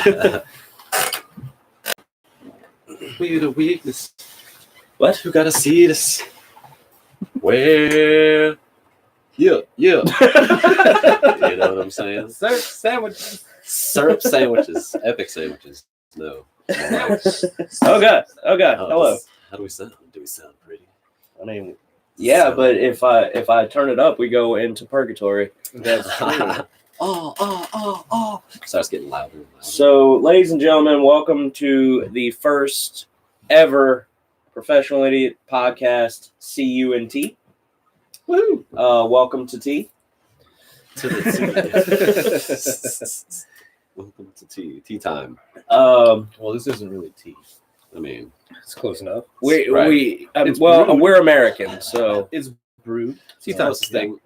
We the weakness. What? Who gotta see this? Well, yeah. You know what I'm saying? Syrup sandwiches. Syrup sandwiches. Epic sandwiches. No. Oh God. Hello. How do we sound? Do we sound pretty? I mean, yeah, but if I turn it up, we go into purgatory. That's true. Oh. Starts getting louder and louder. So, ladies and gentlemen, welcome to the first ever Professional Idiot Podcast, CUNT. Woo! Welcome to T. To the tea. Welcome to tea. Tea time. Well, this isn't really tea. I mean, It's close enough. We're American, so It's brewed. tea time's the thing.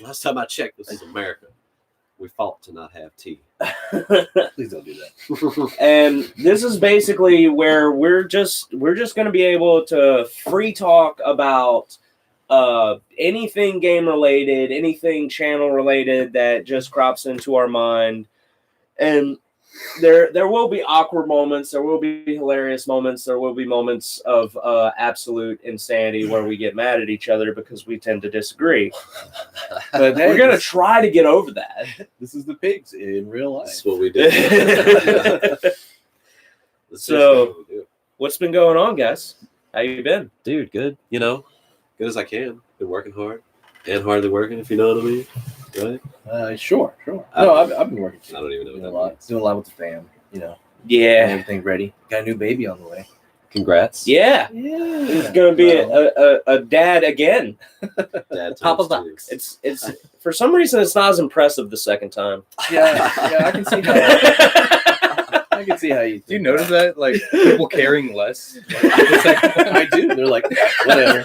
Last time I checked, this is America. We fought to not have tea. Please don't do that. and this is basically where we're just going to be able to free talk about anything game related, anything channel related that just crops into our mind. And there will be awkward moments, there will be hilarious moments, there will be moments of absolute insanity where we get mad at each other because we tend to disagree. But we're going to try to get over that. This is the pigs in real That's life. what we do. So, what's been going on, guys? How you been? Dude, good. You know, good as I can. Been working hard and hardly working, if you know what I mean. Right? Sure. No, I've been working too. I don't even know Doing what a that lot. means. Doing a lot with the fam. You know, Yeah. everything ready. Got a new baby on the way. Congrats. Yeah. Yeah. It's going to be a dad again. Dad Papa times two. It's for some reason it's not as impressive the second time. Yeah, I can see how. I can see how you. Do you notice that? Like, people caring less? I do. They're like, whatever.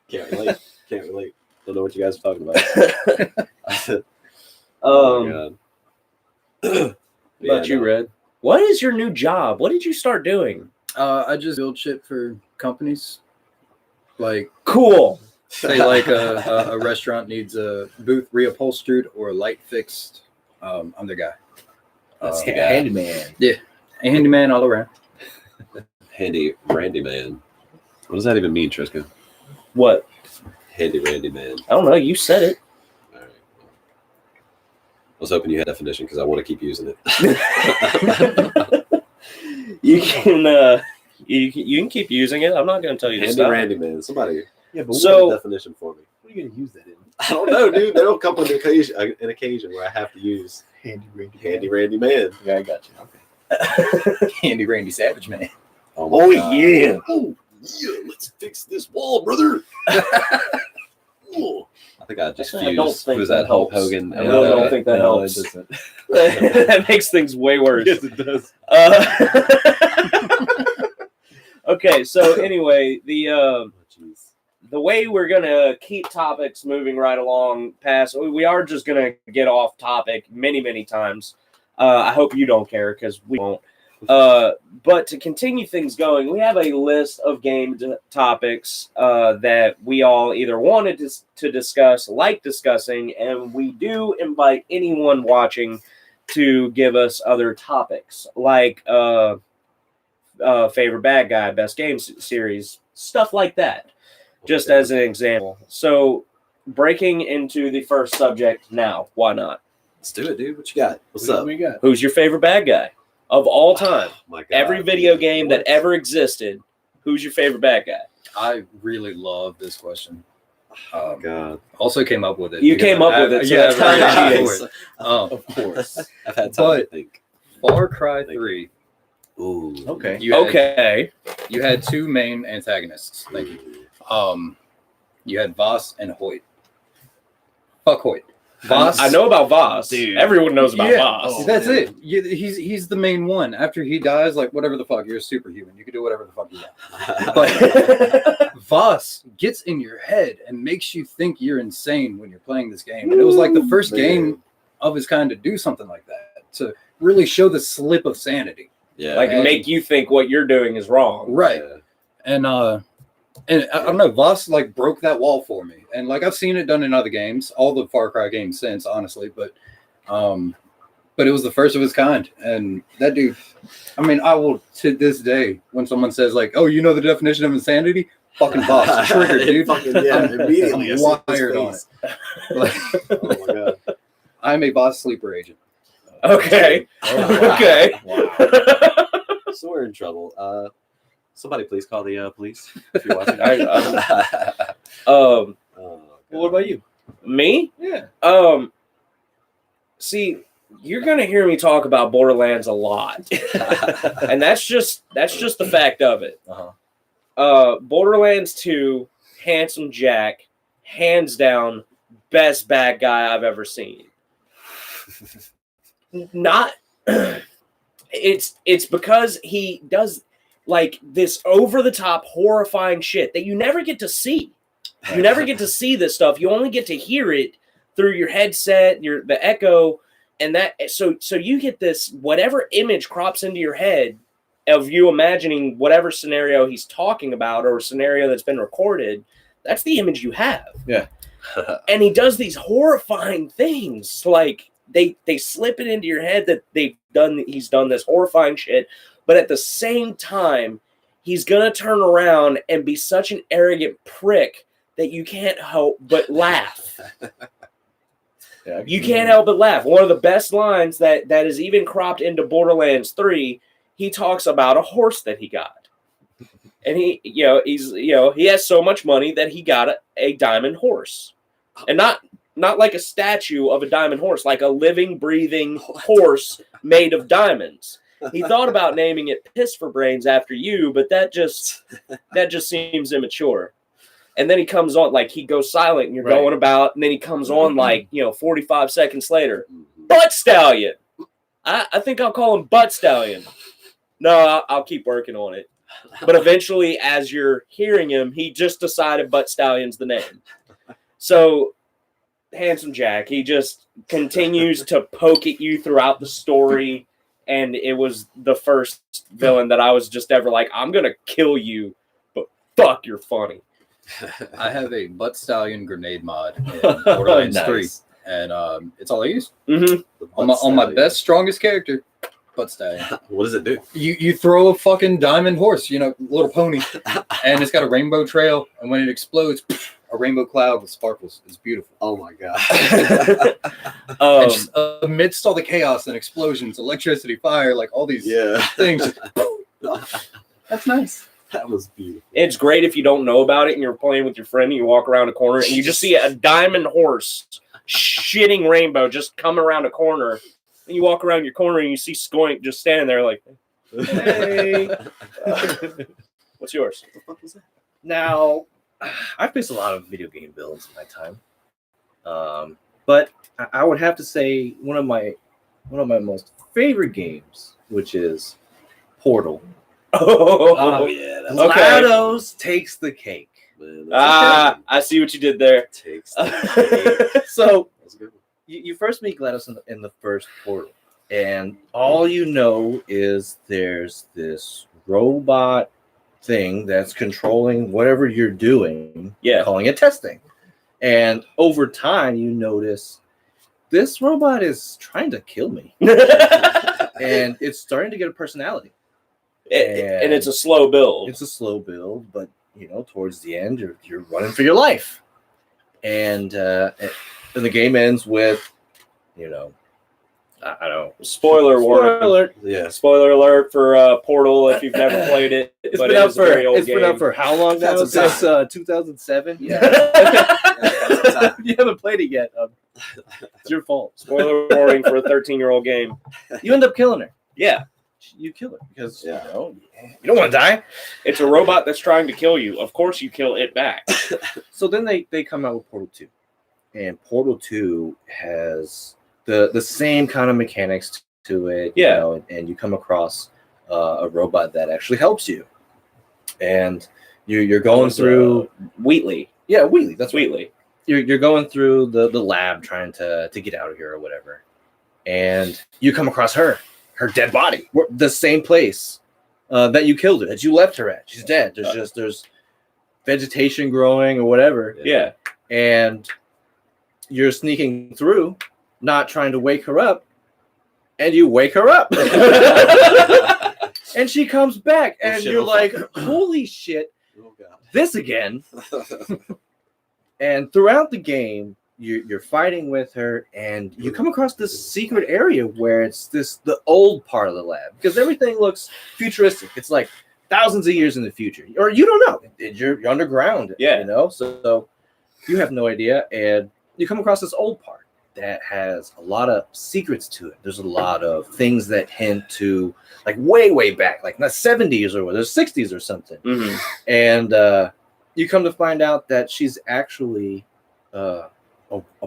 Can't relate. Don't know what you guys are talking about. Oh my God. What about you, Red? What is your new job? What did you start doing? I just build shit for companies. Like, Cool. say, like a restaurant needs a booth reupholstered or a light fixed. I'm the guy. That's the guy. Handyman. A handyman all around. Handy Randy Man. What does that even mean, Trisco? What? Handy Randy Man. I don't know. You said it. All right. I was hoping you had a definition because I want to keep using it. You can you can keep using it. I'm not going to tell you to Handy stop. Randy Man. Somebody Yeah, but So- get a definition for me. what are you gonna use that in? I don't know, dude. There'll come an occasion where I have to use Handy Randy Man. Yeah, I got you. Okay. Handy Randy Savage, man. my Oh, God. yeah. Oh yeah, let's fix this wall, brother. Oh. I think I just I don't fused. think Who's that that? Hulk helps. Hogan. I really don't think that No, helps. it doesn't. That makes things way worse. Yes, it does. Okay, so anyway, Oh, jeez. the way we're gonna keep topics moving right along past, we are just gonna get off topic many times. I hope you don't care because we won't. But to continue things going, we have a list of game topics that we all either wanted to discuss, like discussing, and we do invite anyone watching to give us other topics, like favorite bad guy, best game series, stuff like that, just as an example. So, breaking into the first subject now, why not? Let's do it, dude. What you got? What's What up? we got? Who's your favorite bad guy of all time? Oh, my God, Every video dude. game that ever existed, who's your favorite bad guy? I really love this question. Oh, God. Also came up with it. You came up with it, so that's right, kinda cheating. for it. Of course. I've had time to But- think. Far Cry 3. Ooh. Okay. You had, Okay. You had two main antagonists. Thank you. You had Voss and Hoyt. Fuck Hoyt. Voss. I know about Voss. Dude. Everyone knows about Yeah. Voss. Oh, That's man. it. He's the main one. After he dies, like whatever the fuck, you're a superhuman. You can do whatever the fuck you want. But Voss gets in your head and makes you think you're insane when you're playing this game. And it was like the first game of his kind to do something like that, to really show the slip of sanity. Yeah. Like, And- make you think what you're doing is wrong. Right. Yeah. And I don't know, Voss like broke that wall for me. And like I've seen it done in other games, all the Far Cry games since, honestly, but But it was the first of its kind, and that dude. I mean, I will to this day when someone says like, "Oh, you know the definition of insanity?" Fucking boss triggered, dude. Immediately. I'm wired on it. Like, Oh my god. I'm a boss sleeper agent. Okay. Oh, Okay. Wow. So we're in trouble. Somebody please call the police if you're watching. Um, Oh, Well, what about you? me? Yeah. See, you're gonna hear me talk about Borderlands a lot, and that's just the fact of it. Uh-huh. Borderlands 2, Handsome Jack, hands down, best bad guy I've ever seen. Not, it's because he does like this over the top horrifying shit that you never get to see. You never get to see this stuff. You only get to hear it through your headset, the echo, and that. So you get this whatever image crops into your head of you imagining whatever scenario he's talking about or a scenario that's been recorded. That's the image you have. Yeah. And he does these horrifying things, like they slip it into your head that he's done this horrifying shit, but at the same time, he's gonna turn around and be such an arrogant prick that you can't help but laugh. Yeah, You can't help but laugh. One of the best lines that is even cropped into Borderlands 3, he talks about a horse that he got. And he has so much money that he got a diamond horse. And not like a statue of a diamond horse, like a living, breathing horse made of diamonds. He thought about naming it Piss for Brains after you, but that just seems immature. And then he comes on, like, he goes silent and you're Right. going about, and then he comes on, like, 45 seconds later. Butt Stallion. I think I'll call him Butt Stallion. No, I'll keep working on it. But eventually, as you're hearing him, he just decided Butt Stallion's the name. So, Handsome Jack, he just continues to poke at you throughout the story. And it was the first villain that I was just ever like, I'm going to kill you, but fuck, you're funny. I have a Butt Stallion grenade mod in Borderlands Nice. 3, and it's all I use. Mm-hmm. On my best, strongest character, Butt Stallion. What does it do? You throw a fucking diamond horse, little pony, and it's got a rainbow trail, and when it explodes, a rainbow cloud with sparkles. It's beautiful. Oh my god. And just amidst all the chaos and explosions, electricity, fire, like all these Yeah. things. That's nice. That was beautiful. It's great if you don't know about it and you're playing with your friend and you walk around a corner and you just see a diamond horse shitting rainbow just come around a corner. And you walk around your corner and you see Skoink just standing there like, hey. What's yours? What the fuck was that? Now, I've faced a lot of video game builds in my time, but I would have to say one of my most favorite games, which is Portal. Oh, yeah. That's Okay. GLaDOS takes the cake. Man, that's I see what you did there. takes the So That's a good one. you first meet GLaDOS in the first Portal, and all you know is there's this robot thing that's controlling whatever you're doing, Yeah. calling it testing. And over time, you notice this robot is trying to kill me, and it's starting to get a personality. And it's a slow build. It's a slow build, but towards the end, you're running for your life, and the game ends with, I don't know. Spoiler warning. Spoiler alert. Yeah. Spoiler alert for Portal if you've never played it. It's but been it out was a very old it's been out for how long now? That's a Since 2007. Yeah. That's a time. You haven't played it yet. It's your fault. Spoiler warning for a 13-year-old game. You end up killing her. Yeah. You kill her because Yeah. you don't want to die. It's a robot that's trying to kill you. Of course you kill it back. So then they come out with Portal 2, and Portal 2 has the same kind of mechanics to it. Yeah. And you come across a robot that actually helps you, and you're going through Wheatley. Wheatley. That's right. Wheatley. You're going through the lab trying to get out of here or whatever, and you come across her dead body. The same place that you killed her, that you left her at. She's dead. There's vegetation growing or whatever. Yeah. And you're sneaking through, not trying to wake her up, and you wake her up. And she comes back, Oh, and shit, you're oh, like, fuck. holy shit, Oh god. this again. And throughout the game, you're fighting with her, and you come across this secret area where it's the old part of the lab, because everything looks futuristic. It's like thousands of years in the future, or you don't know. You're underground, Yeah. you know. So you have no idea, and you come across this old part that has a lot of secrets to it. There's a lot of things that hint to like way back, like the 70s or the 60s or something. Mhm. And you come to find out that she's actually a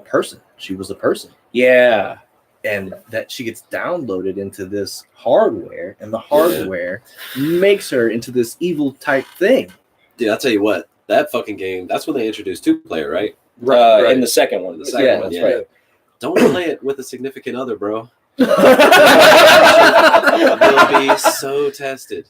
person. She was a person, Yeah. and that she gets downloaded into this hardware, and the hardware makes her into this evil type thing. Dude, I'll tell you what. That fucking game. That's when they introduced 2-player, right? In the second one. The second Yeah, one, that's yeah. right. Don't play it with a significant other, bro. You'll be so tested.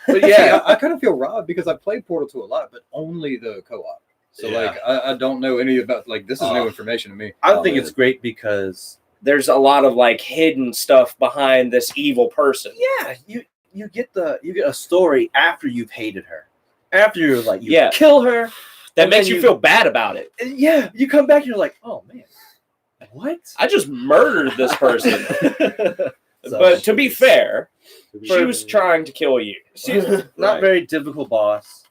But Yeah, yeah, I kind of feel robbed because I played Portal 2 a lot, but only the co-op. So Yeah. like I don't know any about like this is Oh. new information to me. I Oh, think man. it's great because There's a lot of like hidden stuff behind this evil person. yeah, you get a story after you've hated her, after you're like you Yeah. kill her. That And makes then you feel bad about it. Yeah, you come back and you're like, oh man, what? I just murdered this person. So, But to be fair, she For- was trying to kill you. she's not Right. very difficult boss.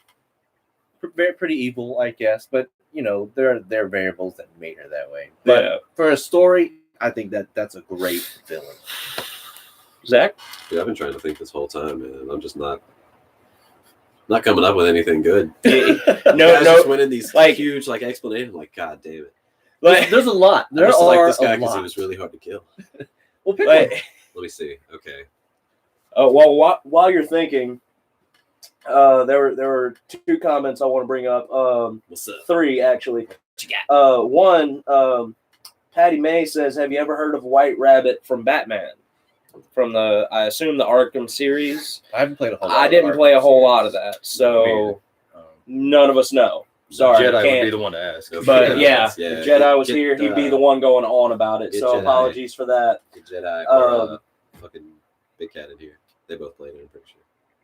Pretty evil, I guess. But you know, there are variables that made her that way. But Yeah. for a story, I think that's a great villain. Zach? Dude, I've been trying to think this whole time, man. I'm just not coming up with anything good. No, Guys no. just went in these like- huge like explanations. Like, god damn it. Like, There's a lot. I There just are like this guy a because he lot. was really hard to kill. Well, pick one. like Let me see. Okay. well, while you're thinking, there were two comments I want to bring up. What's up? Three actually. What you got? One, Patty May says, "Have you ever heard of White Rabbit from Batman? From I assume the Arkham series. I haven't played a whole lot. I of didn't Arkham play a whole series. lot of that, so Weird. none of us know. Sorry, Jedi would can't. be the one to ask. But yeah, Yeah. if Jedi was Get, here, he'd be uh, the one going on about it. get So Jedi. apologies for that. The Jedi or Um, fucking Big Cat in here. They both played it, I'm pretty sure.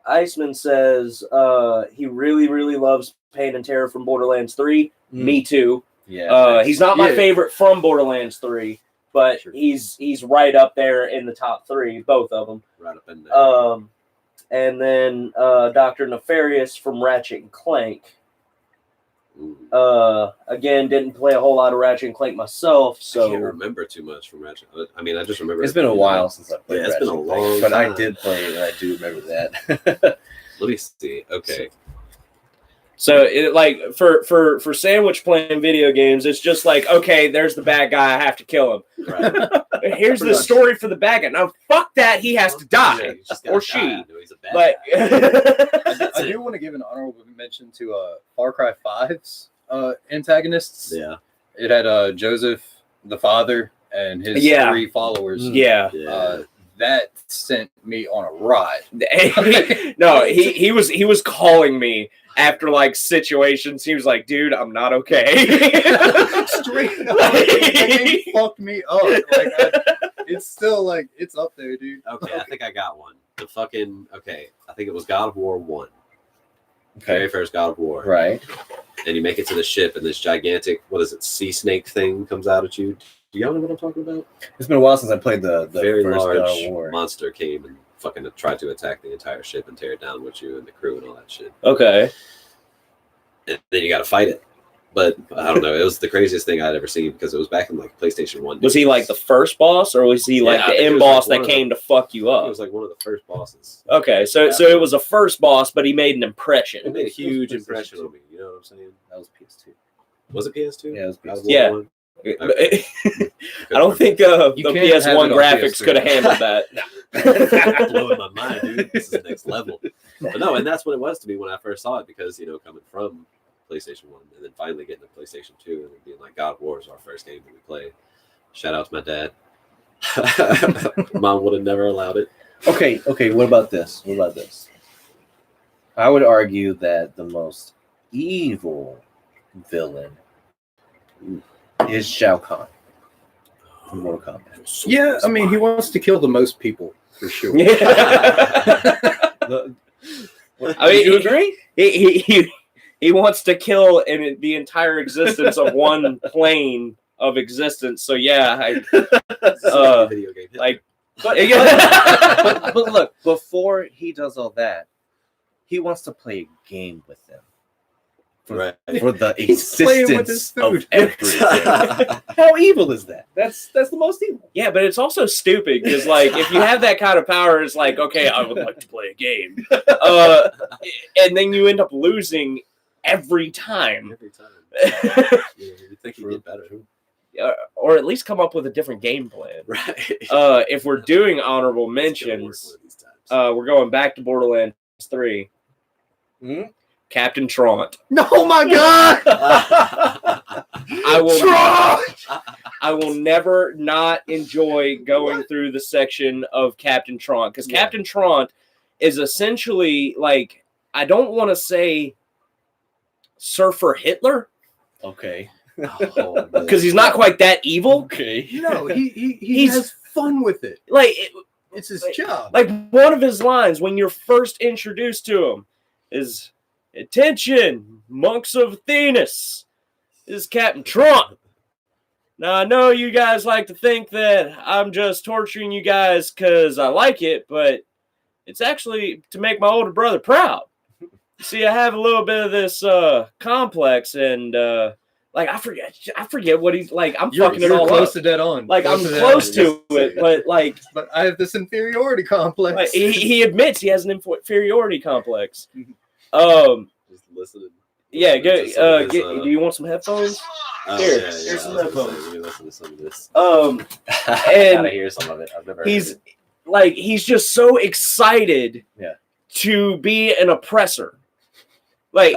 Iceman says he really loves Pain and Terror from Borderlands 3. Me too. Yeah. He's not my Yeah. favorite from Borderlands 3, but Sure. he's right up there in the top three, both of them. Right up in there. And then Dr. Nefarious from Ratchet and Clank. Ooh. Again, didn't play a whole lot of Ratchet and Clank myself, I can't so remember too much from Ratchet. I mean, I just remember It's been a while since I played. Yeah, it's been a Ratchet and Clank, long but I time. did play it. And I do remember that. Let me see. Okay. so it like for Sandwich playing video games, it's just like, okay, there's the bad guy, I have to kill him. Right. Here's the Pretty much. story for the bad guy. Now fuck that, he has to Yeah, die. he's just gotta Or die. she. I know he's a bad But guy. I do want to give an honorable mention to Far Cry 5's antagonists. Yeah. It had Joseph, the father, and his Yeah. 3 followers. yeah. Yeah. That sent me on a ride. No, he was calling me after like situations. He was like, dude, I'm not okay. Straight up, that game fucked me up. It's still like it's up there, dude. Okay, I think I got one. The fucking I think it was God of War 1. Very first God of War. Right. And you make it to the ship and this gigantic, what is it, sea snake thing comes out at you. Do y'all know what I'm talking about? It's been a while since I played the Very first large God of War. monster came and fucking tried to attack the entire ship and tear it down with you and the crew and all that shit. Okay. And then you got to fight it. But I don't know. It was the craziest thing I'd ever seen because it was back in like PlayStation 1. Was he like the first boss, or was he like Yeah, I the think it end was, boss like, one that of the- came to fuck you It up? was like one of the first bosses. Okay, so it was a first boss, but he made an impression. It made a huge PlayStation impression 2. on me. You know what I'm saying? That was PS2. Was it PS2? Yeah, it was God of PS2. War Yeah. 1? I don't think the You can't PS1 have it on graphics PS2. could have handled that. It's blowing my mind, dude. This is next level. But no, and that's what it was to me when I first saw it because, you know, coming from PlayStation 1 and then finally getting to PlayStation 2 and then being like, God of War is our first game that we played. Shout out to my dad. Mom would have never allowed it. Okay. What about this? I would argue that the most evil villain is Shao Kahn. on Mortal Kombat. Yeah, I mean, he wants to kill the most people for sure. I mean, you agree? He wants to kill the entire existence of one plane of existence. So yeah, Video game. like, but look, before he does all that, he wants to play a game with them. Right. For the He's playing with his existence of food. everything. How evil is that? That's the most evil. yeah, but it's also stupid because like if you have that kind of power, it's like okay, I would like to play a game, and then you end up losing every time, Every time. You think you get better. or at least come up with a different game plan. Right. If we're doing honorable It's gonna work mentions, one of these times. we're going back to Borderlands 3. Mhm. Captain Trant. Oh my god! I will never not enjoy going through the section of Captain Trant because Captain Trant is essentially like I don't want to say Surfer Hitler Okay. because he's not quite that evil. Okay. No, he He's- has fun with it. Like It's his job. like one of his lines when you're first introduced to him is "Attention, monks of Athenas, this is Captain Trant. Now I know you guys like to think that I'm just torturing you guys because I like it, but it's actually to make my older brother proud. See, I have a little bit of this complex, and like I forget what he's like. I'm fucking it all close up. to dead on. Like I'm to dead close on. to it, but like But I have this inferiority complex. like, he admits he has an inferiority complex. Just listening. Yeah, listening to some of his, do you want some headphones? oh, Here, yeah, here's some I was gonna headphones. say, let me listen to some of this. I gotta hear some of it. I've never heard He's it. like he's just so excited Yeah. to be an oppressor. Like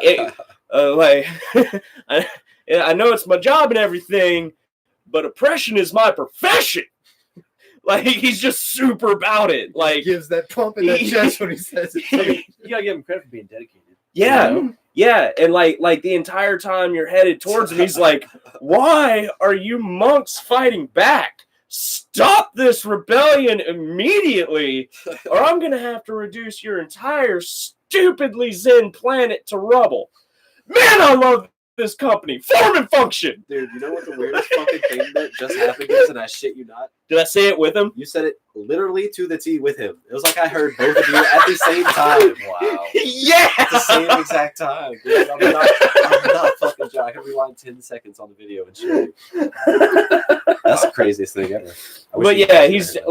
I know it's my job and everything, but oppression is my profession. Like he's just super about it. Like gives that pump in that chest when he says it. You gotta give him credit for being dedicated. yeah. You know? Yeah, and like the entire time you're headed towards him, he's like, "Why are you monks fighting back? Stop this rebellion immediately, or I'm gonna have to reduce your entire stupidly Zen planet to rubble." Man, I love this company. Form and function. Dude, you know what the weirdest fucking thing that just happened is, and I shit you not? Did I say it with him? You said it literally to the T with him. It was like I heard both of you at the same time. Wow. Yeah. At the same exact time. Dude, I'm not fucking joking. I can rewind 10 seconds on the video and show you. That's the craziest thing ever. I wish But you yeah, guys he's heard that.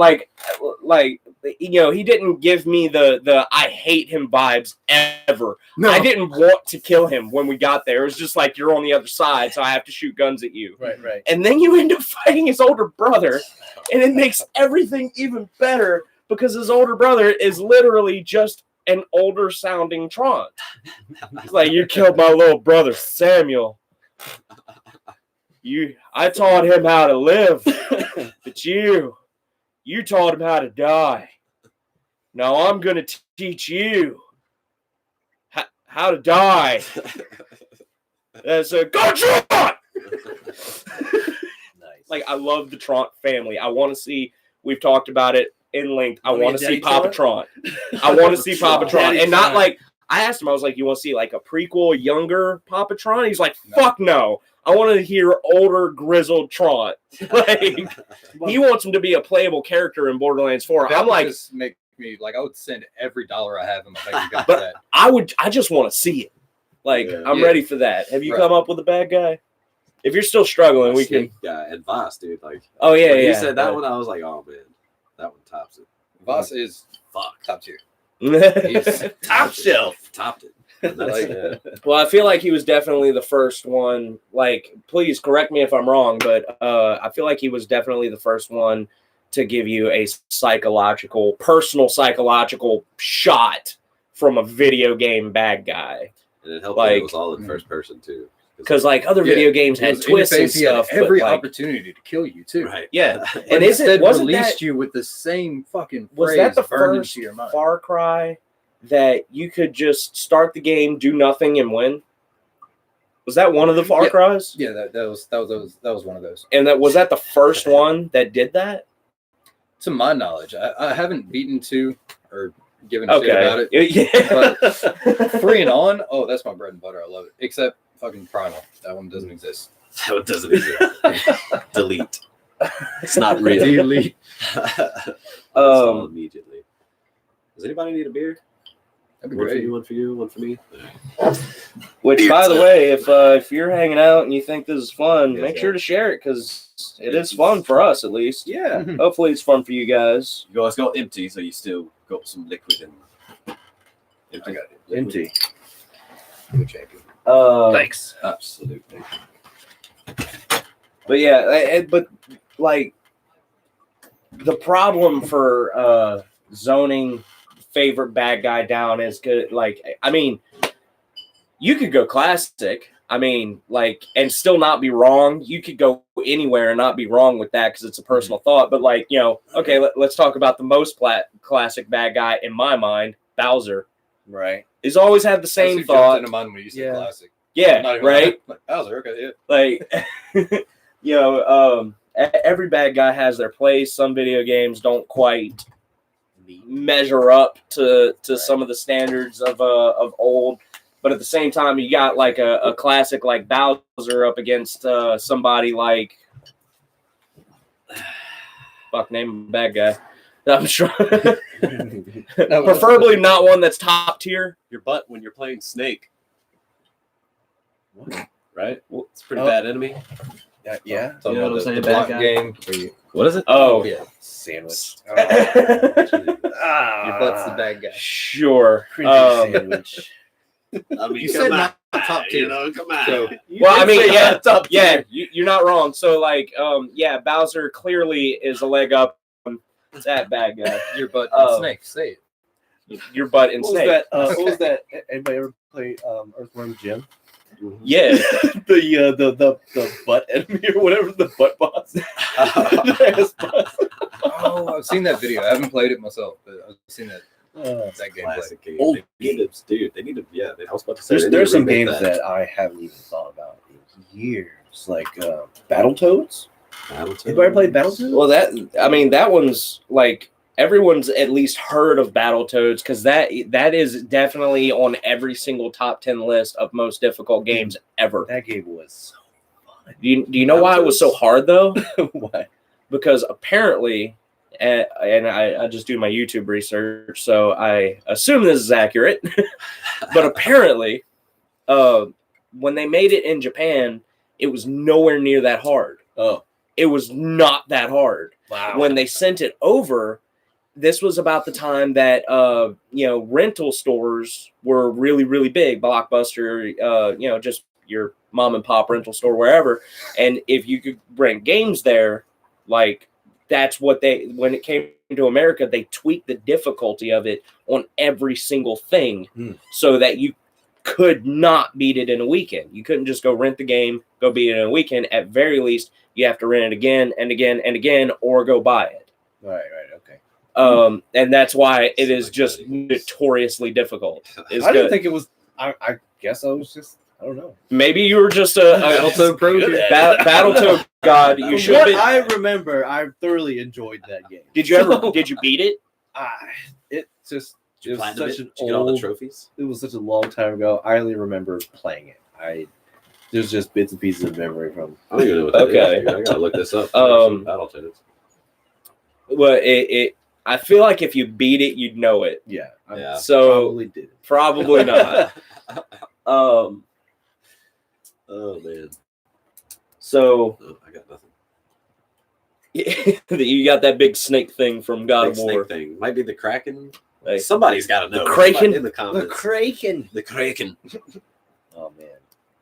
like you know, he didn't give me the I hate him vibes ever. No. I didn't want to kill him when we got there. It was just like you're on the other side, so I have to shoot guns at you. Right. And then you end up fighting his older brother, and it makes everything even better because his older brother is literally just an older sounding Tron. It's like you killed my little brother Samuel. I taught him how to live, but you taught him how to die. Now I'm gonna teach you how to die. That's a go Tron! Nice. Like I love the Tron family. I want to see. We've talked about it in length. I Want me want to and see Daddy Papa Tron. I want to see Papa Tron, Daddy and not Tron. like I asked him. I was like, "You want to see like a prequel, younger Papa Tron?" He's like, No. "Fuck no! I want to hear older, grizzled Tron." Like he wants him to be a playable character in Borderlands 4. That I'm would like, just make me like I would send every dollar I have in my bank account But- for that. I just want to see it. Like Yeah. I'm Yeah. ready for that. Have you Right. come up with a bad guy? If you're still struggling, we can. Snake guy and Voss, dude. Like, Oh yeah, when yeah. you said that one, I was like, oh man, that one tops it. Voss is Fuck. top tier. one. Top shelf. Topped it. And that's, Like- yeah. Well, I feel like he was definitely the first one. Like, please correct me if I'm wrong, but I feel like he was definitely the first one to give you a personal psychological shot from a video game bad guy. And it helped that Like- it was all in first person too. Because like other Yeah, video games He had was in your twists and face, he had stuff. every but, like, opportunity to kill you too. Right. yeah, But and instead wasn't released that you with the same fucking was phrase that the burned first into your mind. Far Cry that you could just start the game, do nothing, and win? Was that one of the Far Yeah. Cries? Yeah, that was one of those. And was that the first one that did that? To my knowledge, I haven't beaten 2 or given a shit Okay. about it. Yeah. 3 and on, oh, that's my bread and butter. I love it. Except fucking Primal. That one doesn't exist. That one doesn't exist. Delete. It's not real. Delete. Uninstall immediately. Does anybody need a beer? That'd be One for great. you, one for you, one for me. Which, by the way, if you're hanging out and you think this is fun, Yes, make yeah. sure to share it because it is fun for us at least. Yeah. Hopefully, it's fun for you guys. You guys got empty, so you still got some liquid in. Empty. I got it. Empty. Good champion. Thanks. Absolutely. But yeah, but like the problem for zoning favorite bad guy down is good. Like, I mean, you could go classic. I mean, like, and still not be wrong. You could go anywhere and not be wrong with that because it's a personal thought. But like, you know, okay, let's talk about the most classic bad guy in my mind, Bowser. Right. He's always had the That's same who jumped thought. into mind when you said Yeah. classic. Yeah, Not even right. Like, Bowser, okay, yeah. Like, you know, every bad guy has their place. Some video games don't quite measure up to some of the standards of old, but at the same time, you got like a classic like Bowser up against somebody like fuck, name a bad guy. I'm sure, preferably not one that's top tier. Your butt when you're playing Snake. What? Right? It's a pretty Oh. bad enemy. Yeah. Talking You know about what I'm saying, the bad block guy? game. Where you, What is it? Oh, yeah. Sandwich. Your butt's the bad guy. sure. Cringy sandwich. I mean, You come said on. not top tier. You know, come on. So, Well, I mean, say yeah, not top yeah, tier. you're not wrong. So, like, yeah, Bowser clearly is a leg up on that bad guy. your butt Oh. and Snake. Say it. Your butt and What was snake. that? What was that? Anybody ever play Earthworm Jim? Yeah, the butt enemy or whatever, the butt boss. The ass boss. Oh, I've seen that video. I haven't played it myself, but I've seen that gameplay. Classic game. Old They need to, dude. They need to. Yeah, I was about to say. There's they need there's to some remake games that I haven't even thought about in years, like Battletoads. Battletoads. Anybody played Battletoads? well, that one's like everyone's at least heard of Battletoads because that is definitely on every single top 10 list of most difficult games ever. That game was Do you know why it was so hard though? so why? Because apparently, and I just do my YouTube research, so I assume this is accurate. But apparently, when they made it in Japan, it was nowhere near that hard. Oh, It was not that hard. wow. When they sent it over, this was about the time that rental stores were really, really big. Blockbuster, just your mom and pop rental store, wherever. And if you could rent games there, like that's what when it came to America, they tweaked the difficulty of it on every single thing so that you could not beat it in a weekend. You couldn't just go rent the game, go beat it in a weekend. At very least, you have to rent it again and again and again, or go buy it. Right, okay. And that's why it is just notoriously difficult. I didn't think it was. I guess I was just. I don't know. Maybe you were just a Battletoad pro. Battletoad god. You From should what be. I remember, I thoroughly enjoyed that game. Did you beat it? It just. Did you It was platinum such it? an Did you get all the old. trophies? It was such a long time ago. I only remember playing it. There's just bits and pieces of memory from. I don't even know what that Okay. is, dude. I gotta look this up. Battletoads. Well, I feel like if you beat it, you'd know it. Yeah. I Yeah. So probably did. probably not. Oh man. So Oh, I got nothing. you got that big snake thing from God Big of War. snake thing. Might be the Kraken. Like, Somebody's got to know. The Kraken? Somebody in the comments. Kraken. The Kraken. Oh man.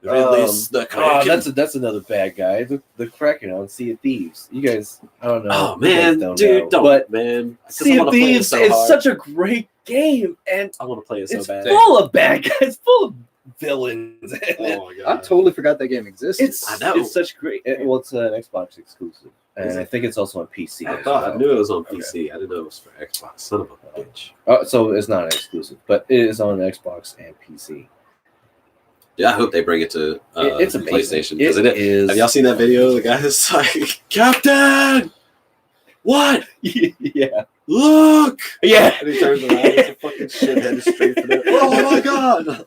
Release the Kraken. That's another bad guy. The Kraken on Sea of Thieves. You guys, I don't know. Oh You guys man, dude, know. don't, But man. 'Cause I Sea wanna of play it Thieves so is hard. such a great game, and I want to play it so it's bad. full of bad guys, it's full of villains. Oh my I god. totally forgot that game existed. I know. It's such great. Well, it's an Xbox exclusive, and Is it? I think it's also on PC. I as thought I well. knew it was on PC. I didn't know it was for Xbox. Son of a bitch. So it's not an exclusive, but it is on Xbox and PC. Yeah, I hope they bring it to It's amazing. PlayStation. It 'Cause is. Have y'all seen that video? The guy is like, Captain, what? Yeah. Look! Yeah. And he turns around, it's a fucking shithead straight for the. Oh my god!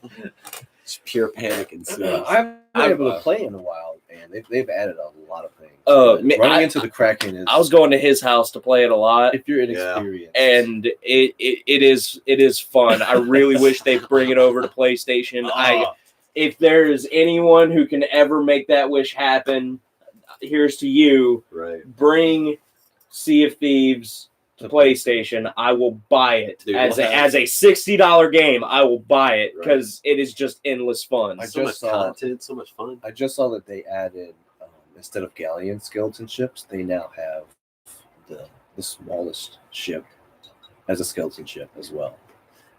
It's pure panic ensues. I've been able to play in a while, and they've added a lot of things. Running into the Kraken is. I was going to his house to play it a lot, if you're inexperienced, and it is fun. I really wish they bring it over to PlayStation. If there is anyone who can ever make that wish happen, here's to you. Right. Bring Sea of Thieves to PlayStation. I will buy it. Dude, as we'll a $60 game. I will buy it because it is just endless fun. So much content, so much fun. I just saw that they added instead of galleon skeleton ships, they now have the smallest ship as a skeleton ship as well.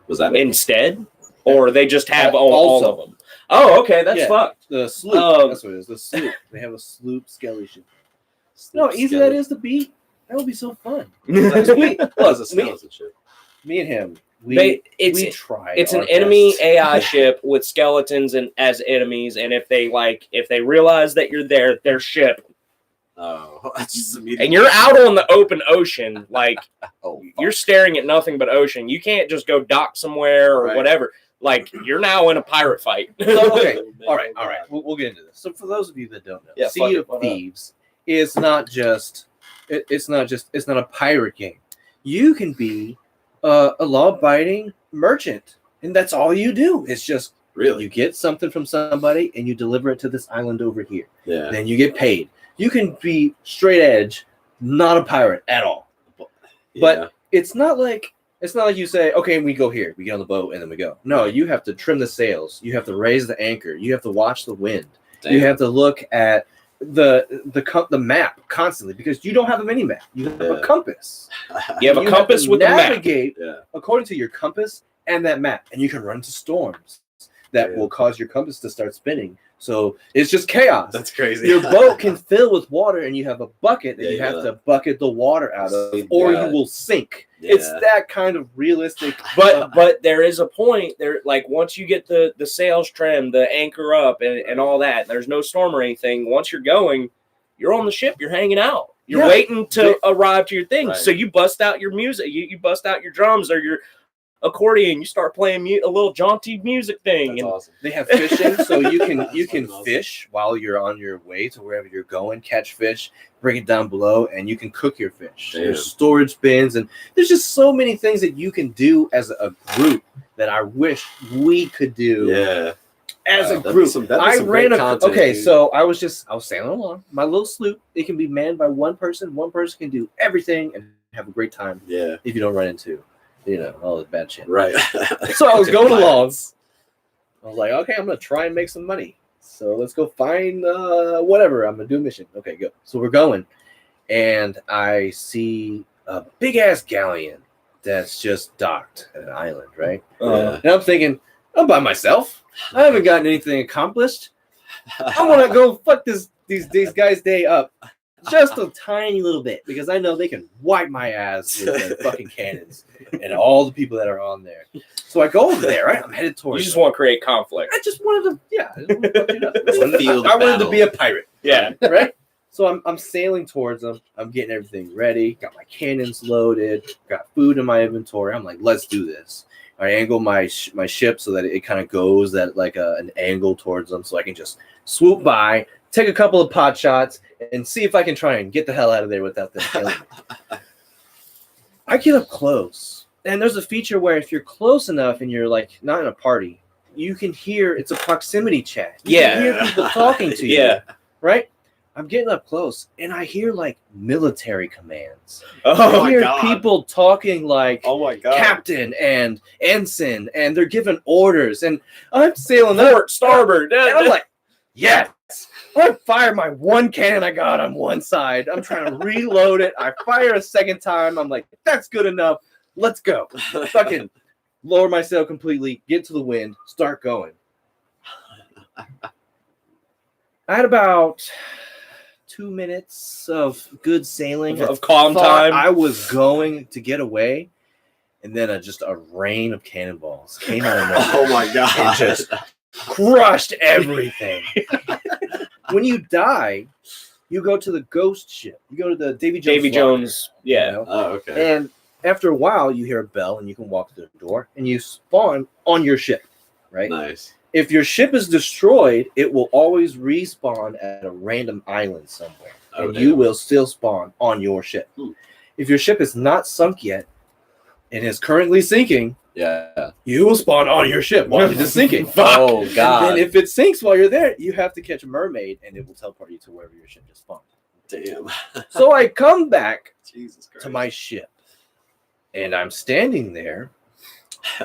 Was that Instead? Or they just have all Also. of them? Oh, okay, that's fucked. The sloop. That's what it is. The sloop. They have a sloop skeleton. No, easy that is to beat. That would be so fun. Was a skeleton ship. Me and him, we tried. It's an our enemy best. AI ship with skeletons and as enemies, and if they realize that you're their ship, Oh, I just immediately. and you're out on the open ocean, like Oh, you're staring at nothing but ocean. You can't just go dock somewhere or Right. whatever. Like you're now in a pirate fight. So, okay, all right. We'll get into this. So, for those of you that don't know, Yeah, fuck Sea it, of why not? Thieves is not just. It's not a pirate game. You can be a law-abiding merchant, and that's all you do. It's just Really? you get something from somebody and you deliver it to this island over here. Yeah. Then you get paid. You can be straight edge, not a pirate at all. But it's not like you say, okay, we go here, we get on the boat, and then we go. No, you have to trim the sails. You have to raise the anchor. You have to watch the wind. Damn. You have to look at the map constantly because you don't have a mini map. You have a compass. You have a compass to with a map. navigate Yeah. according to your compass and that map, and you can run into storms that will cause your compass to start spinning. So it's just chaos. That's crazy. Your boat can fill with water, and you have a bucket that Yeah, you have yeah. to bucket the water out of, or you will sink. Yeah. It's that kind of realistic. But there is a point there, like once you get the sails trimmed, the anchor up, and all that, there's no storm or anything. Once you're going, you're on the ship, you're hanging out, you're waiting to arrive to your thing. Right. So you bust out your music, you bust out your drums or your accordion, you start playing a little jaunty music thing. That's And awesome. They have fishing, so you can Awesome. fish while you're on your way to wherever you're going. Catch fish, bring it down below, and you can cook your fish. Damn. There's storage bins, and there's just so many things that you can do as a group that I wish we could do Yeah. as a That'd be group. that'd be I some ran great content, okay, dude. so I was sailing along. My little sloop, it can be manned by one person. One person can do everything and have a great time Yeah. if you don't run into, all the bad shit. Right. So I was going along. I was like, okay, I'm gonna try and make some money. So let's go find whatever. I'm gonna do a mission. Okay, go. So we're going, and I see a big ass galleon that's just docked at an island, right? Yeah. And I'm thinking, I'm by myself. I haven't gotten anything accomplished. I want to go fuck these guys' day up just a tiny little bit because I know they can wipe my ass with their fucking cannons and all the people that are on there. So I go over there, right? I'm headed you towards. just want to create conflict. I just wanted to, yeah. I just wanted to fuck it up. Field I wanted to battle. be a pirate, Yeah. right? So I'm sailing towards them. I'm getting everything ready. Got my cannons loaded. Got food in my inventory. I'm like, let's do this. I angle my ship so that it kind of goes at like an angle towards them, so I can just swoop by, take a couple of pot shots, and see if I can try and get the hell out of there without them killing me. I get up close, and there's a feature where if you're close enough and you're like not in a party, you can hear it's a proximity chat. You can hear people talking to you. Yeah. Right? I'm getting up close, and I hear like military commands. Oh, I hear God. people talking like Oh my god. captain and ensign, and they're giving orders, and I'm sailing up. port, starboard. And I'm like, yes. I fire my one cannon I got on one side. I'm trying to reload it. I fire a second time. I'm like, that's good enough. Let's go. Fucking lower my sail completely, get to the wind, start going. I had about 2 minutes of good sailing. Of calm Thought time. I was going to get away, and then just a rain of cannonballs came out of nowhere. Oh my god. And just crushed everything. When you die, you go to the ghost ship. You go to the Davy Jones. Davy locker, Jones, yeah. you know? Oh, okay. And after a while, you hear a bell, and you can walk through the door, and you spawn on your ship, right? Nice. If your ship is destroyed, it will always respawn at a random island somewhere, Oh, and you damn. will still spawn on your ship. If your ship is not sunk yet and is currently sinking, Yeah. you will spawn on your ship while it is sinking. Oh, And God. then if it sinks while you're there, you have to catch a mermaid, and it will teleport you to wherever your ship just spawned. Damn. So I come back Jesus Christ. to my ship, and I'm standing there,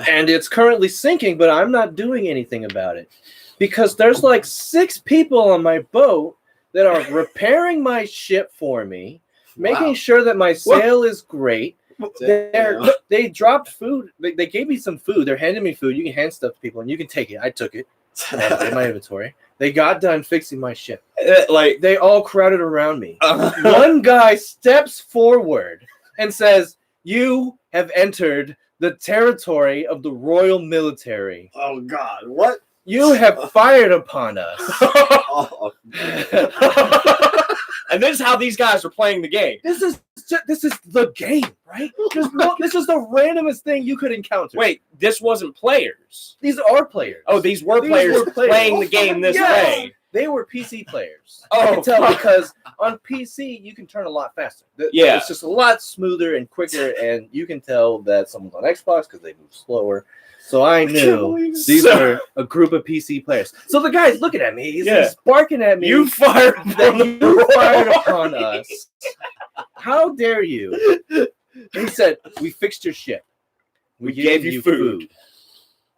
and it's currently sinking, but I'm not doing anything about it because there's like 6 people on my boat that are repairing my ship for me, making Wow. sure that my sail is great. Damn. They dropped food. They gave me some food. They're handing me food. You can hand stuff to people, and you can take it. I took it in my inventory. They got done fixing my ship. Like, They all crowded around me. One guy steps forward and says, "You have entered the territory of the Royal Military. Oh God! What? You have fired upon us." Oh, and this is how these guys are playing the game. This is the game, right? This is the randomest thing you could encounter. Wait, this wasn't players. These are players. Oh, these were These players were players. playing the game this Yes. way. They were PC players. Oh, I can tell fuck. because on PC you can turn a lot faster. Yeah. It's just a lot smoother and quicker, and you can tell that someone's on Xbox because they move slower. So I knew these were a group of PC players. So the guy's looking at me. He's barking at me. You fired that you fired upon us. How dare you? He said, "We fixed your ship. We gave you food.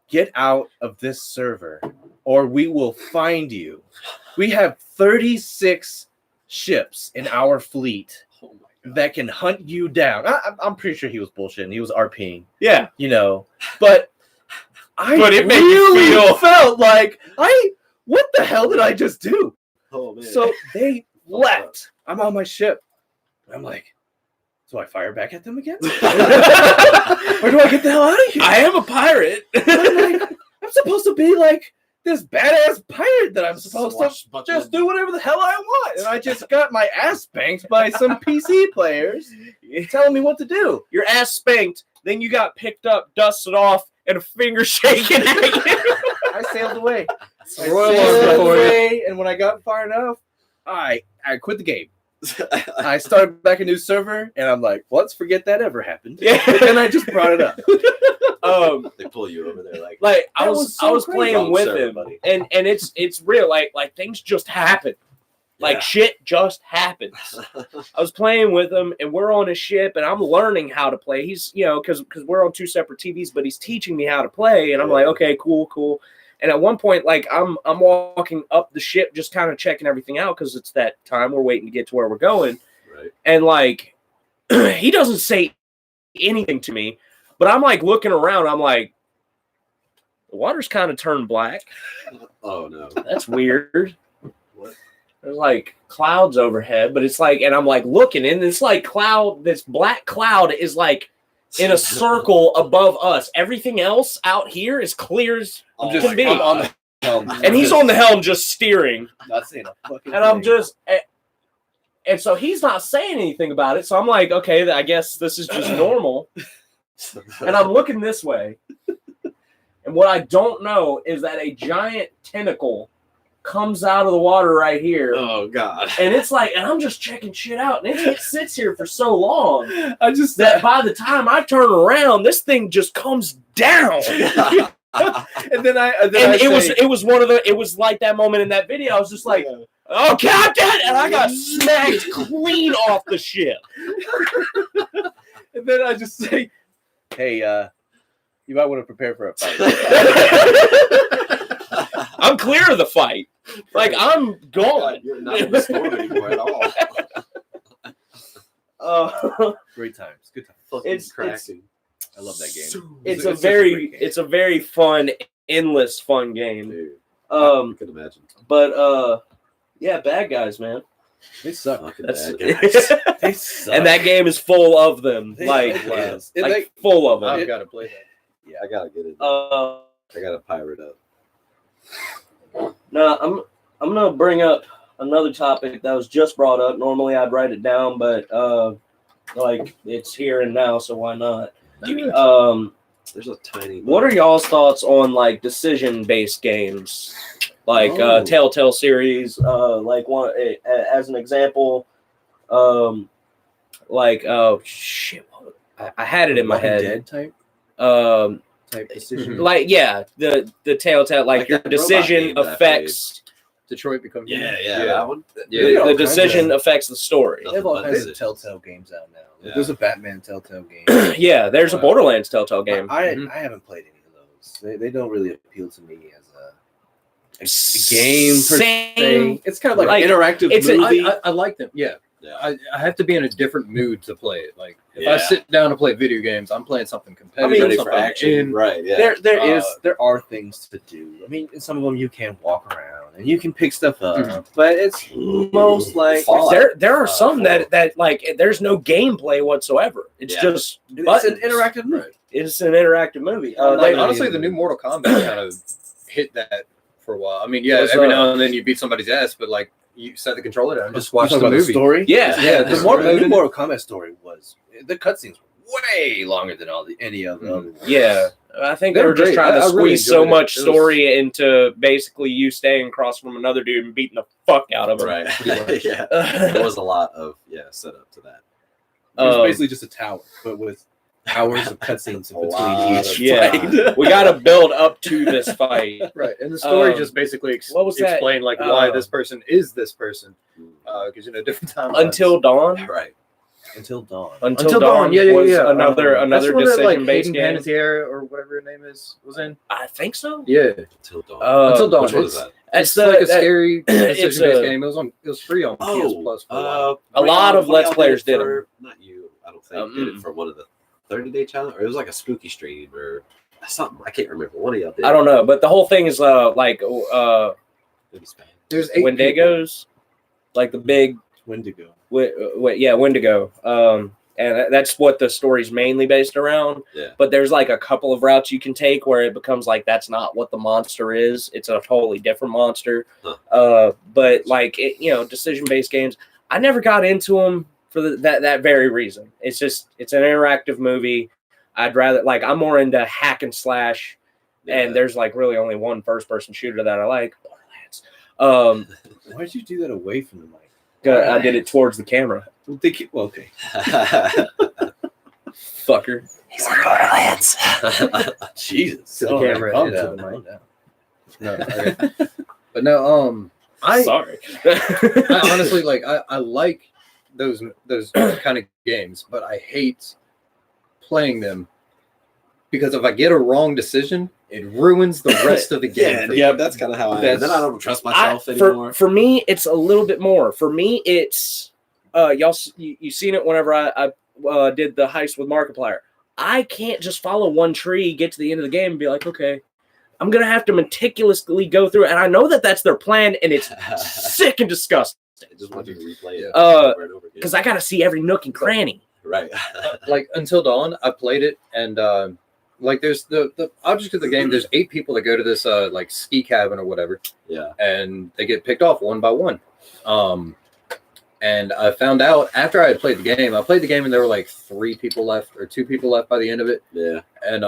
Get out of this server, or we will find you. We have 36 ships in our fleet oh my God! that can hunt you down." I'm pretty sure he was bullshitting. He was RPing, Yeah. you know. But I But it made you really feel- felt like what the hell did I just do? Oh man! So they left. I'm on my ship. I'm like, do I fire back at them again? Or do I get the hell out of here? I am a pirate. I'm like, I'm supposed to be like this badass pirate that I'm supposed to Swashbuckling. just do whatever the hell I want. And I just got my ass spanked by some PC players telling me what to do. Your ass spanked, then you got picked up, dusted off, and a finger shaken at you. I sailed away. I Royal sailed Army for you. away, and when I got far enough, I quit the game. I started back a new server, and I'm like, let's forget that ever happened. Yeah. But then I just brought it up. They pull you over there like I That was was so I was crazy. playing Wrong with server, him, buddy. and it's real. Like things just happen. Like Yeah. shit just happens. I was playing with him, and we're on a ship, and I'm learning how to play. He's because we're on 2 separate TVs, but he's teaching me how to play, and I'm like, okay, cool. And at one point, like I'm walking up the ship, just kind of checking everything out because it's that time we're waiting to get to where we're going. right. And like he doesn't say anything to me, but I'm like looking around. I'm like, the water's kind of turned black. Oh no! That's weird. What? There's like clouds overhead, but it's like, and I'm like looking, and it's like this black cloud is like in a circle above us. Everything else out here is clear as Oh can my be. I'm on God. the helm. and he's on the helm just steering. Not saying a fucking And I'm thing. just, and so he's not saying anything about it. So I'm like, okay, I guess this is just normal. And I'm looking this way. And what I don't know is that a giant tentacle comes out of the water right here. Oh God! And it's like, and I'm just checking shit out. And it sits here for so long I just that by the time I turn around, this thing just comes down. and then I It was one of the, it was like that moment in that video. I was just like, oh, Captain! And I got smacked clean off the ship. and then I just say, hey, you might want to prepare for a fight. I'm clear of the fight. Like, I'm gone. You're not in the storm anymore at all. Great times, good times. Fucking It's- cracking. I love that game. It's such a a very, great game. it's a very fun, endless fun game. Dude, I can imagine. But yeah, bad guys, man. They suck. Fucking That's bad guys. They suck. and that game is full of them, They- like, it is. full of them. I've got to play that. I gotta get it. Uh, I gotta pirate up. Now I'm gonna bring up another topic that was just brought up. Normally I'd write it down, but like it's here and now, so why not? There's a tiny. What are y'all's thoughts on like decision-based games, like Telltale series? Like one as an example, like oh shit, I had it in my Walking head. Dead type decision. Like the Telltale, like Like your that robot decision game that I affects Detroit Become Human. Yeah, that one. the decision affects the story. They have all Nothing but kinds of decisions. Telltale games out now. Yeah. There's a Batman Telltale game. Yeah, there's a Borderlands Telltale game. I haven't played any of those. They don't really appeal to me as a game per se. It's kind of like, Like, an interactive it's a- movie. I like them. Yeah. Yeah. I have to be in a different mood to play it. Like if Yeah. I sit down to play video games, I'm playing something competitive. Ready something for action, right? Yeah. There are things to do. I mean, in some of them you can walk around and you can pick stuff up, but it's most like Fallout. There are some that like there's no gameplay whatsoever. It's Yeah. just it's buttons. an interactive movie. It's an interactive movie. Honestly, the new Mortal Kombat kind of hit that for a while. I mean, yeah, What's every up? now and then you beat somebody's ass, but like you set the controller down and just watch You the talking about movie. story. Yeah. Yeah, the the new Mortal Kombat story was the cutscenes were way longer than any of the other ones. Yeah. I think They they were were just great. trying to I really squeeze so enjoyed it. much It was- story into basically you staying across from another dude and beating the fuck out of him. Right. Yeah. There was a lot of set up to that. It was Um, basically just a tower, but with hours of cutscenes in A lot between of each Yeah. fight. We got to build up to this fight. Right, and the story Um, just basically what was that? explained like why this person is this person, because different timelines. Until Dawn. Right. Until dawn. Until Dawn was another That's the one that, like, decision-based Hayden game. Panettiere or whatever her name is was in. I think so. Yeah, Until dawn. Until Dawn. Which one is It's- that? That's it's like a that- scary it's decision-based a- game. It was free on PS Plus for a while. A lot of one Let's y'all Players did for- Not you, I don't think. Did it for one of the 30-day challenge, or it was like a spooky stream or something. I can't remember. One of y'all did. I don't know, but the whole thing is like Maybe Spain. There's 8 people. Wendigos, like the big Wendigo. Wendigo. And that's what the story's mainly based around. Yeah. But there's like a couple of routes you can take where it becomes like that's not what the monster is. It's a totally different monster. Huh. But like decision-based games, I never got into them for that very reason. It's an interactive movie. I'd rather I'm more into hack and slash, and there's like really only one first-person shooter that I like, Borderlands. Why'd you do that away from the mic? I did it towards the camera. Well, okay. Fucker. He's like Borderlands. Jesus. To the camera Calm and to down. the Calm mic. down. No, okay. But no, Sorry. I honestly I like those kind of games, but I hate playing them because if I get a wrong decision, it ruins the rest of the game. for me. That's kind of how I am. Then I don't trust myself anymore. For me, it's a little bit more. For me, it's you seen it whenever I did the heist with Markiplier. I can't just follow one tree, get to the end of the game, and be like, okay, I'm gonna have to meticulously go through it. And I know that that's their plan, and it's sick and disgusting. I just want you to replay it Uh, over and over again. Because I gotta see every nook and cranny. Right. Like Until Dawn, I played it, and like there's the object of the game. There's 8 people that go to this like ski cabin or whatever, Yeah. and they get picked off one by one. And I found out after I had played the game. I played the game, and there were like 3 people left or 2 people left by the end of it. Yeah. And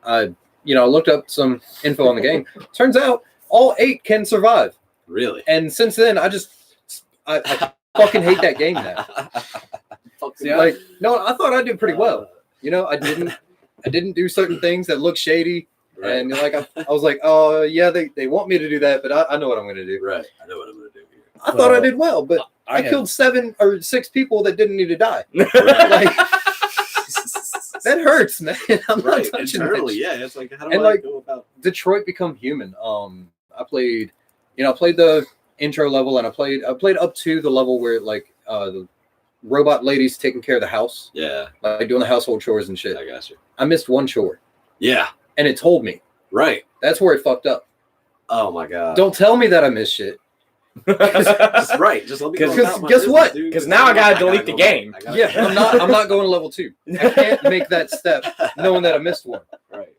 I looked up some info on the game. Turns out all 8 can survive. Really. And since then, I fucking hate that game now. See, Like, no, I thought I did pretty well. I didn't do certain things that look shady. Right. And like I was like, oh yeah, they want me to do that, but I know what I'm gonna do. Right. I know what I'm gonna do here. I thought I did well, but I killed 7 or 6 people that didn't need to die. Like, that hurts, man. I'm not Right. touching Internally, that. yeah. It's like, how do And, I like, go about? Detroit Become Human. I played the intro level, and I played up to the level where like the robot lady's taking care of the house, Yeah. like doing the household chores and shit. I got you. I missed one chore, Yeah. and it told me. Right. That's where it fucked up. Oh my god. Don't tell me that I missed shit. Just right. Just let me. go Because about my guess business, what? dude, 'Cause now I gotta delete the go game. back. I gotta- Yeah, I'm not going to level 2. I can't make that step knowing that I missed one. Right.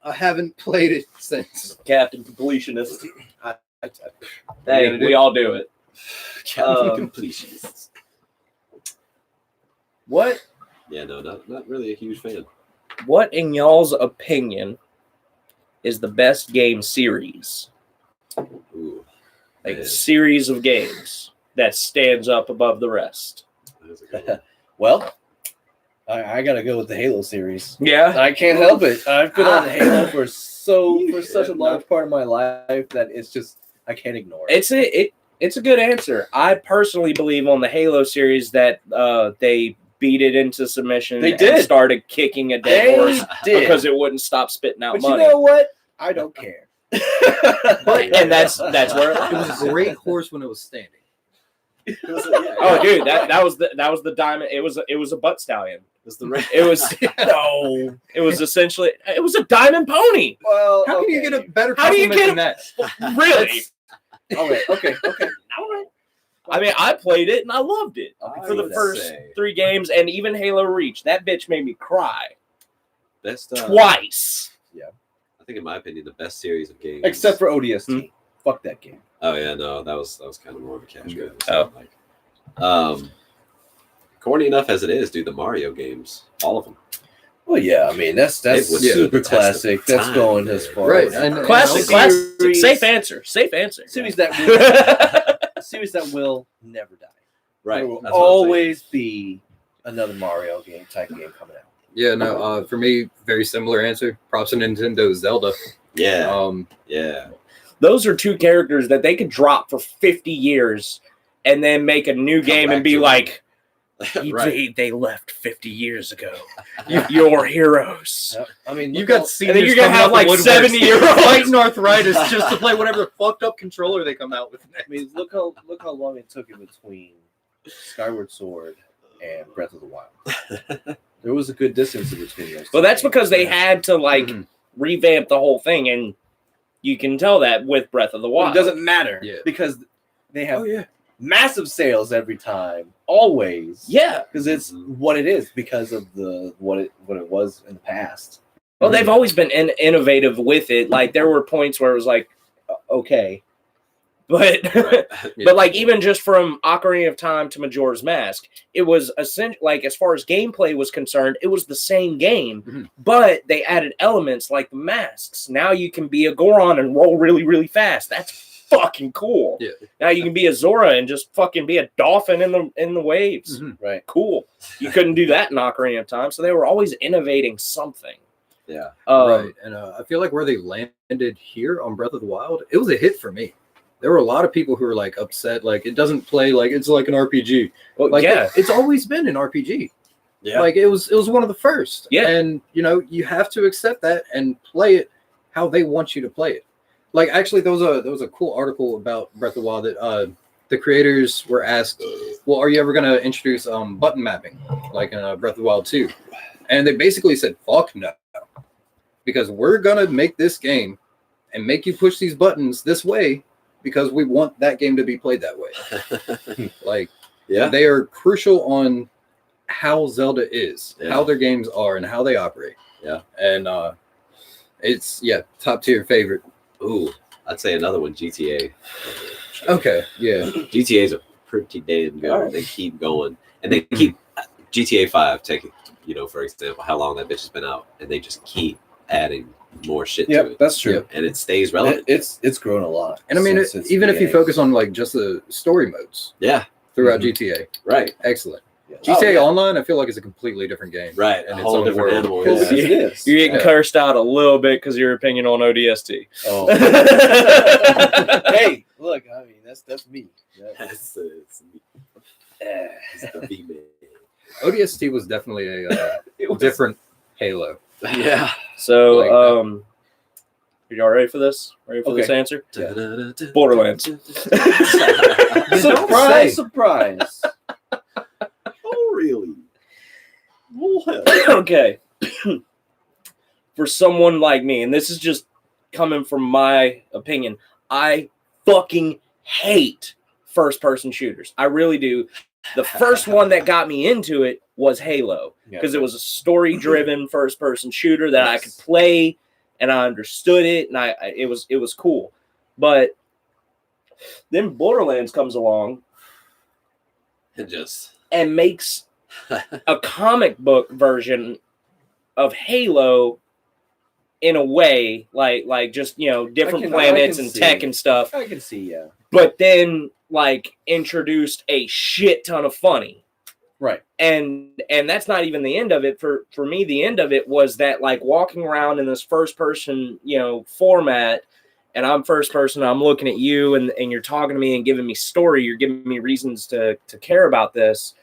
I haven't played it since. Captain Completionist. I- Hey, we all do it. Completionists. What? Yeah, no, not really a huge fan. What, in y'all's opinion, is the best game series? Ooh, Like a man, series of games that stands up above the rest. that's a good one. Well, I gotta go with the Halo series. Yeah. I can't help it. I've been on Halo for such a Yeah, large part of my life that it's just I can't ignore it. It's a good answer. I personally believe on the Halo series that they beat it into submission. They and did. started kicking a dead They horse did. because it wouldn't stop spitting out But money. you know what? I don't care. And that's where it It was a great horse when it was standing. Oh, dude, that was the diamond. It was a butt stallion. It's the right. It was no. It was essentially it was a diamond pony. Well, How can you get a better How do you compliment get than that? Really? All right. Okay. All right. I mean, I played it and I loved it for the would first say 3 games, and even Halo Reach. That bitch made me cry best twice. I think, in my opinion, the best series of games. Except for ODST. Fuck that game. Oh yeah, no, that was kind of more of a cash grab. Oh. Corny enough as it is, dude, the Mario games, all of them. Well, yeah. I mean, that's It was super the test of classic. That's time, going man. as far Right, as and- Classic. Series- Safe answer. Safe answer. series that will never die. Right. There will that's what I'm saying. always be another Mario game type game coming out. Yeah, no. For me, very similar answer. Props to Nintendo Zelda. Yeah. Yeah. Those are 2 characters that they could drop for 50 years and then make a new game back and be to them. like, Right. they left 50 years ago. You're heroes. I mean, You look got how- seniors then you're gonna coming have, out the like, woodworks 70-year-olds. fighting arthritis just to play whatever the fucked up controller they come out with. I mean, look how long it took in between Skyward Sword and Breath of the Wild. There was a good distance in between those. Well, two that's games. because they had to like Mhm. revamp the whole thing, and you can tell that with Breath of the Well, Wild. it doesn't matter Yeah. because they have yeah. massive sales every time, always. Yeah. because it's what it is because of the what it was in the past. Well, they've always been innovative with it. Like there were points where it was like, okay, but Right. but like even just from Ocarina of Time to Majora's Mask, it was essentially like as far as gameplay was concerned, it was the same game, Mhm. but they added elements like the masks. Now you can be a Goron and roll really, really fast. That's fucking cool. Yeah. Now you can be a Zora and just fucking be a dolphin in the waves. Mhm. Right. Cool. You couldn't do that in Ocarina of Time, so they were always innovating something. Yeah. Right. And I feel like where they landed here on Breath of the Wild, it was a hit for me. There were a lot of people who were like upset, like it doesn't play like it's like an RPG. Well, Like yeah. it's always been an RPG. Yeah. Like it was one of the first. Yeah. And you have to accept that and play it how they want you to play it. Like actually there was a cool article about Breath of the Wild that the creators were asked, well, are you ever gonna introduce button mapping like in Breath of the Wild 2? And they basically said, fuck no. Because we're gonna make this game and make you push these buttons this way because we want that game to be played that way. Like Yeah. they are crucial on how Zelda is, Yeah. how their games are, and how they operate. Yeah. And it's top tier favorite. Ooh, I'd say another one, GTA. Okay, yeah. GTA's are pretty damn good. Alright. They keep going, and they keep GTA 5. Take for example, how long that bitch has been out, and they just keep adding more shit to Yep, it, that's true. Yep. and it stays relevant. It's grown a lot. And I mean, since its even if you beginning. focus on like just the story modes Yeah, throughout Mhm. GTA, right, excellent. Yeah. GTA Oh, yeah. Online, I feel like it's a completely different game. right. And A its whole own different world. animal. Yes, Yeah. it is. You're getting Yeah. cursed out a little bit because your opinion on ODST. Oh. Hey, look, I mean that's me. It's Yeah. the B-man. ODST was definitely a different Halo. Yeah. So, Like that. are y'all ready for this? Ready for this Okay. answer? Yeah. Borderlands. Surprise, surprise. Oh, really? Well, hell. Okay. For someone like me, and this is just coming from my opinion, I fucking hate first-person shooters. I really do. The first one that got me into it was Halo, because it was a story-driven first-person shooter that I could play and I understood it, and it was cool. But then Borderlands comes along And just and makes a comic book version of Halo in a way, like just, you know, different planets and tech and stuff. I can see, yeah. But then like introduced a shit ton of funny. Right. And that's not even the end of it. For me, the end of it was that like walking around in this first person, you know, format, and I'm first person, I'm looking at you and you're talking to me and giving me story, you're giving me reasons to care about this.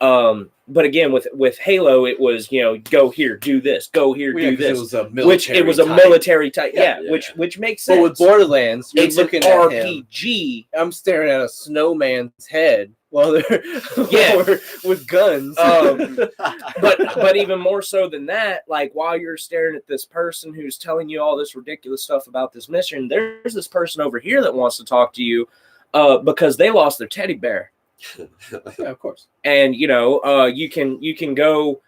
But again, with Halo, it was, you know, go here, do this, go here, do this. It was a military type, Yeah. which makes sense. But with Borderlands, you're it's an looking at him. RPG. I'm staring at a snowman's head while they're with guns. But even more so than that, like while you're staring at this person who's telling you all this ridiculous stuff about this mission, there's this person over here that wants to talk to you because they lost their teddy bear. Yeah, of course. And you know, you can go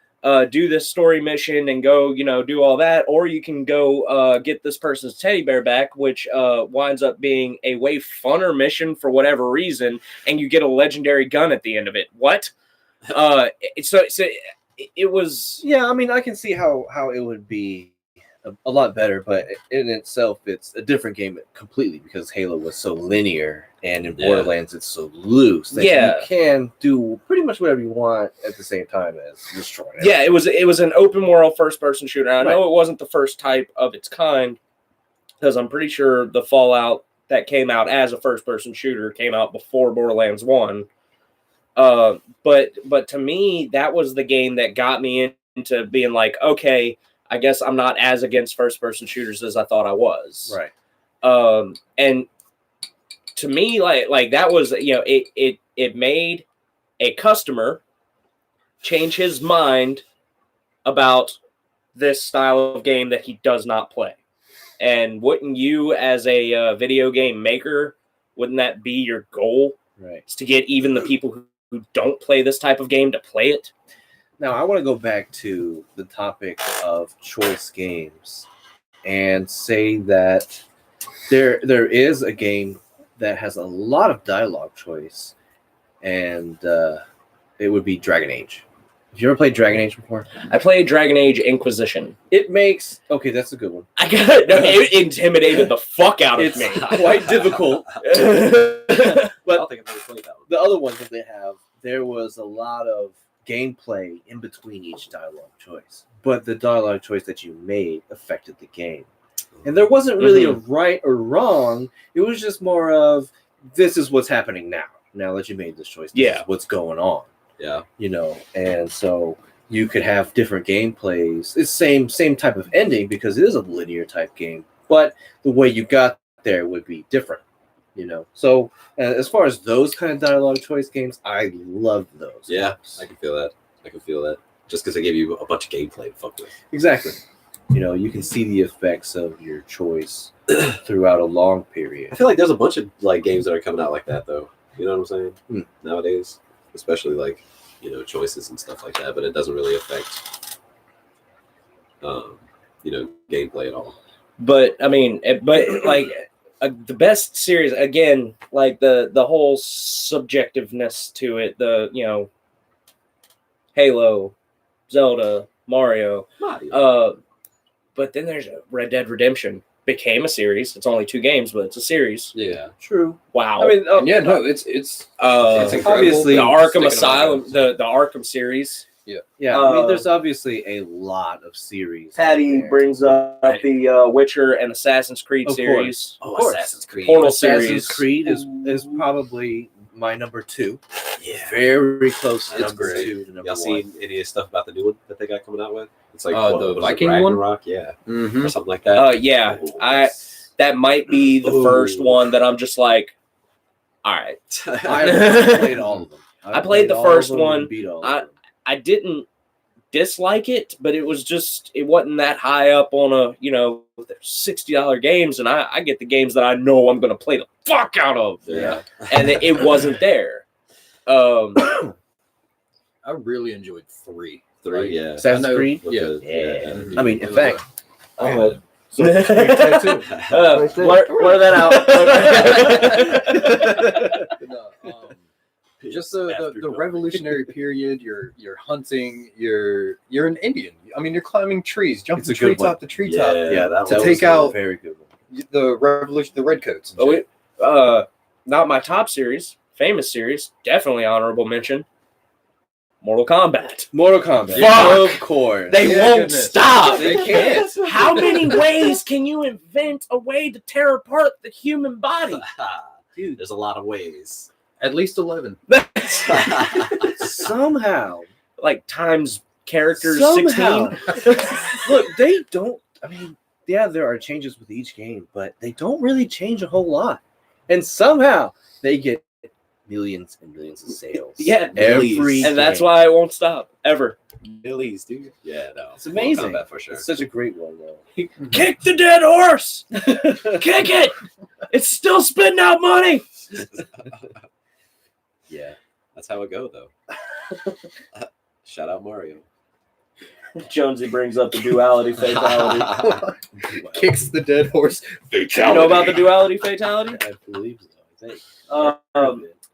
do this story mission and go, you know, do all that, or you can go get this person's teddy bear back, which winds up being a way funner mission for whatever reason, and you get a legendary gun at the end of it. What? So it was. Yeah, I mean, I can see how it would be a lot better, but in itself, it's a different game completely because Halo was so linear, and in Borderlands, it's so loose that you can do pretty much whatever you want at the same time as destroying it. Yeah, it was an open world first person shooter. I know it wasn't the first type of its kind, because I'm pretty sure the Fallout that came out as a first person shooter came out before Borderlands 1. But to me, that was the game that got me into being like, okay, I guess I'm not as against first-person shooters as I thought I was. Right. And to me, like that was, you know, it made a customer change his mind about this style of game that he does not play. And wouldn't you, as a video game maker, wouldn't that be your goal? Right. Is to get even the people who don't play this type of game to play it? Now, I want to go back to the topic of choice games and say that there is a game that has a lot of dialogue choice, and it would be Dragon Age. Have you ever played Dragon Age before? I played Dragon Age Inquisition. It makes... Okay, that's a good one. It intimidated the fuck out of me. It's quite difficult. But But I don't think I've ever played that one. the other ones that they have, there was a lot of gameplay in between each dialogue choice, but the dialogue choice that you made affected the game, and there wasn't really a right or wrong. It was just more of, this is what's happening now that you made this choice, this is what's going on, you know. And so you could have different gameplays. It's same type of ending because it is a linear type game, but the way you got there would be different, you know. So as far as those kind of dialogue choice games, I love those. Yeah, games. I can feel that. Just because they give you a bunch of gameplay to fuck with. Exactly. You know, you can see the effects of your choice throughout a long period. I feel like there's a bunch of like games that are coming out like that though. You know what I'm saying? Nowadays, especially like, you know, choices and stuff like that, but it doesn't really affect you know, gameplay at all. But I mean, the best series, again, like the whole subjectiveness to it, the, you know, Halo, Zelda, Mario. But then there's Red Dead Redemption. Became a series. It's only 2 games, but it's a series. Yeah, true. Wow. I mean, it's incredible. obviously the Arkham Sticking Asylum, on the Arkham series. yeah. I mean, there's obviously a lot of series. Patty out there. brings up the Witcher and Assassin's Creed Of series. Oh, course. Assassin's Creed. Portal Assassin's series. Creed is probably my number 2. Yeah. Very close to That's number great. 2 to number Y'all 1. seen any stuff about the new one that they got coming out with? It's like the what is it, Viking one? Ragnarok? Yeah, Mm-hmm. or something like that. Yeah. Ooh, That might be the first one that I'm just like, all right. I played all of them. I played the all first of them and one. beat all of them. I didn't dislike it, but it wasn't that high up on a, you know, $60 games, and I get the games that I know I'm going to play the fuck out of. Yeah. And it wasn't there. I really enjoyed 3. Three, yeah. Assassin's Creed? With Yeah. the- Yeah. I mean, in fact, tattoo. Blur that out. No, just the revolutionary period. You're hunting. You're an Indian. I mean, you're climbing trees, jumping It's a good treetop to treetop. Yeah, that To was take out very good one. the revolution, the redcoats. and Oh, shit. not my top series, famous series, definitely honorable mention. Mortal Kombat. Mortal Kombat. Fuck. Of course. They Yeah, won't goodness. stop. They can't. How many ways can you invent a way to tear apart the human body? Dude, there's a lot of ways. At least 11. Somehow. Like times characters Somehow. 16. Look, they don't. I mean, yeah, there are changes with each game, but they don't really change a whole lot. And somehow they get millions and millions of sales. Yeah, every And that's game. why it won't stop ever. Millies, dude. Yeah, no. It's amazing. Mortal Kombat for sure. It's such a great one, though. Kick the dead horse. Kick it. It's still spitting out money. Yeah. That's how it go, though. Shout out Mario. Jonesy brings up the duality fatality. Kicks the dead horse. You know about the duality fatality? I believe so. I think.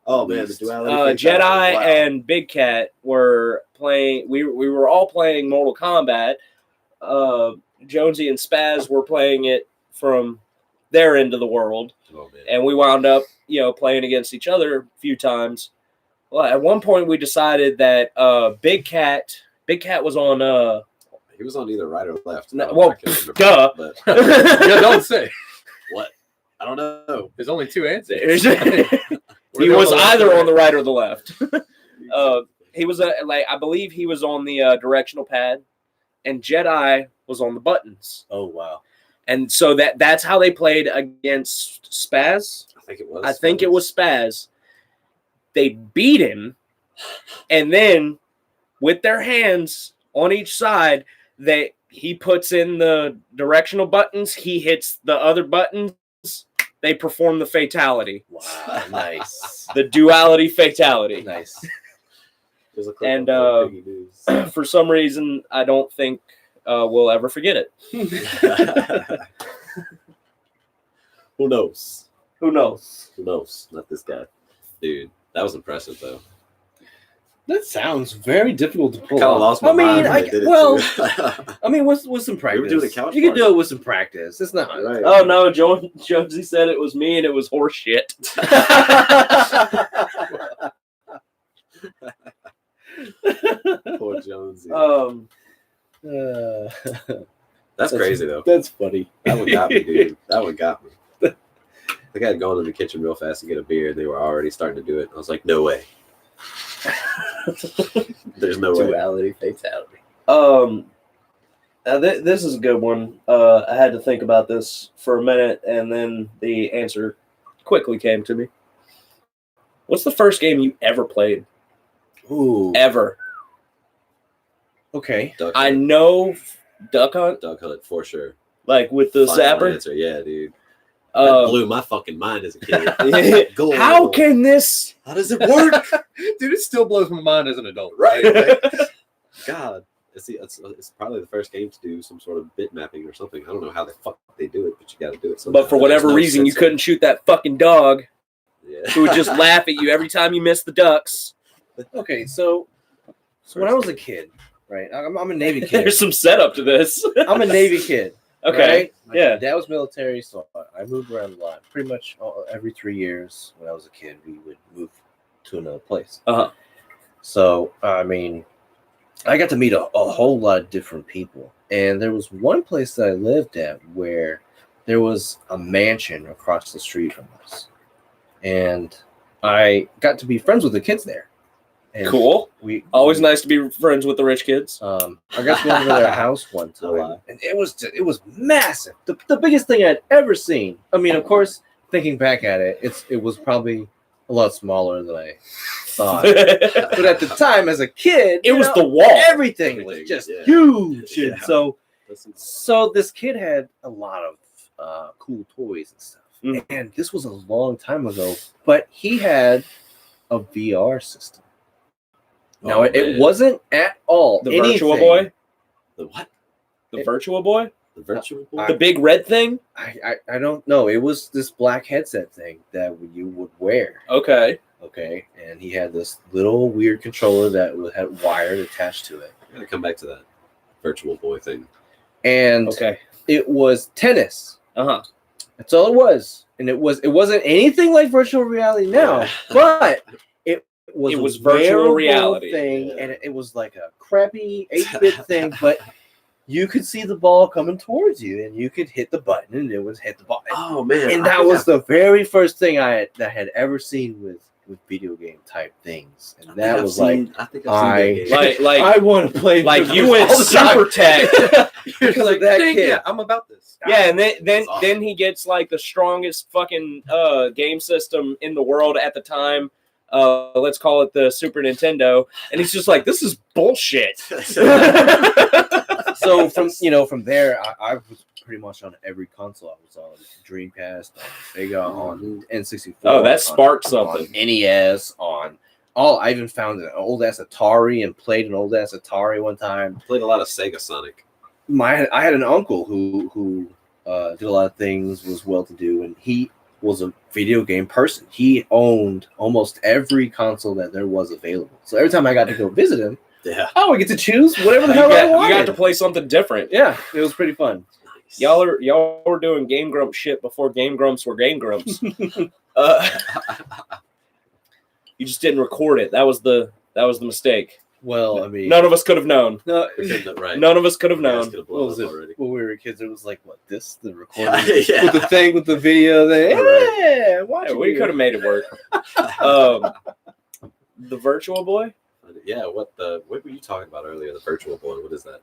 Oh man, the duality. Jedi Wow. and Big Cat were playing. We were all playing Mortal Kombat. Jonesy and Spaz were playing it from their end of the world, Oh man. and we wound up, playing against each other a few times. Well, at one point we decided that Big Cat was on. He was on either right or left. No, I well, can't remember, duh. But Yeah, don't say. what? I don't know. There's only two answers. He was either on the right or the left. He was I believe he was on the directional pad, and Jedi was on the buttons. Oh, wow. And so that's how they played against Spaz. I think it was. I think it was Spaz. They beat him, and then with their hands on each side, he puts in the directional buttons. He hits the other buttons. They perform the fatality, Wow. Nice. the duality fatality. Nice. There's a clip And, of Piggy News. For some reason, I don't think we'll ever forget it. Who knows? Who knows? Who knows? Not this guy. Dude, that was impressive though. That sounds very difficult to pull Kind of off. lost my I mean, mind when they did it, well, too. I mean, with some practice, were doing a couch you can party. do it with some practice. It's not. Right. Oh no, Jonesy said it was me and it was horse shit. Poor Jonesy. That's crazy though. That's funny. That one got me, dude. That one got me. I think I had gone in the kitchen real fast to get a beer, and they were already starting to do it. I was like, no way. There's no way. Duality fatality. This is a good one. I had to think about this for a minute, and then the answer quickly came to me. What's the first game you ever played? Ooh. Ever? Okay. Duck I Hunt. know Duck Hunt, Duck Hunt for sure. like with the Final zapper. answer. Yeah, dude. That blew my fucking mind as a kid. Go How on. can this? How does it work? Dude, it still blows my mind as an adult. Right. Like, God. It's probably the first game to do some sort of bit mapping or something. I don't know how the fuck they do it, but you got to do it. But for whatever There's no reason, you sense couldn't shoot that fucking dog in it. who would just laugh at you every time you missed the ducks. Okay. So when I was a kid, right? I'm a Navy kid. There's some setup to this. I'm a Navy kid. Okay. Right? My Yeah. dad was military, so I moved around a lot. Pretty much every 3 years when I was a kid, we would move to another place. Uh-huh. So, I mean, I got to meet a whole lot of different people. And there was one place that I lived at where there was a mansion across the street from us. And I got to be friends with the kids there. And Cool. We Always nice to be friends with the rich kids. I got to go over to their house one No lie. time, and it was massive. The biggest thing I'd ever seen. I mean, of course, thinking back at it, it was probably a lot smaller than I thought. But at the time, as a kid, It was the wall. everything was just Yeah. huge. Yeah. And so Listen, this kid had a lot of cool toys and stuff. Mm. And this was a long time ago, but he had a VR system. Now, Oh, it man. wasn't at all The Virtual anything- Boy? The what? The Virtual Boy? The Virtual Boy. The big red thing? I don't know. It was this black headset thing that you would wear. Okay. Okay, and he had this little weird controller that had wired attached to it, I gotta come back to that Virtual Boy thing. and Okay. it was tennis. Uh-huh. That's all it was, and it wasn't anything like virtual reality now, Yeah. but it was It a was virtual wearable reality. thing, Yeah. and it was like a crappy 8-bit thing, but you could see the ball coming towards you, and you could hit the button, and it was hit the button. Oh man! And I that think was the very first thing I had ever seen with video game type things, and that was like, I think I've seen that game. Like I want to play. like this you went all the time. super tech. You're Because of that dang, kid. yeah, I'm about this. Yeah, and then That's awesome. then he gets like the strongest fucking game system in the world at the time. Let's call it the Super Nintendo, and he's just like, "This is bullshit." So from there, I was pretty much on every console. I was on Dreamcast, on Sega, on N64. Oh, that on- sparked something. On NES, on all. I even found an old ass Atari and played an old ass Atari one time. Played a lot of Sega Sonic. I had an uncle who did a lot of things, was well to do, and he was a video game person. He owned almost every console that there was available. So every time I got to go visit him, Yeah. I would get to choose whatever the You hell I got, wanted. you got to play something different. Yeah, it was pretty fun. Nice. Y'all were doing Game Grumps shit before Game Grumps were Game Grumps. You just didn't record it. That was the mistake. Well, I mean, None of us could have known. no, We couldn't have- right. None of us could have You guys known. could have what blown was up it? already. When we were kids, it was like, what, the recording Yeah. with the thing with the video thing. Right. Yeah, watch Yeah, it. we could have made it work. The Virtual Boy. Yeah. What were you talking about earlier? The Virtual Boy. What is that?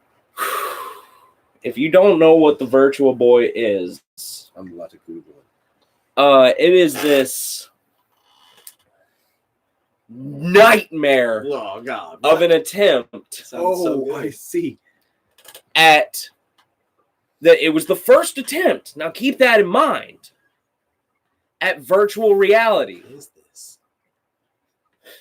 If you don't know what the Virtual Boy is, I'm about to Google it. it is this nightmare Oh God. of an attempt Sounds so good. see. at it was the first attempt. Now keep that in mind. At virtual reality. What is this?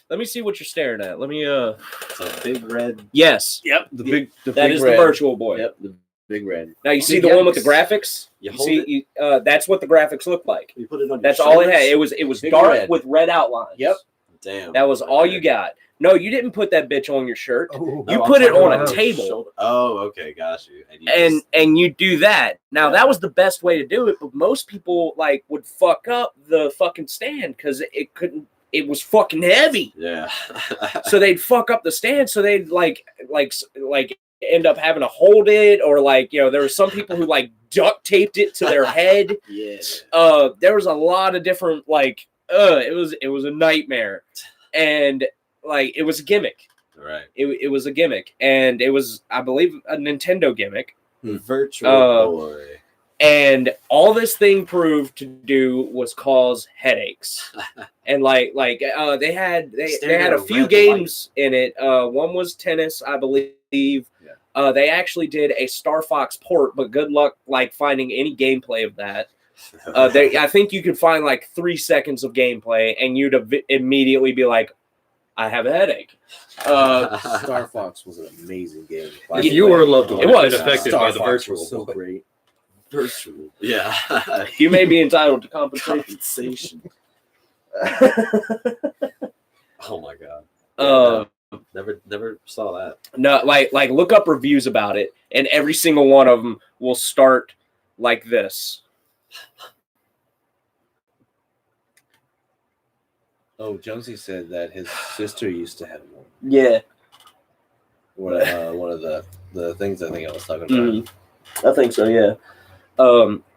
Let me see what you're staring at. Let me It's a big red. yes. Yep, the big That is the red. Virtual Boy. Yep, the big red. Now you see Big the one with the yikes. graphics? You You hold see that's what the graphics look like. You put it on. That's your all it had. shoulders? It was Big dark red. with red outlines. Yep. Damn. That was all you got. No, you didn't put that bitch on your shirt. Oh, You I'm put it talking on a about table. shoulder. Oh, okay, got you. And, you And just- and you do that. Now Yeah. that was the best way to do it, but most people like would fuck up the fucking stand because it was fucking heavy. yeah. So they'd fuck up the stand, so they'd like end up having to hold it, or like, you know, there were some people who like duct taped it to their head. Yeah. There was a lot of different it was a nightmare, and like it was a gimmick. Right. It was a gimmick, and it was, I believe, a Nintendo gimmick. Virtual Boy. And all this thing proved to do was cause headaches. And they had Staring a at a few red games in it. One was tennis, I believe. Yeah. They actually did a Star Fox port, but good luck like finding any gameplay of that. I think you could find like 3 seconds of gameplay, and you'd immediately be like, "I have a headache." Star Fox was an amazing game. If you were a loved one, It was. been affected Star by the Fox virtual was so boy. great. Virtual. Yeah. You may be entitled to compensation. Compensation. Oh my God. Never saw that. No, like look up reviews about it, and every single one of them will start like this. Oh, Jonesy said that his sister used to have one. Yeah, One of the things I think I was talking about. Mhm. I think so. Yeah.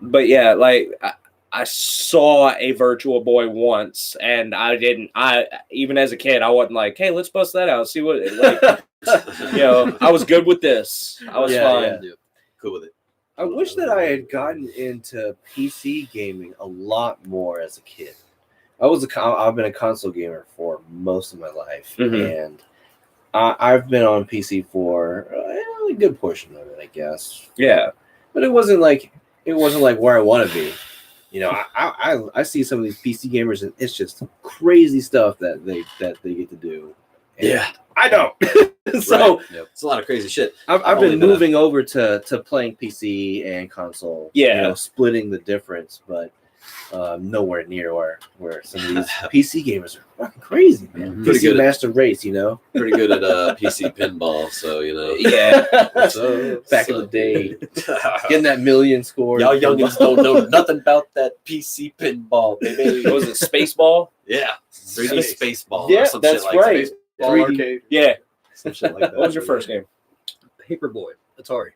But yeah, like I saw a Virtual Boy once, and I even as a kid, I wasn't like, hey, let's bust that out, see what like. I was good with this. I was Yeah, fine. Yeah. Cool with it. I wish that I had gotten into PC gaming a lot more as a kid. I've been a console gamer for most of my life, Mhm. and I've been on PC for a good portion of it, I guess. Yeah. But it wasn't like where I want to be. I see some of these PC gamers, and it's just crazy stuff that they get to do, Yeah. I don't. So Right. It's a lot of crazy shit. I've Only been been a- moving over to playing PC and console. Yeah. Splitting the difference, but nowhere near where some of these PC gamers are fucking crazy, man. Mhm. Pretty PC good at- master race, Pretty good at PC pinball, so yeah. What's up? Back in the day, getting that million score. Y'all youngins don't know nothing about that PC pinball, baby. What was it, Spaceball? Yeah, 3D Spaceball. Yeah, or some that's shit like right. that. Ball 3D. arcade, Yeah. Some shit like that. What was your first game? Paperboy, Atari.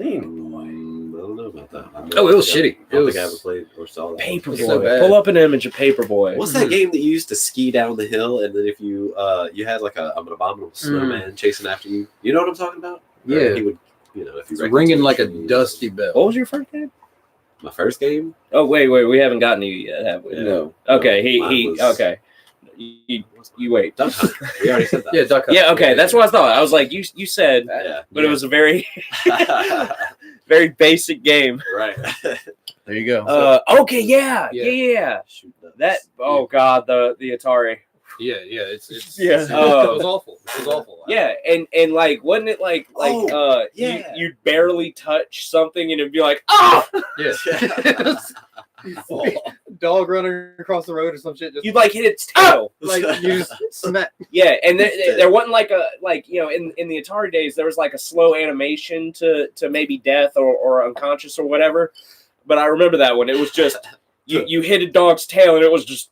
I don't know about that. Oh, it was shitty. I don't It think I was- ever played or saw that. Paperboy. so bad. Pull up an image of Paperboy. What's that game that you used to ski down the hill and then if you you had like an abominable snowman chasing after you? You know what I'm talking about? Or Yeah. he would, if you It's wrecked ringing into like a tree. dusty bell. What was your first game? My first game. Oh wait, we haven't gotten to you yet, have we? Yeah. No. Okay, Mine he was- okay. You wait. Duck Hunt. We already said that. Yeah, Duck Hunt. Yeah, okay, that's what I thought. I was like, you said, Yeah. but it was a very very basic game. Right. There you go. Okay, yeah. Shoot nuts. That oh god, the Atari. Yeah, it's Yeah. it was awful. It was awful. Yeah, and like wasn't it like yeah. you'd barely touch something and it'd be like, oh, Yeah. Dog running across the road or some shit. Just you'd like hit its tail. like you just smack. Yeah, and there wasn't like a in the Atari days there was like a slow animation to maybe death or unconscious or whatever. But I remember that one. It was just you hit a dog's tail and it was just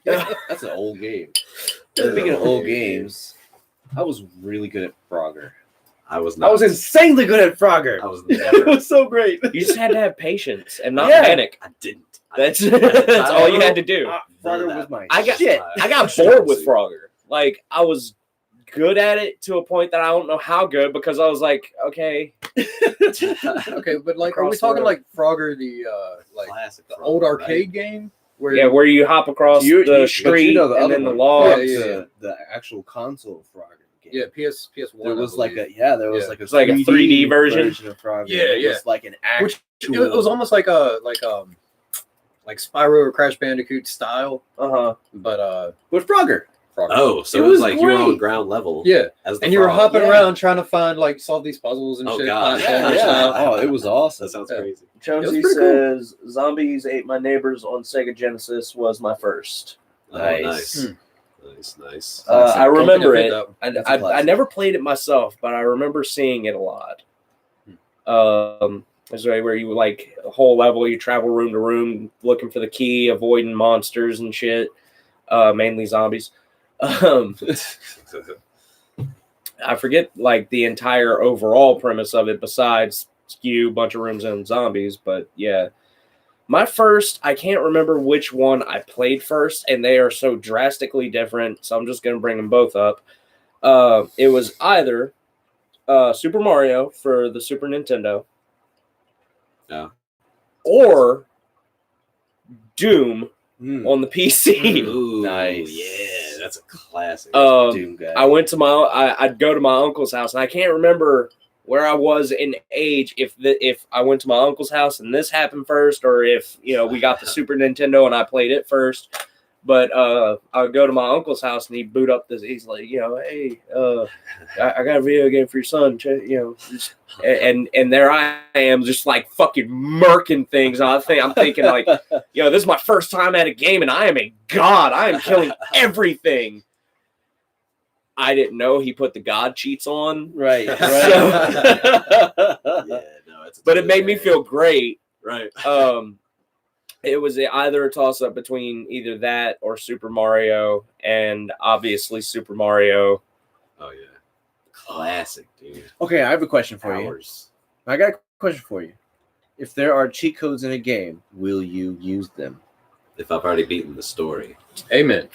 Yeah. That's an old game. Speaking of old games, I was really good at Frogger. I was not. I was insanely good at Frogger. I was It never. was so great. you just had to have patience and not Yeah. panic. I didn't. That's that's all you had to do. Frogger was my I got shit. I got bored with Frogger. Like I was good at it to a point that I don't know how good because I was like, okay, Okay, but like, are we Across the talking road. like Frogger, the like Classic the Frogger, old right? arcade game? Where yeah, where you hop across You- the but street you know the and other then the one. log. Yeah. The actual console Frogger game. yeah, PS1. There was I like believe. there was Yeah. like a It's like a 3D version. of Frogger. Yeah, It yeah. was like an actual. Which it was almost like like Spyro or Crash Bandicoot style, Uh-huh. but with Frogger. Frogger. Oh, so It it was was like you were on great. ground level. Yeah, As the and you were frog. hopping Yeah. around trying to find like solve these puzzles and Oh, shit. God. platformer Yeah. style. Oh, it was awesome. That sounds Yeah. crazy. Jonesy pretty cool. says Zombies Ate My Neighbors on Sega Genesis was my first. Oh, Nice. nice. Hmm. Nice. I Don't think remember played it. that one. That's a I classic. never played it myself, but I remember seeing it a lot. There's a way where you like a whole level, you travel room to room looking for the key, avoiding monsters and shit, mainly zombies. I forget like the entire overall premise of it besides skew, bunch of rooms and zombies, but yeah. My first, I can't remember which one I played first, and they are so drastically different, so I'm just going to bring them both up. It was either Super Mario for the Super Nintendo Yeah. or Doom Mm. on the PC. Ooh, Nice. Yeah, that's a classic. Doom guy. I went to I'd go to my uncle's house, and I can't remember where I was in age if I went to my uncle's house and this happened first, or if we got the Super Nintendo and I played it first. But I would go to my uncle's house and he'd boot up this. He's like, hey, I got a video game for your son. And there I am, just like fucking murking things. And I'm thinking like, this is my first time at a game, and I am a god. I am killing everything. I didn't know he put the god cheats on, Right. yeah, no, it's. but it made me feel great. right. It was either a toss-up between either that or Super Mario, and obviously Super Mario. Oh yeah, classic, dude. Okay, I have a question for you. Hours. I got a question for you. If there are cheat codes in a game, will you use them? If I've already beaten the story, Amen.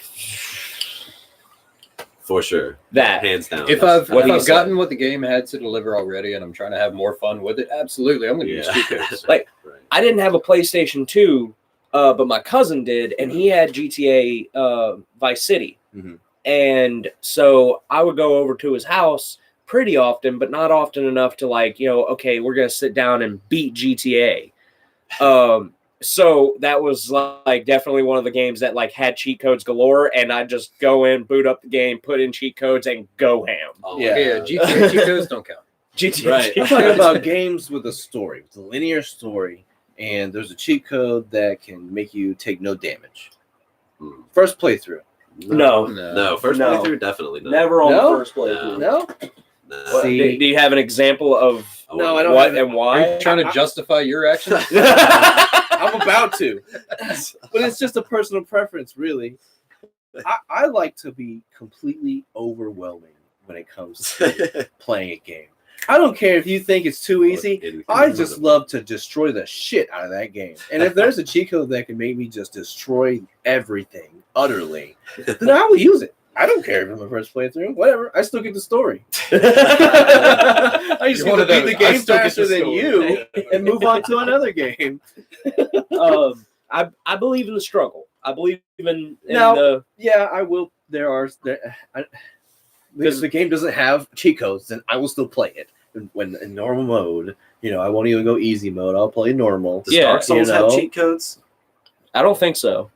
for sure, That. hands down. If that's- what he I've said. gotten what the game had to deliver already, and I'm trying to have more fun with it, absolutely, I'm going to use cheat codes. Like, right. I didn't have a PlayStation 2, but my cousin did, and he had GTA Vice City. Mhm. And so I would go over to his house pretty often, but not often enough to okay, we're going to sit down and beat GTA. So that was like definitely one of the games that like had cheat codes galore, and I just go in, boot up the game, put in cheat codes, and go ham. Oh, Yeah. Yeah, GTA cheat codes don't count. GTA. Right. I'm talking about games with a story, with a linear story, and there's a cheat code that can make you take no damage. Hmm. First playthrough. No. No, first No. playthrough, definitely not. Never on No? the first playthrough. No? No. See- Do you have an example of No, I don't what have it. and Are why? you trying to justify your actions? I'm about to. But it's just a personal preference, really. I like to be completely overwhelming when it comes to playing a game. I don't care if you think it's too easy. I just love to destroy the shit out of that game. And if there's a cheat code that can make me just destroy everything utterly, then I will use it. I don't care if I'm the first playthrough. Whatever. I still get the story. I just You're want one to of beat the those. I game still get faster the than story. you and move on to another game. I believe in the struggle. I believe in Now- the Yeah, I will. Because the game doesn't have cheat codes, then I will still play it. When in normal mode, I won't even go easy mode. I'll play normal. Does Yeah, Dark Souls you have know. cheat codes? I don't think so.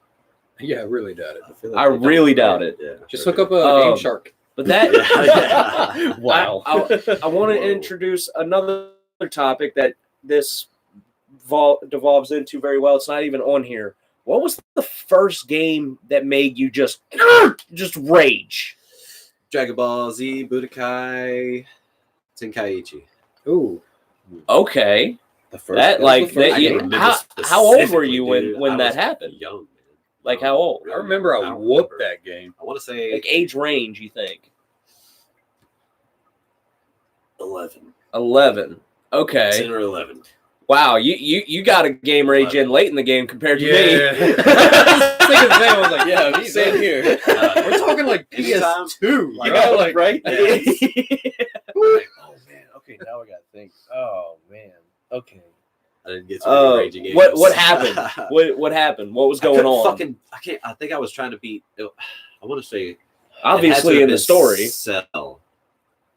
Yeah, I really doubt it. Feel I they don't, really right? doubt it. Yeah, Just sure look up do. Game Shark. But that Yeah. Wow. I want to Whoa. introduce another topic that this devolves into very well. It's not even on here. What was the first game that made you just rage? Dragon Ball Z, Budokai, Tenkaichi. Ooh. Okay, The first, that was like the that. first You, game? remember how old were specifically, you dude. when I that was happened? Young, man. Like how old? I remember I don't whooped remember. that game. I want to say Like age range? You think 11. 11? 10 Okay. or 11. Wow, you got a game rage in late in the game compared to me. Thinking the same, I was like, Yeah, same here. We're talking like Anytime. PS2. Like, Yeah, like, right? Yes. Oh man. Okay, now I gotta think. Oh man. Okay. I didn't get to any raging games. What happened? What happened? What was I going couldn't on? I think I was trying to beat. I want to say Obviously, in the story. Cell.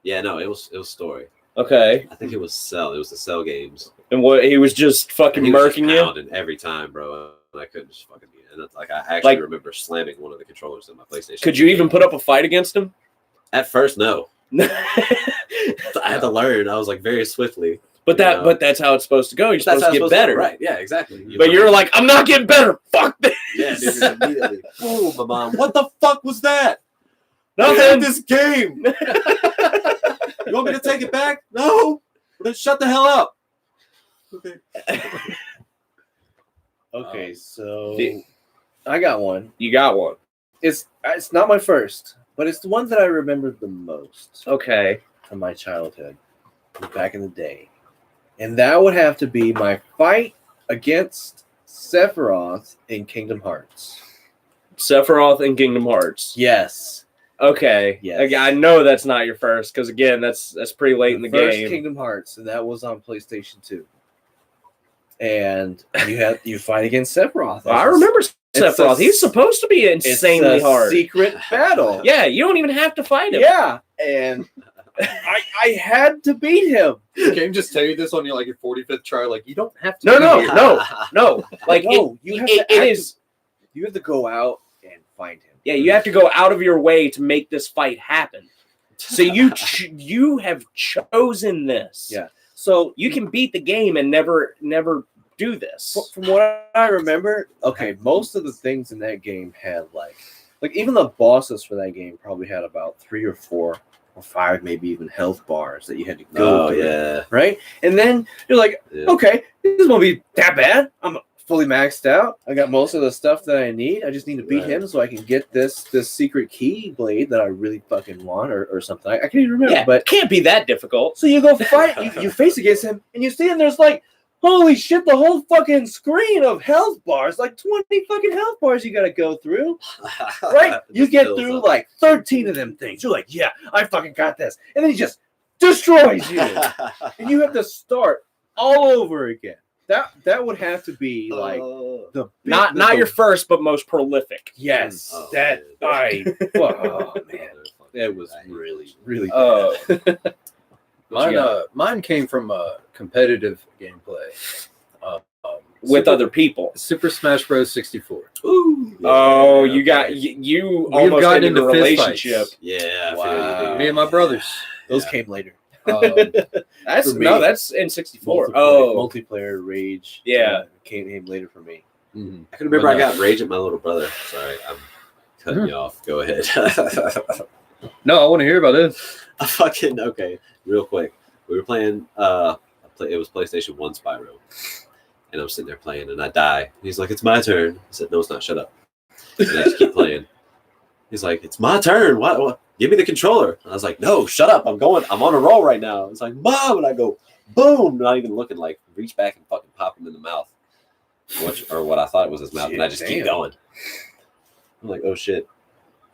Yeah, no, it was story. Okay, I think it was Cell. It was the Cell games. and what he was just fucking And he was just murking you. pounding every time, bro. And I couldn't just fucking beat it. And it's like I actually Like- remember slamming one of the controllers in my PlayStation. Could you even put up a fight against him? At first, no. but I had to learn. I was like very swiftly. that's how it's supposed to go. You're supposed to get better, right? Yeah, exactly. But you're like, I'm not getting better. Fuck this. yeah, dude, just immediately. Boom, my mom. What the fuck was that? I hate Nothing. this game. You want me to take it back? No. Then shut the hell up. Okay. Okay, so the- I got one. You got one. It's not my first, but it's the one that I remember the most Okay. from my childhood, back in the day, and that would have to be my fight against Sephiroth in Kingdom Hearts. Sephiroth and Kingdom Hearts. Yes, Okay. Yes. Again, I know that's not your first because again, that's pretty late in the first game. Kingdom Hearts, and that was on PlayStation 2. And you fight against Sephiroth. I remember It's Sephiroth. a- He's supposed to be It's insanely a hard. secret battle. Yeah, you don't even have to fight him. Yeah, and I had to beat him. This game just tell you this on your 45th try. Like, you don't have to. No, do no, it. no. Like No, you have it to is. You have to go out and find him. Yeah, you have to go out of your way to make this fight happen. So you have chosen this. Yeah. So You can beat the game and never do this. from what I remember, okay, most of the things in that game had like even the bosses for that game probably had about 3 or 4 or 5, maybe even health bars that you had to go Oh through, yeah. right? And then you're like, Yeah. okay, this won't be that bad. I'm fully maxed out. I got most of the stuff that I need. I just need to beat Right. him so I can get this secret key blade that I really fucking want or something. I can't even remember, Yeah, but can't be that difficult. so you go fight, you face against him, and you see, and there's like, holy shit, the whole fucking screen of health bars, like 20 fucking health bars you gotta go through, right? You Just get fills through up. like 13 of them things. You're like, yeah, I fucking got this. And then he just destroys you. And you have to start all over again. That would have to be like the big, Not your first, but most prolific. yes, Oh, that man. oh man, it was I hate really those. really Oh. Mine came from competitive gameplay. with other people. Super Smash Bros. 64. Ooh. Oh, Yeah, you got okay. you We've almost gotten ended a into fist relationship. fights. Yeah, I feel Wow. you, dude. Me and my brothers. Those Yeah. came later. That's For me, no, that's in 64. Multiplayer, Oh, multiplayer Rage. Yeah. Came later for me. Mhm. I can remember But I no. got rage at my little brother. Sorry, I'm cutting you off. Go ahead. No, I want to hear about this. I fucking okay. Real quick, we were playing. It was PlayStation 1 Spyro, and I'm sitting there playing, and I die. He's like, "It's my turn." I said, "No, it's not. Shut up." And I just keep playing. He's like, "It's my turn. What? Give me the controller." And I was like, "No, shut up. I'm on a roll right now." It's like, "Mom," and I go, "Boom!" Not even looking. Like, reach back and fucking pop him in the mouth, what I thought it was his mouth, and I just keep Damn. going. I'm like, "Oh shit."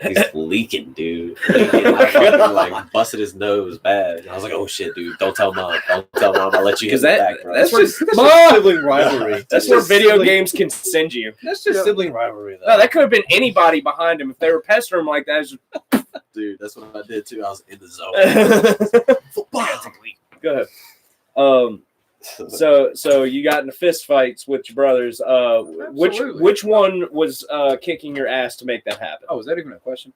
He's leaking, dude. Leaking. I fucking like busted his nose bad. And I was like, "Oh shit, dude! Don't tell mom. Don't tell mom. I'll let you hit because me back, bro." that's where Sibling rivalry. that's where just video sibling- games can send you. That's just Yeah. sibling rivalry, though. No, that could have been anybody behind him if they were pestering him like that. It's Dude, that's what I did too. I was in the zone. just- Go ahead. So you got into fist fights with your brothers. Absolutely. Which one was kicking your ass to make that happen? Oh, is that even a question?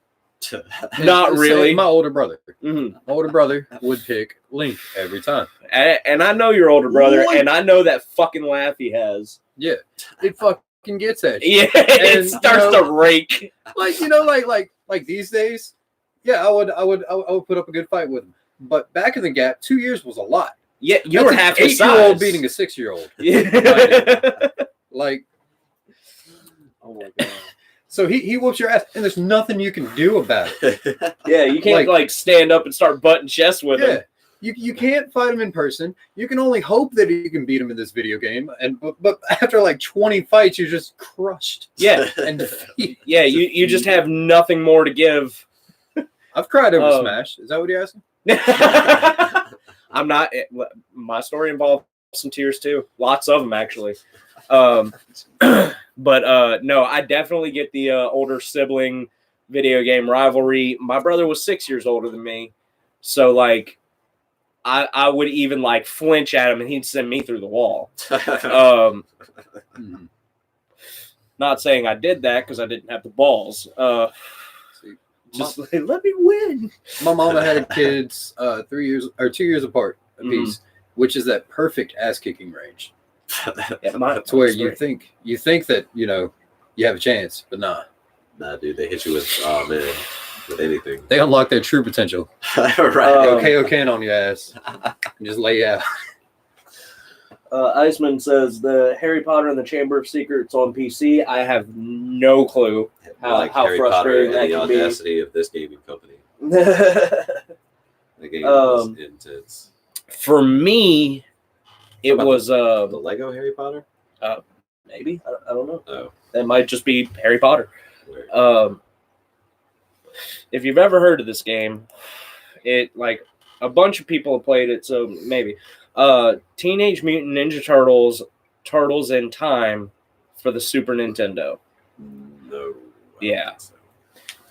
Not It's really. My older brother. Mhm. My older brother would pick Link every time. And I know your older brother, What? and I know that fucking laugh he has. Yeah, it fucking gets at you. Yeah, it And, starts you know- to rake. Like like these days. Yeah, I would put up a good fight with him. But back in the gap, 2 years was a lot. Yeah, you That's were an half his 8-year-old size. beating a 6-year-old. Yeah. Like, Oh my god. so he whoops your ass, and there's nothing you can do about it. Yeah, you can't like stand up and start butting chests with Yeah. him. You can't fight him in person. You can only hope that you can beat him in this video game. And but after like 20 fights, you're just crushed Yeah, and defeated. yeah, you just have nothing more to give. I've cried over Oh. Smash. Is that what you're asking? I'm not. My story involved some tears too. Lots of them actually. But no, I definitely get the older sibling video game rivalry. My brother was 6 years older than me, so like, I would even like flinch at him, and he'd send me through the wall. Mhm. Not saying I did that because I didn't have the balls. See, Just like, let me win. my mama had kids 2 years apart a Mhm. piece, which is that perfect ass kicking range. Yeah, my- It's where Sorry. you think that you have a chance, but nah. Nah, dude, they hit you with with anything. They unlock their true potential. Right. KO can on your ass and just lay you out. Iceman says the Harry Potter and the Chamber of Secrets on PC. I have no clue. How Harry Potter frustrating and that the can be. audacity of this gaming company. For The game was intense. me, it How about was The Lego Harry Potter? maybe I don't know. Oh, That might just be Harry Potter. where? If you've ever heard of this game, it like a bunch of people have played it, so maybe. Teenage Mutant Ninja Turtles in Time for the Super Nintendo. No. I don't Yeah. think so.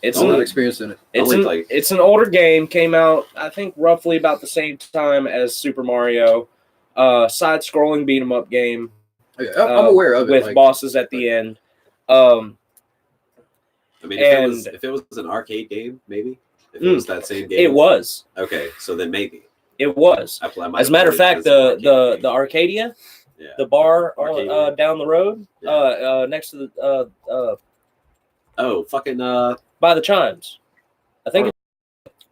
It's I'm an, not experienced in it. it's an older game. Came out, I think, roughly about the same time as Super Mario. Side-scrolling beat 'em up game Yeah, I'm aware of it. with like, bosses at the end. I mean, And- if it was an arcade game, maybe. If Mm. it was that same game, It was. Okay, so then maybe. It was. I might As a matter of have fact, played it as the an arcade game. Arcadia, Yeah. the bar Arcadia. down the road, Yeah. next to the Oh, fucking by the Chimes. I think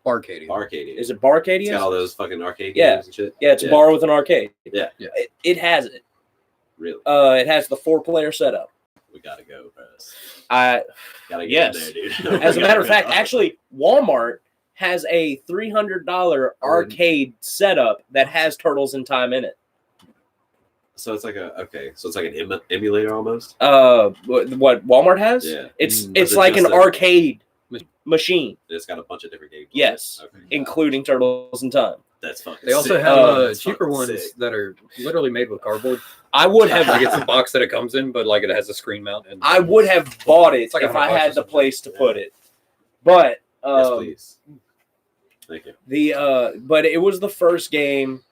Barcade. Arcadia. is it Barcadia? It's got all those fucking arcade Yeah. games and shit. Yeah, it's a bar with an arcade. Yeah. Yeah. It has it. Really. It has the 4-player setup. We gotta go, bros. I Gotta get Yes. in there, dude. As a We matter of gotta fact, go. actually, Walmart has a $300 arcade setup that has Turtles in Time in it. So it's like so it's like an emulator almost. What Walmart has? Yeah. It's Mm. it's Is it like an just a- arcade machine, It's got a bunch of different games. on it? Yes. Okay. including Turtles in Time. That's fucking. They also sick. have That's cheaper fucking ones sick. that are literally made with cardboard. I would Like have it's a box that it comes in, but like it has a screen mount. And I would have bought it It's like if I $100 or had the something. place to put it. But Yes, please. Thank you. but it was the first game.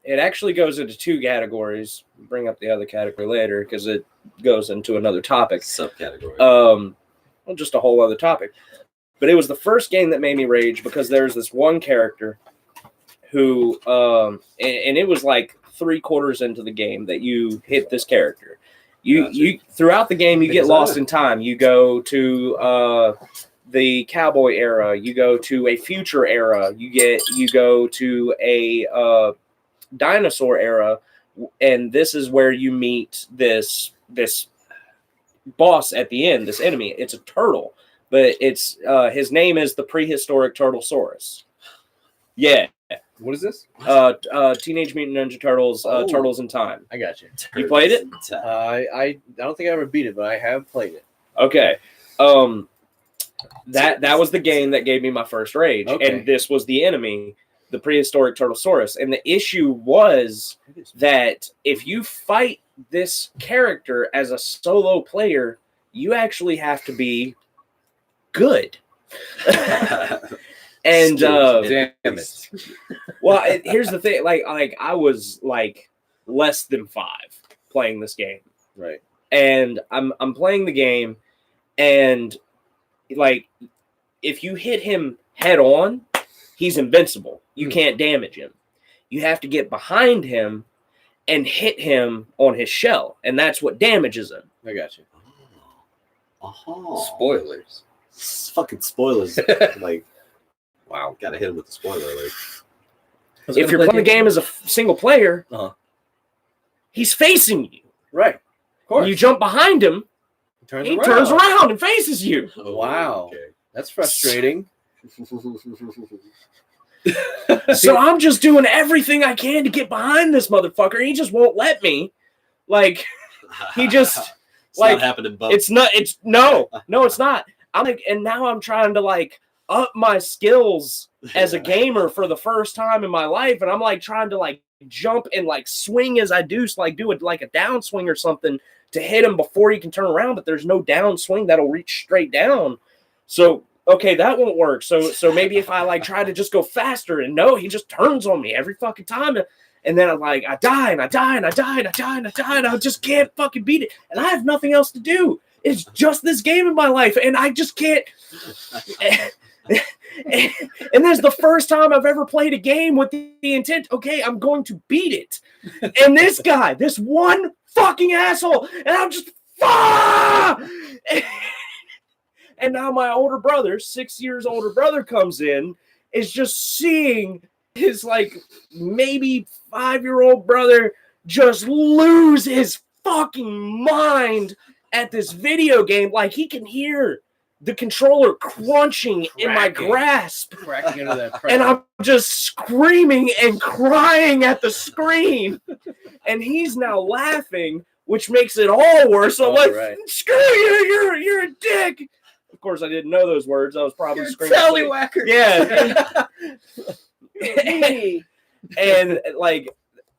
it actually goes into two categories. Bring up the other category later because it goes into another topic. Subcategory. Well, just a whole other topic. But it was the first game that made me rage because there's this one character who, and it was like 3/4 into the game that you hit this character. You throughout the game you get lost in time. You go to the cowboy era. You go to a future era. You go to a dinosaur era, and this is where you meet this boss at the end. This enemy. It's a turtle, but it's his name is the prehistoric Turtlesaurus. Yeah. What is this? Teenage Mutant Ninja Turtles. Turtles in Time. I got you. You played it? I don't think I ever beat it, but I have played it. Okay. That was the game that gave me my first rage, and this was the enemy, the prehistoric Turtlesaurus. And the issue was that if you fight this character as a solo player, you actually have to be good. And damn it. Well, here's the thing: like I was like less than 5 playing this game, Right. and I'm playing the game, and like if you hit him head on, he's invincible. You can't damage him. You have to get behind him and hit him on his shell, and that's what damages him. I got you. Oh. Spoilers. Fucking spoilers. Like, Wow. gotta hit him with the spoiler. Like, If you're playing the game as a single player, he's facing you. Right. Of When course. you jump behind him, he turns around and faces you. Wow. That's frustrating. So I'm just doing everything I can to get behind this motherfucker. He just won't let me. Like, he just it's like not happening. Bub. it's not. It's no, it's not. I'm like, and now I'm trying to like up my skills as a gamer for the first time in my life, and I'm like trying to like jump and like swing as I do, so like do it like a downswing or something to hit him before he can turn around. But there's no downswing that'll reach straight down. So okay, that won't work. So maybe if I like try to just go faster, and no, he just turns on me every fucking time. And then I'm like, I die and I die and I die and I die and I die and I just can't fucking beat it. And I have nothing else to do. It's just this game in my life, and I just can't. And that's the first time I've ever played a game with the intent, okay, I'm going to beat it. And this guy, this one fucking asshole, and I'm just, and now my older brother, 6 years older brother, comes in, is just seeing his like maybe 5-year-old brother just lose his fucking mind at this video game. Like he can hear the controller crunching in my grasp, Cracking into that and I'm just screaming and crying at the screen, and he's now laughing, which makes it all worse. So I'm like, screw you, you're a dick. Of course, I didn't know those words. I was probably screaming. Tallywhacker. Yeah. And like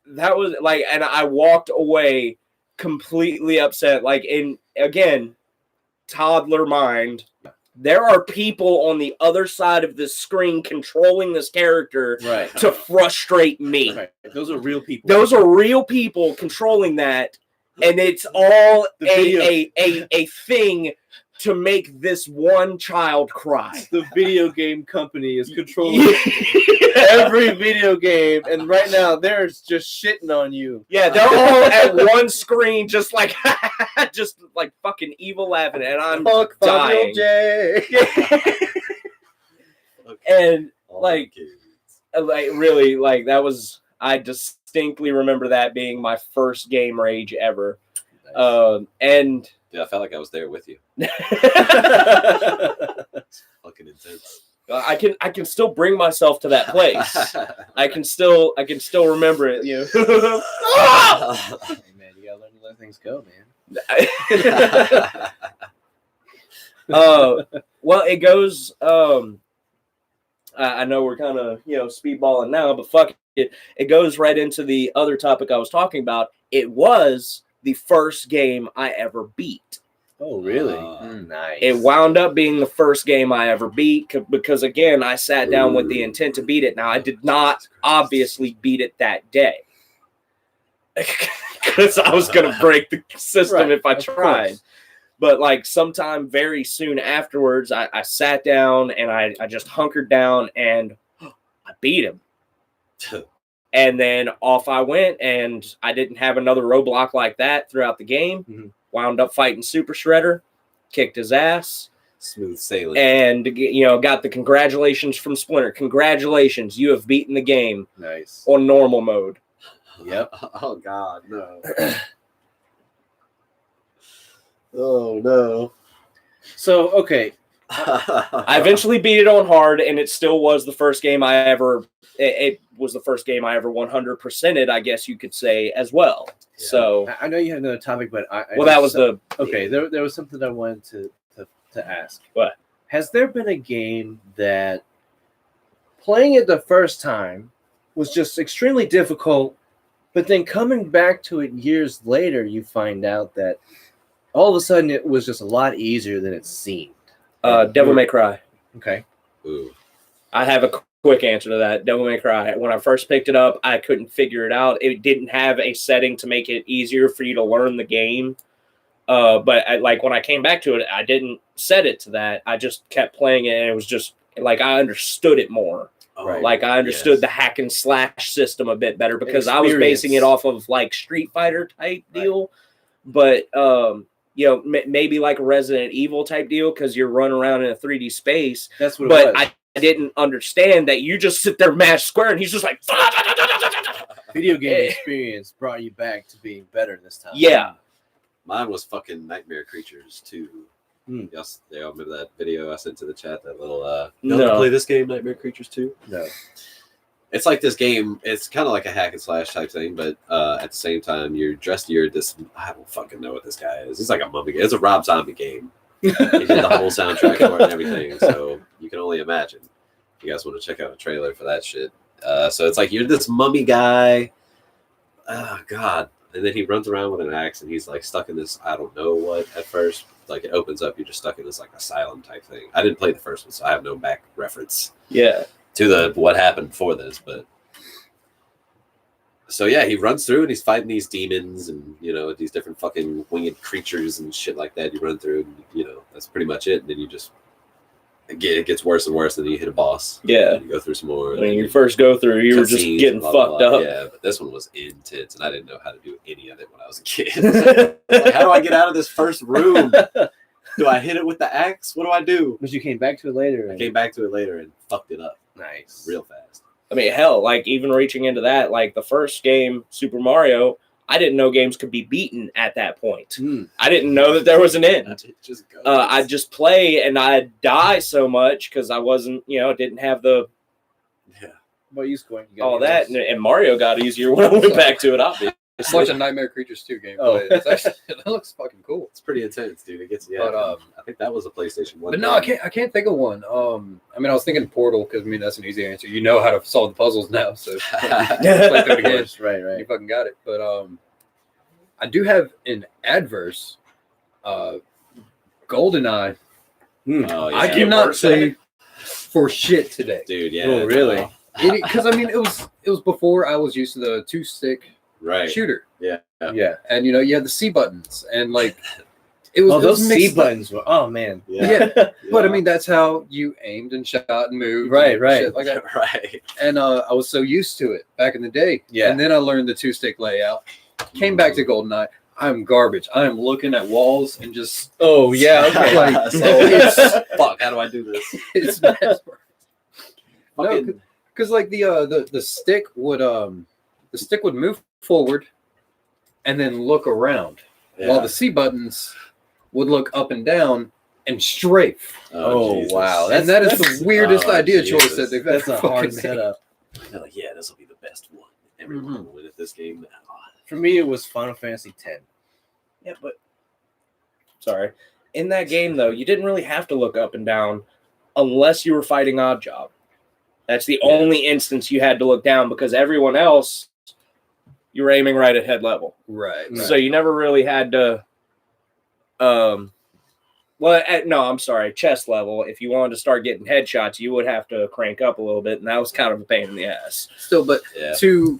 that was like, and I walked away completely upset. Like, in again, toddler mind. There are people on the other side of this screen controlling this character to frustrate me. Right. Those are real people. Those are real people controlling that, and it's all a thing to make this one child cry. The video game company is controlling every video game, and right now they're just shitting on you. Yeah, they're all at one screen, just like fucking evil laughing, and I'm dying. Jay. And like really, like that was, I distinctly remember that being my first game rage ever. Nice. And yeah, I felt like I was there with you. Fucking intense. I can still bring myself to that place. I can still remember it. You know? Hey man, you gotta learn to let things go, man. Well, it goes. I know we're kind of speedballing now, but fuck it. It goes right into the other topic I was talking about. It was the first game I ever beat. Oh, really? Nice. It wound up being the first game I ever beat because, again, I sat down with the intent to beat it. Now, I did not obviously beat it that day. because I was gonna break the system Right, if I of tried. course. But like sometime very soon afterwards, I sat down and I just hunkered down and I beat him. And then off I went, and I didn't have another roadblock like that throughout the game. Mhm. Wound up fighting Super Shredder, kicked his ass, Smooth sailing. and got the congratulations from Splinter. Congratulations, you have beaten the game Nice. on normal mode. Yep. Oh God, no. Oh no. So okay, I eventually beat it on hard, and it still was the first game I ever. It was the first game I ever 100%ed, I guess you could say, as well. Yeah. So, I know you had another topic, but well, that was the okay. There was something I wanted to ask. What? Has there been a game that playing it the first time was just extremely difficult, but then coming back to it years later, you find out that all of a sudden it was just a lot easier than it seemed? Devil May Cry. Okay. Ooh. I have a quick answer to that. Devil May Cry. When I first picked it up, I couldn't figure it out. It didn't have a setting to make it easier for you to learn the game. But when I came back to it, I didn't set it to that. I just kept playing it, and it was just like I understood it more. Oh, Right. Like I understood yes. the hack and slash system a bit better because I was basing it off of like Street Fighter type deal. But maybe like a Resident Evil type deal because you're running around in a 3D space. That's what But it was. I didn't understand that you just sit there mash square and he's just like Video game experience brought you back to being better this time. yeah. Mine was fucking Nightmare Creatures 2. Yes, they all remember that video I sent to the chat. That little you know how to play this game, Nightmare Creatures 2. No. It's like this game. It's kind of like a hack and slash type thing, but at the same time, you're this. I don't fucking know what this guy is. He's like a mummy game. It's a Rob Zombie game. He did the whole soundtrack for it and everything, so you can only imagine. If you guys want to check out a trailer for that shit. So it's like you're this mummy guy. Oh God. And then he runs around with an axe, and he's like stuck in this I don't know what at first. Like it opens up, you're just stuck in this like asylum type thing. I didn't play the first one, so I have no back reference Yeah. to the what happened before this. But so yeah, he runs through and he's fighting these demons and these different fucking winged creatures and shit like that. You run through, and that's pretty much it. And then you just it gets worse and worse, and then you hit a boss. Yeah. And you go through some more. When you first go through, you were just cutscenes getting and blah, blah, fucked blah. up. Yeah, but this one was intense, and I didn't know how to do any of it when I was a kid. Like, how do I get out of this first room? Do I hit it with the axe? What do I do? But you came back to it later. I came back to it later and fucked it up Nice. real fast. I mean, hell, like even reaching into that, like the first game, Super Mario, I didn't know games could be beaten at that point. I didn't know that there was an end. It just goes. I'd just play and I'd die so much because I wasn't, didn't have the What you scoring? You got all your that. notes? And Mario got easier when I went back to it, obviously. It's like a Nightmare Creatures 2 game. Oh. It's actually, it looks fucking cool. It's pretty intense, dude. It gets But, I think that was a PlayStation 1. But no, I can't think of one. I mean, I was thinking Portal because that's an easy answer. You know how to solve the puzzles now, so play through it Of again. course, right. You fucking got it. But I do have an adverse. GoldenEye. Oh, yeah. I Get cannot worse, say for shit today. Dude, yeah. Oh, really? Because I mean, it was before I was used to the 2-stick Right. shooter, Yeah. Yeah. and you had the C buttons, and like it was Oh, those mixed C up. buttons were. Oh man. Yeah. But I mean, that's how you aimed and shot and moved, Right, and right. shit like that. Right. And I was so used to it back in the day. Yeah. And then I learned the 2-stick layout. Came back to GoldenEye. I'm garbage. I am looking at walls and just Oh yeah. Okay. Like, So, fuck, how do I do this? it's bad. No, Fucking- because like the stick would move forward and then look around, while Yeah. the C buttons would look up and down and strafe. Oh, Jesus. wow. And that is that's- the weirdest oh, idea Jesus. choice that they've That's ever a hard fucking made. setup. They're like, yeah, this will be the best one. Everyone will win at this game now. For me, it was Final Fantasy X. Yeah, but sorry. In that game, though, you didn't really have to look up and down unless you were fighting Oddjob. That's the only instance you had to look down because everyone else, you were aiming right at head level. Right. So you never really had to. No, I'm sorry, chest level. If you wanted to start getting headshots, you would have to crank up a little bit, and that was kind of a pain in the ass. Still, but Yeah. to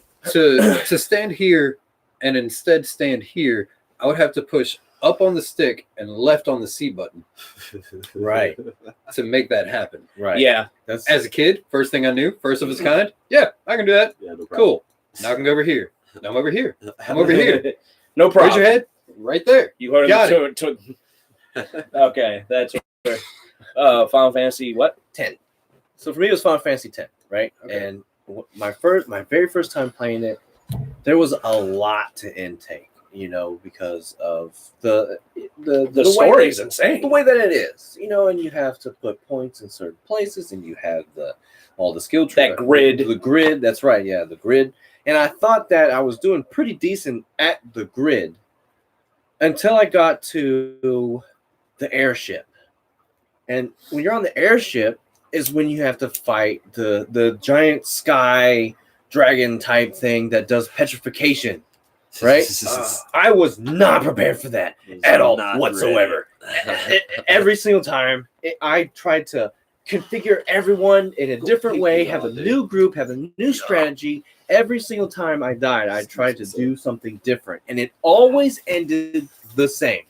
stand here and instead stand here, I would have to push up on the stick and left on the C button Right. to make that happen. Right. Yeah. That's As a kid, first thing I knew, first of its kind. Yeah, I can do that. Yeah, no problem. Cool. Now I can go over here. Now I'm over here. I'm over here. No Raise problem. your head. Right there. You heard Got it. Okay, that's Final Fantasy what? 10. So for me, it was Final Fantasy 10, right? Okay. And my very first time playing it, there was a lot to intake, because of the The way story's that- insane. the way that it is, and you have to put points in certain places, and you have all the skill That grid. the grid. That's right, yeah, the grid. And I thought that I was doing pretty decent at the grid until I got to the airship. And when you're on the airship is when you have to fight the giant sky dragon type thing that does petrification, right? I was not prepared for that at all Not whatsoever. ready. Every single time I tried to configure everyone in a different way, have a new group, have a new strategy. Every single time I died, I tried to do something different, and it always ended the same.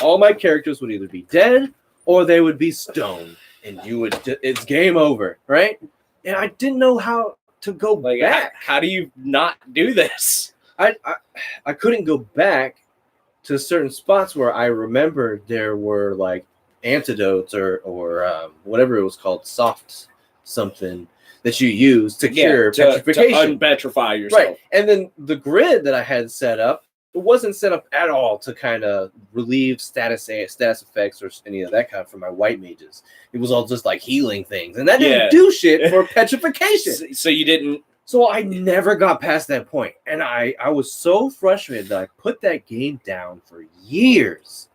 All my characters would either be dead or they would be stoned, and it's game over, right? And I didn't know how to go Like, back. how do you not do this? I couldn't go back to certain spots where I remember there were like antidotes or whatever it was called, soft something that you use to cure to petrification. unpetrify yourself. Right. And then the grid that I had set up, it wasn't set up at all to kind of relieve status effects or any of that kind for my white mages. It was all just like healing things. And that didn't Yeah. do shit for petrification. So you didn't. So I never got past that point. And I was so frustrated that I put that game down for years.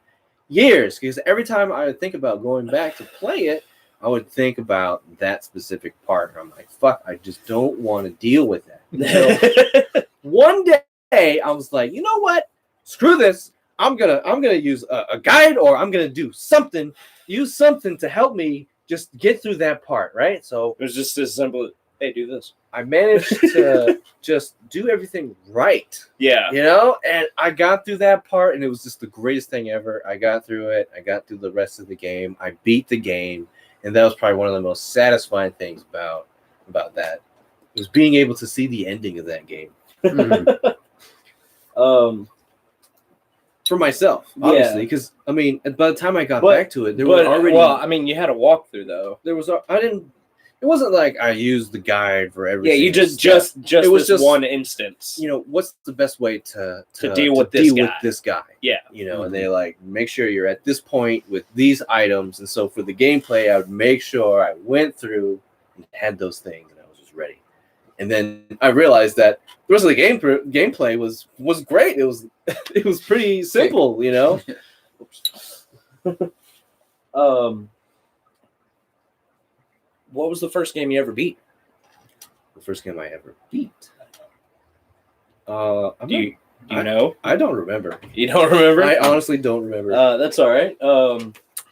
Because every time I would think about going back to play it, I would think about that specific part. And I'm like, fuck, I just don't want to deal with that. So one day I was like, you know what? Screw this. I'm gonna use a guide, or I'm gonna do something, use something to help me just get through that part, right? So It was just as simple as, hey, do this. I managed to just do everything right, Yeah. and I got through that part, and it was just the greatest thing ever. I got through it. I got through the rest of the game. I beat the game, and that was probably one of the most satisfying things about that. It was being able to see the ending of that game for myself, obviously, because I mean, by the time I got back to it, there was already. Well, I mean, you had a walkthrough though. There was. I didn't. It wasn't like I used the guide for every. Yeah, you single just step. It was this just one instance. What's the best way to deal with this guy. Yeah. Mhm. And they like make sure you're at this point with these items. And so for the gameplay, I would make sure I went through and had those things, and I was just ready. And then I realized that the rest of the gameplay was great. It was it was pretty simple, What was the first game you ever beat? The first game I ever beat. Do you know? I don't remember. You don't remember? I honestly don't remember. That's all right.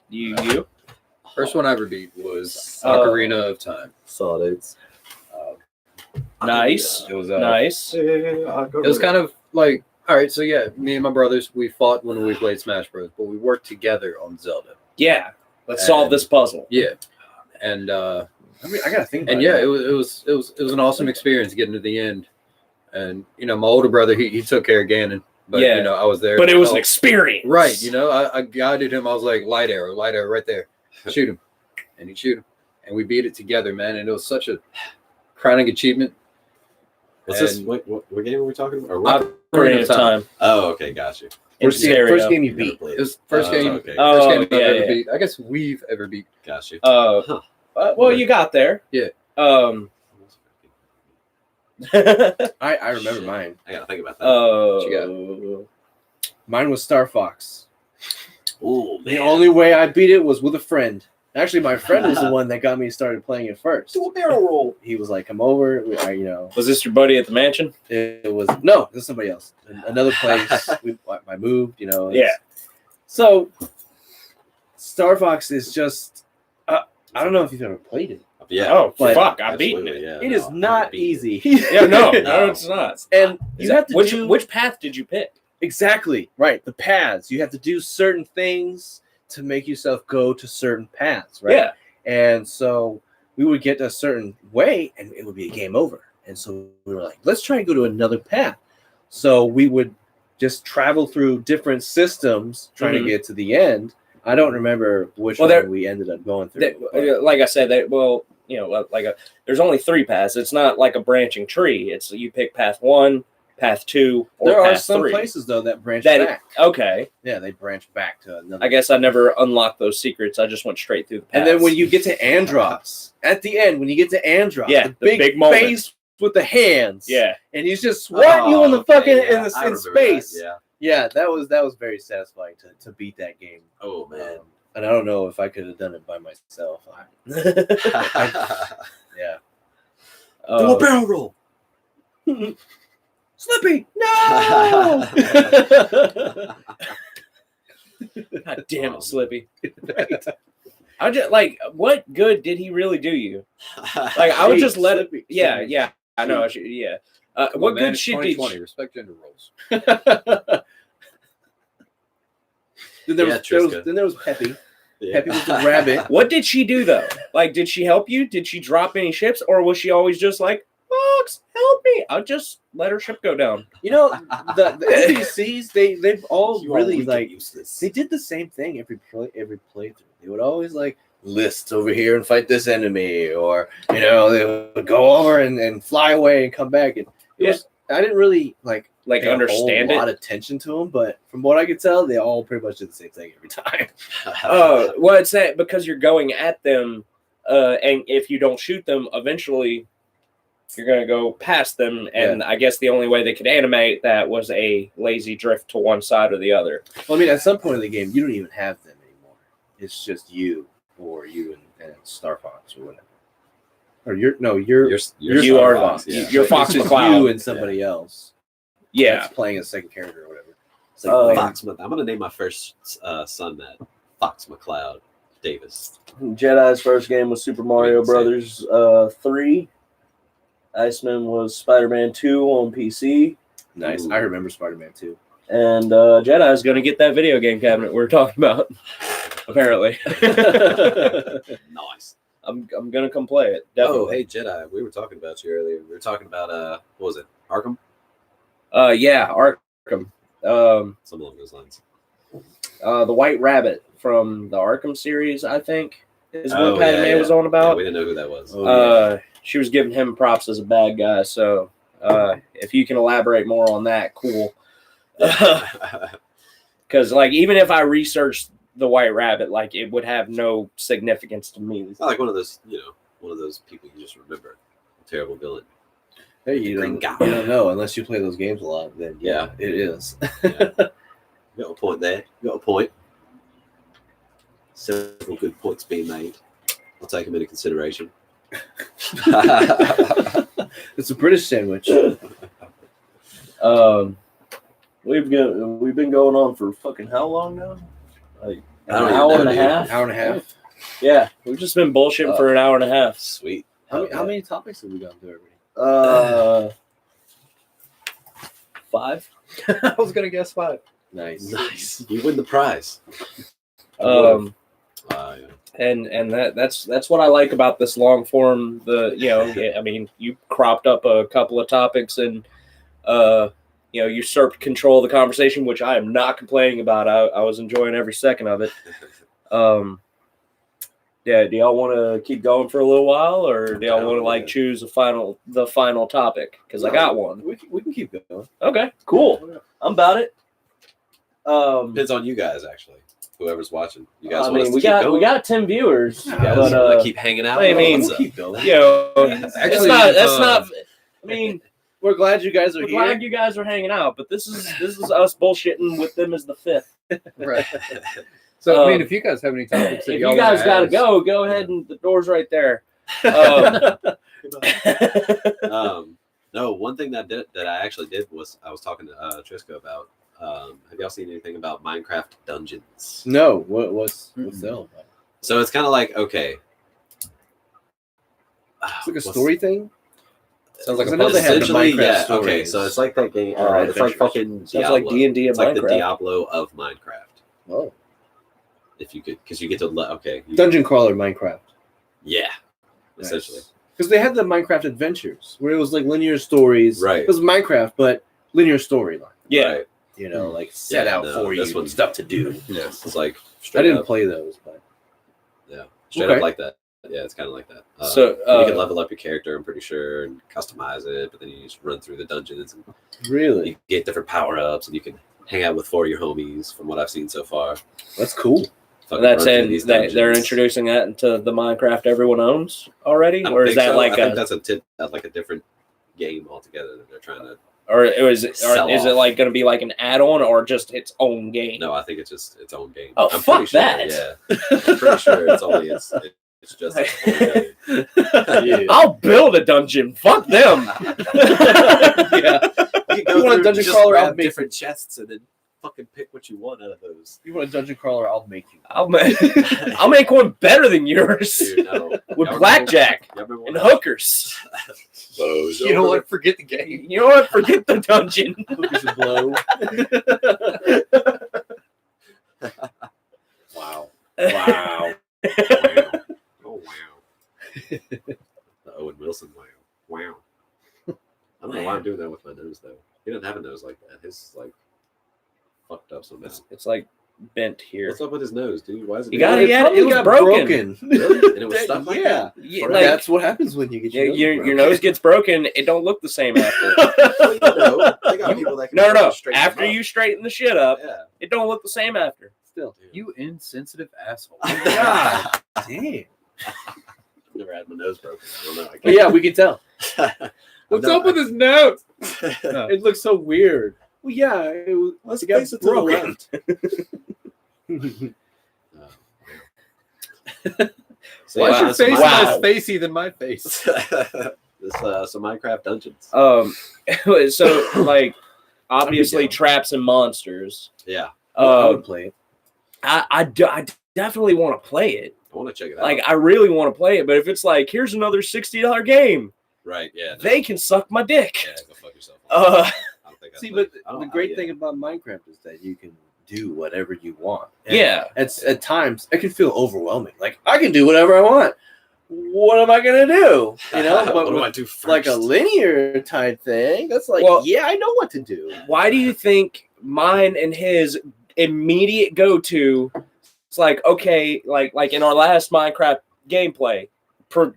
You. First one I ever beat was Uh, Ocarina of Time. Solids. Nice. It was Nice. It was kind of like, all right, so yeah, me and my brothers, we fought when we played Smash Bros, but we worked together on Zelda. Yeah. Let's solve this puzzle. Yeah, and I mean, I gotta think about and yeah, it was an awesome experience getting to the end. And my older brother, he took care of Ganon, but Yeah. I was there. But it was an Oh, experience. right. I guided him. I was like, light arrow right there, shoot him, and he'd shoot him, and we beat it together, man. And it was such a crowning achievement. What's this? And- What game are we talking about? Or what? Ocarina of Time. Oh, okay, got you. In First stereo. game you Never beat. played It was first game. Okay, Oh, First game I've yeah, ever yeah. beat. I guess we've ever beat. got you. Well, you got there. Yeah. I I remember mine. I gotta think about that. you Mine was Star Fox. Ooh, The only way I beat it was with a friend. Actually, my friend was the one that got me started playing it first. Do a barrel roll. He was like, "Come over." Was this your buddy at the mansion? It was no, this is somebody else. Another place. I moved. Yeah. So, Star Fox is just. I don't know if you've ever played it. I Yeah. Oh, But- fuck, I've beaten Absolutely, it. yeah. It is No, not I've beaten it. easy. Yeah, no, No. it's not. And Is you have to which do which path did you pick? exactly right. The paths. You have to do certain things to make yourself go to certain paths, right? Yeah. And so we would get a certain way, and it would be a game over. And so we were like, let's try and go to another path. So we would just travel through different systems trying Mhm. to get to the end. I don't remember which Well, one there- we ended up going through. but- Like I said, there's only 3 paths. It's not like a branching tree. It's you pick path 1, path 2, or there are path some 3. places though that branch That- back. Okay, Yeah, they branch back to another. I guess I never unlocked those secrets. I just went straight through the paths. And then when you get to Andros, at the end, when you get to Andros, Yeah, the the big moment. face with the hands, yeah, and he's just swatting you in the okay, fucking yeah, in I in remember space. that, Yeah, that was very satisfying to beat that game. Oh man. And I don't know if I could have done it by myself. Yeah. Do a barrel roll. Slippy, no! God damn Oh, it, Slippy. I just like, what good did he really do you? Like, I would Hey, just let it. Slippy. Yeah, Slippy. yeah. I know. I should, yeah. Come What on, man, good it's shit did 2020. you? Respect gender roles. Then there, Yeah, was, there was Triska. then there was Peppy. Yeah. Peppy was the rabbit. What did she do though? Like, did she help you? Did she drop any ships, or was she always just like, "Fox, help me"? I'll just let her ship go down. You know, the NPCs they've all You are really weak and like useless. they did the same thing every playthrough. They would always like list over here and fight this enemy, or they would go over and fly away and come back. And it was I didn't really like Like, pay understand a lot it. of attention to them, but from what I could tell, they all pretty much did the same thing every time. Well, it's that because you're going at them, and if you don't shoot them, eventually you're going to go past them. And I guess the only way they could animate that was a lazy drift to one side or the other. Well, I mean, at some point in the game, you don't even have them anymore. It's just you or you and Star Fox or whatever. Or you're You Star are Fox, the- yeah. you're Fox it's just McCloud. you and somebody else. Yeah. That's playing a second character or whatever. It's like Uh, playing- Fox. I'm gonna name my first son that Fox McCloud Davis. Jedi's first game was Super Mario Brothers, 3. Iceman was Spider-Man 2 on PC. nice. Ooh. I remember Spider-Man too. And Jedi's going to get that video game cabinet we're talking about, apparently. Nice. I'm going to come play it. Definitely. Oh, hey Jedi. We were talking about you earlier. We were talking about what was it? Arkham? Yeah, Arkham. Something along those lines. The White Rabbit from the Arkham series, I think, is what Oh, Padme yeah, was yeah. on Yeah, about. we didn't know who that was. Oh, She was giving him props as a bad guy. So if you can elaborate more on that, cool. Because like even if I researched the White Rabbit, like it would have no significance to me. It's not like one of those people you just remember. A terrible villain. Hey, you Green don't, guy. you don't know unless you play those games a lot. Then Yeah. it is. Yeah. You got a point there. You got a point. Several good points being made. I'll take them into consideration. It's a British sandwich. We've been going on for fucking how long now? Like I don't an even hour know, and a dude. half. Hour and a half. Yeah, we've just been bullshitting for an hour and a half. Sweet. How many topics have we gone through already? 5. I was gonna guess 5. Nice. Nice. You win the prize. Yeah. Yeah. And that's what I like about this long form. I mean, you cropped up a couple of topics and usurped control of the conversation, which I am not complaining about. I was enjoying every second of it. Yeah, do y'all want to keep going for a little while, or do y'all want to choose the final topic? Because I got one. We can keep going. Okay, cool. I'm about it. Depends on you guys, actually. Whoever's watching. You guys I want us mean, to we keep got going? we got 10 viewers, You guys but want to keep hanging out? I mean, What's We'll up? keep going. that's Actually, not. I mean, We're glad you guys are we're here. glad you guys are hanging out, but this is us bullshitting with them as the 5th. Right. So, I mean, Um, if you guys have any topics that If y'all you guys wanna got to ask- go ahead, and the door's right there. No, one thing that I actually did was I was talking to Triska about. Have y'all seen anything about Minecraft Dungeons? No, what's that all about? So it's kind of like, okay, It's like a story thing. Sounds like a I know they have the Essentially, Minecraft yeah. stories. Okay, so it's like that game. Or It's like adventures. fucking Sounds Diablo. like D&D and It's like the Minecraft. Diablo of Minecraft. Oh, If you could, because you get to dungeon crawler Minecraft. Yeah, essentially. Because they had the Minecraft Adventures, where it was like linear stories. Right. It was Minecraft, but linear storyline. Yeah. Right. You know, like set Yeah, out no, for this you one's- stuff to do. Yes. It's like I straight didn't up, play those, but straight Okay. up like that. Yeah, it's kind of like that. So, you can level up your character, I'm pretty sure, and customize it. But then you just run through the dungeons and really, you get different power ups, and you can hang out with 4 of your homies. From what I've seen so far, that's cool. Fucking That's run through in these they're dungeons. introducing that into the Minecraft everyone owns already, I don't or is think that so. like I think a, that's like a different game altogether that they're trying to. or is it Sell-off. like going to be like an add-on or just its own game? No, I think it's just its own game. Oh, I'm fuck pretty sure, that. Yeah, I'm pretty sure it's just its own game. Yeah. I'll build a dungeon. Fuck them. Yeah. You You want a dungeon just crawler, I'll grab make different chests and then fucking pick what you want out of those. You want a dungeon crawler? I'll make you. I'll make one better than yours Dude, no. with Y'all blackjack remember and when hookers. those You know what? Forget the game. You know what? Forget the dungeon. Hookers and blow. Wow. Wow. Wow. Oh wow. The Owen Wilson wow. Wow. I don't know why I'm doing that with my nose though. He doesn't have a nose like that. His is like fucked up somehow. It's like bent here. What's up with his nose, dude? Why is it? You got doing it. Yeah, probably it was got broken. Really? And it was stuck like Yeah. Yeah, Like- like, That's what happens when you get yeah, your nose your broken. nose gets broken. It don't look the same after. that? Well, you know, they got people that can No. straighten After them up. you straighten the shit up, Yeah. it don't look the same after. Still. You insensitive asshole. God damn. Never had my nose broken. I don't know. I But can't. yeah, we can tell. What's up with his nose? It looks so weird. Well, yeah, it was. Let's it got face it to the broken. left. So, Why's yeah, your so face Wow. less facey than my face? some Minecraft Dungeons. So like obviously down. traps and monsters. Yeah, I would play it. I definitely want to play it. I want to check it out. Like I really want to play it, but if it's like here's another $60 game, right? Yeah. No, they can suck my dick. yeah, go fuck yourself. Uh, I don't think I See, play- but I don't- the great yeah. thing about Minecraft is that you can do whatever you want. And yeah. at times it can feel overwhelming. Like I can do whatever I want. What am I gonna do? You know, but what do with, I do first? like a linear type thing, that's like, Well- yeah, I know what to do. Why do you think mine and his immediate go-to? It's like okay, like in our last Minecraft gameplay,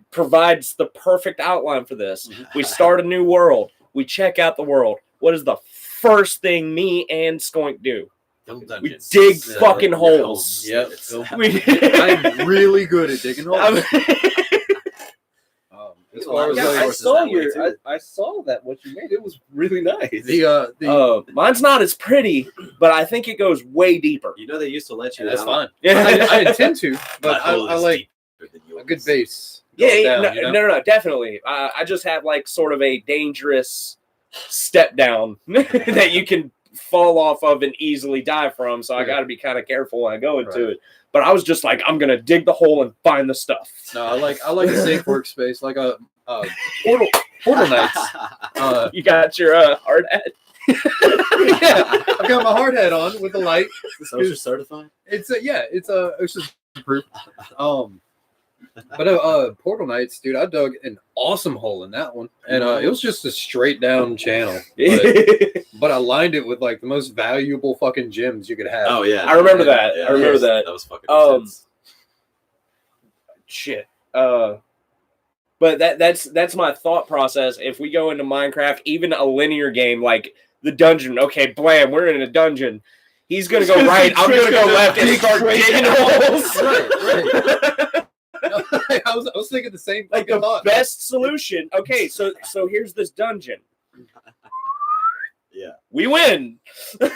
provides the perfect outline for this. We start a new world. We check out the world. What is the first thing me and Skoink do? We Dungeons. dig Yeah, fucking your holes. Yep. We, I'm really good at digging holes. As far as Yeah, like, I sources saw that way, your. too. I saw that what you made. It was really nice. the mine's not as pretty, but I think it goes way deeper. You know they used to let you. that's down. fine. I intend to, but My hole I is like deeper than a yours. good base. Yeah, going yeah, down, you know? no, definitely. I just have like sort of a dangerous step down that you can fall off of and easily die from. So I Yeah. got to be kind of careful when I go into Right. it. But I was just like, I'm gonna dig the hole and find the stuff. No, I like a safe workspace, like a Portal Knights. You got your hard hat. Yeah, I got my hard hat on with the light. Social certified. It's just proof. But Portal Knights, dude, I dug an awesome hole in that one, and it was just a straight down channel. But I lined it with like the most valuable fucking gems you could have. Oh yeah, I remember yeah, that. yeah, I remember that. That was fucking intense. Shit. But that's my thought process. If we go into Minecraft, even a linear game like the dungeon, okay, blam, we're in a dungeon. He's gonna go right. I'm gonna go left and start digging holes. Right. I was thinking the same Like fucking the thought. best solution. Okay, so here's this dungeon. Yeah. We win. And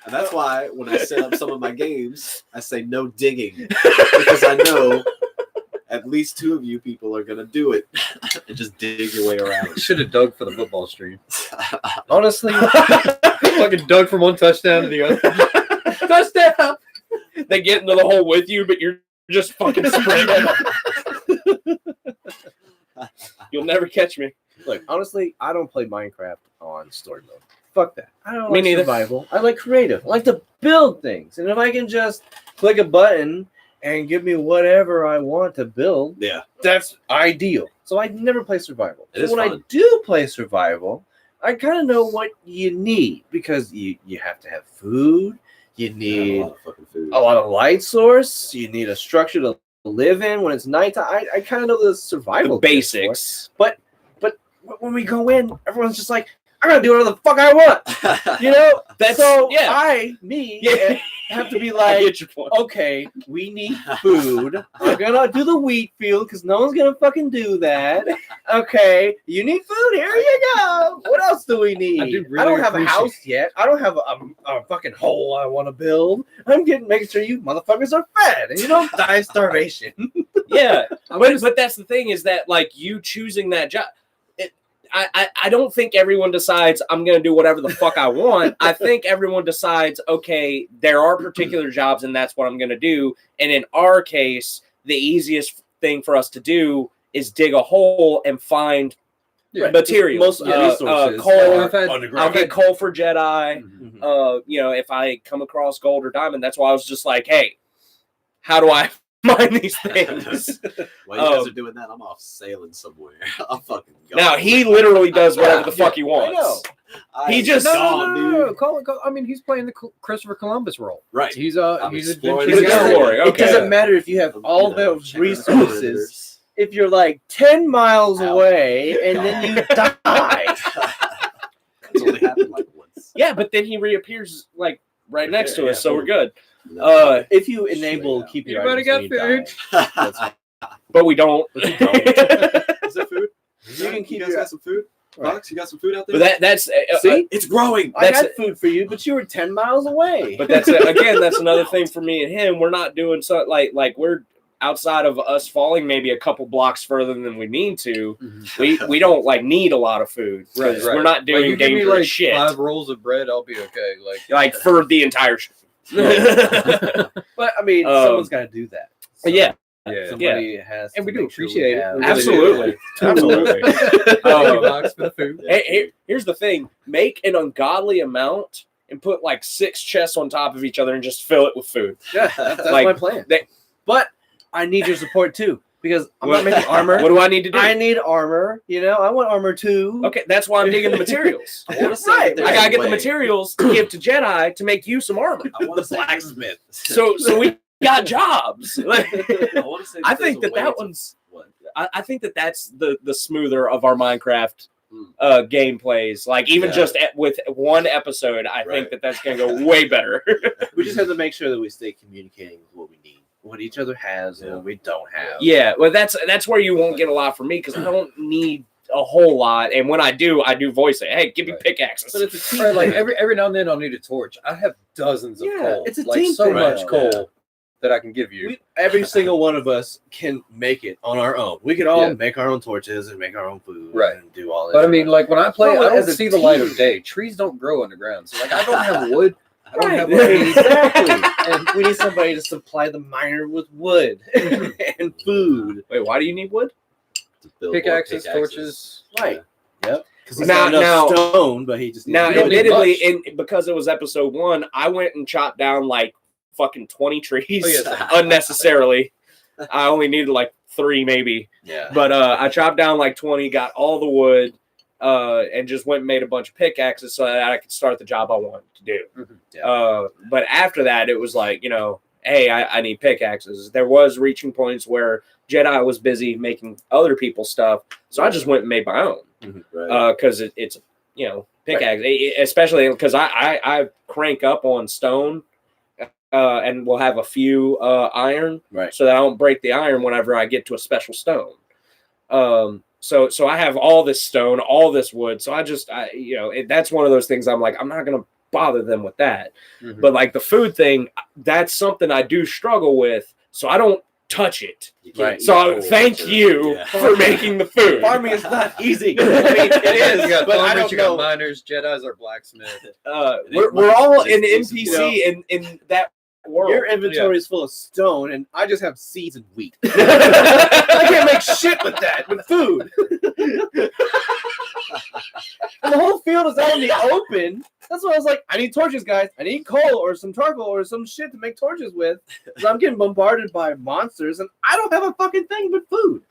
that's why when I set up some of my games, I say no digging because I know at least 2 of you people are gonna do it and just dig your way around. Should have dug for the football stream. Honestly, Fucking dug from one touchdown to the other. Touchdown. They get into the hole with you, but you're just fucking spraying them. You'll never catch me. Look, honestly, I don't play Minecraft on story mode. Fuck that. I don't Me like neither. survival. I like creative. I like to build things. And if I can just click a button and give me whatever I want to build, Yeah. that's ideal. So I never play survival. It So is when I fun. do play survival, I kind of know what you need because you have to have food. You I have a need lot of fucking food. a lot of light source. You need a structure to live in when it's nighttime. I kind of know the The survival tips for it. basics. But when we go in, everyone's just like, I'm gonna do whatever the fuck I want. You know? That's- so yeah. Yeah. have to be I like, get your point. okay, we need food. I'm gonna do the wheat field because no one's gonna fucking do that. Okay, you need food. Here you go. What else do we need? I do I really don't have a appreciate- house yet. I don't have a fucking hole I want to build. I'm making sure you motherfuckers are fed and you don't die of starvation. Yeah, I'm but just- but that's the thing is that like you choosing that job. I don't think everyone decides I'm going to do whatever the fuck I want. I think everyone decides, okay, there are particular jobs and that's what I'm going to do. And in our case, the easiest thing for us to do is dig a hole and find Yeah. materials. Most resources coal. are I've had- I'll get coal for Jedi. Mhm. If I come across gold or diamond, that's why I was just like, hey, how do I mine these things? While you guys Um, are doing that, I'm off sailing somewhere. I'm fucking gone. Now he literally does whatever the fuck he I wants. know. He I'm just- gone, dude. Call, I mean, he's playing the Christopher Columbus role. Right. He's I'm he's exploring He's the a galaxy. explorer. It Okay. doesn't matter if you have all You know, those checking out the resources. predators. If you're like 10 miles Ow. away and then you die. It's only happened like once. Yeah, but then he reappears like right next to us, so we're good. No. If you enable Straight out. keep your Anybody items got when you die, that's fine. But we don't. Is there food? You can keep guys your- got some food? Fox, you got some food out there? But that's See? It's growing. I That's had food for you, but you were 10 miles away. but that's again that's another thing for me and him. We're not doing so like we're outside of us falling maybe a couple blocks further than we need to. We don't like need a lot of food. 'Cause Right. We're not Like, doing you give me dangerous like shit. 5 rolls of bread, I'll be okay. Like for the entire show. But I mean, someone's got to do that. So yeah, yeah. Somebody has And to we do make sure appreciate it. have- We really absolutely, absolutely. Thank you, Box, for the food. Here's the thing: make an ungodly amount and put like 6 chests on top of each other and just fill it with food. Yeah, that's Like, my plan. But I need your support too because I'm What- not making armor. What do I need to do? I need armor. You know, I want armor too. Okay, that's why I'm digging the materials. I want to say Right. that I there's gotta a get the way. materials to give to Jedi to make you some armor. I want to say blacksmith. So we got jobs. I want to say. I there's think a that way that to- one's. What? I think that that's the smoother of our Minecraft gameplays. Like even Yeah. just with one episode, I think Right. that that's gonna go way better. We just have to make sure that we stay communicating with what we need, what each other has, and Yeah. what we don't have. Yeah, well, that's where you won't get a lot from me because I don't need a whole lot, and when I do voice it. Hey, give me Right. pickaxes. But it's a team. Right, like thing. every now and then I'll need a torch. I have dozens of Yeah, coal. it's a like team so thing. much Right. coal that I can give you. Every single one of us can make it on our own. We could all Yeah. make our own torches and make our own food, Right. And do all that. But I mean, like when I play, No, I don't as a see the light of team. day. Trees don't grow underground, so like I don't have wood. I don't Right. have what I need. Exactly. And we need somebody to supply the miner with wood and food. Wait, why do you need wood? To build more Pickaxes, torches. Right. Yep. Because he's Now- not enough now- stone, but he just needs Now, to don't need admittedly, much. because it was episode 1, I went and chopped down like fucking 20 trees Oh, yes. unnecessarily. I only needed like 3 maybe, Yeah. but I chopped down like 20, got all the wood, and just went and made a bunch of pickaxes so that I could start the job I wanted to do. Mhm. Yeah. But after that, it was like, hey, I need pickaxes. There was reaching points where Jedi was busy making other people's stuff, so I just went and made my own. Right. Because it's pickaxe, especially because I crank up on stone, and we'll have a few iron, Right. so that I don't break the iron whenever I get to a special stone. So I have all this stone, all this wood. So that's one of those things I'm like, I'm not gonna bother them with that. Mhm. But like the food thing, that's something I do struggle with. So I don't touch it. You can't Right. eat So a whole thank bunch of- you Yeah. for making the food. Farming is not easy. I mean, it is, You got but I farmers, don't you know. got miners, Jedi's are blacksmiths. We're all It's an decent, NPC in that world. Your inventory is full of stone, and I just have seeds and wheat. I can't make shit with that, with food. And the whole field is out in the open. That's why I was like, I need torches, guys. I need coal or some charcoal or some shit to make torches with. Because I'm getting bombarded by monsters, and I don't have a fucking thing but food.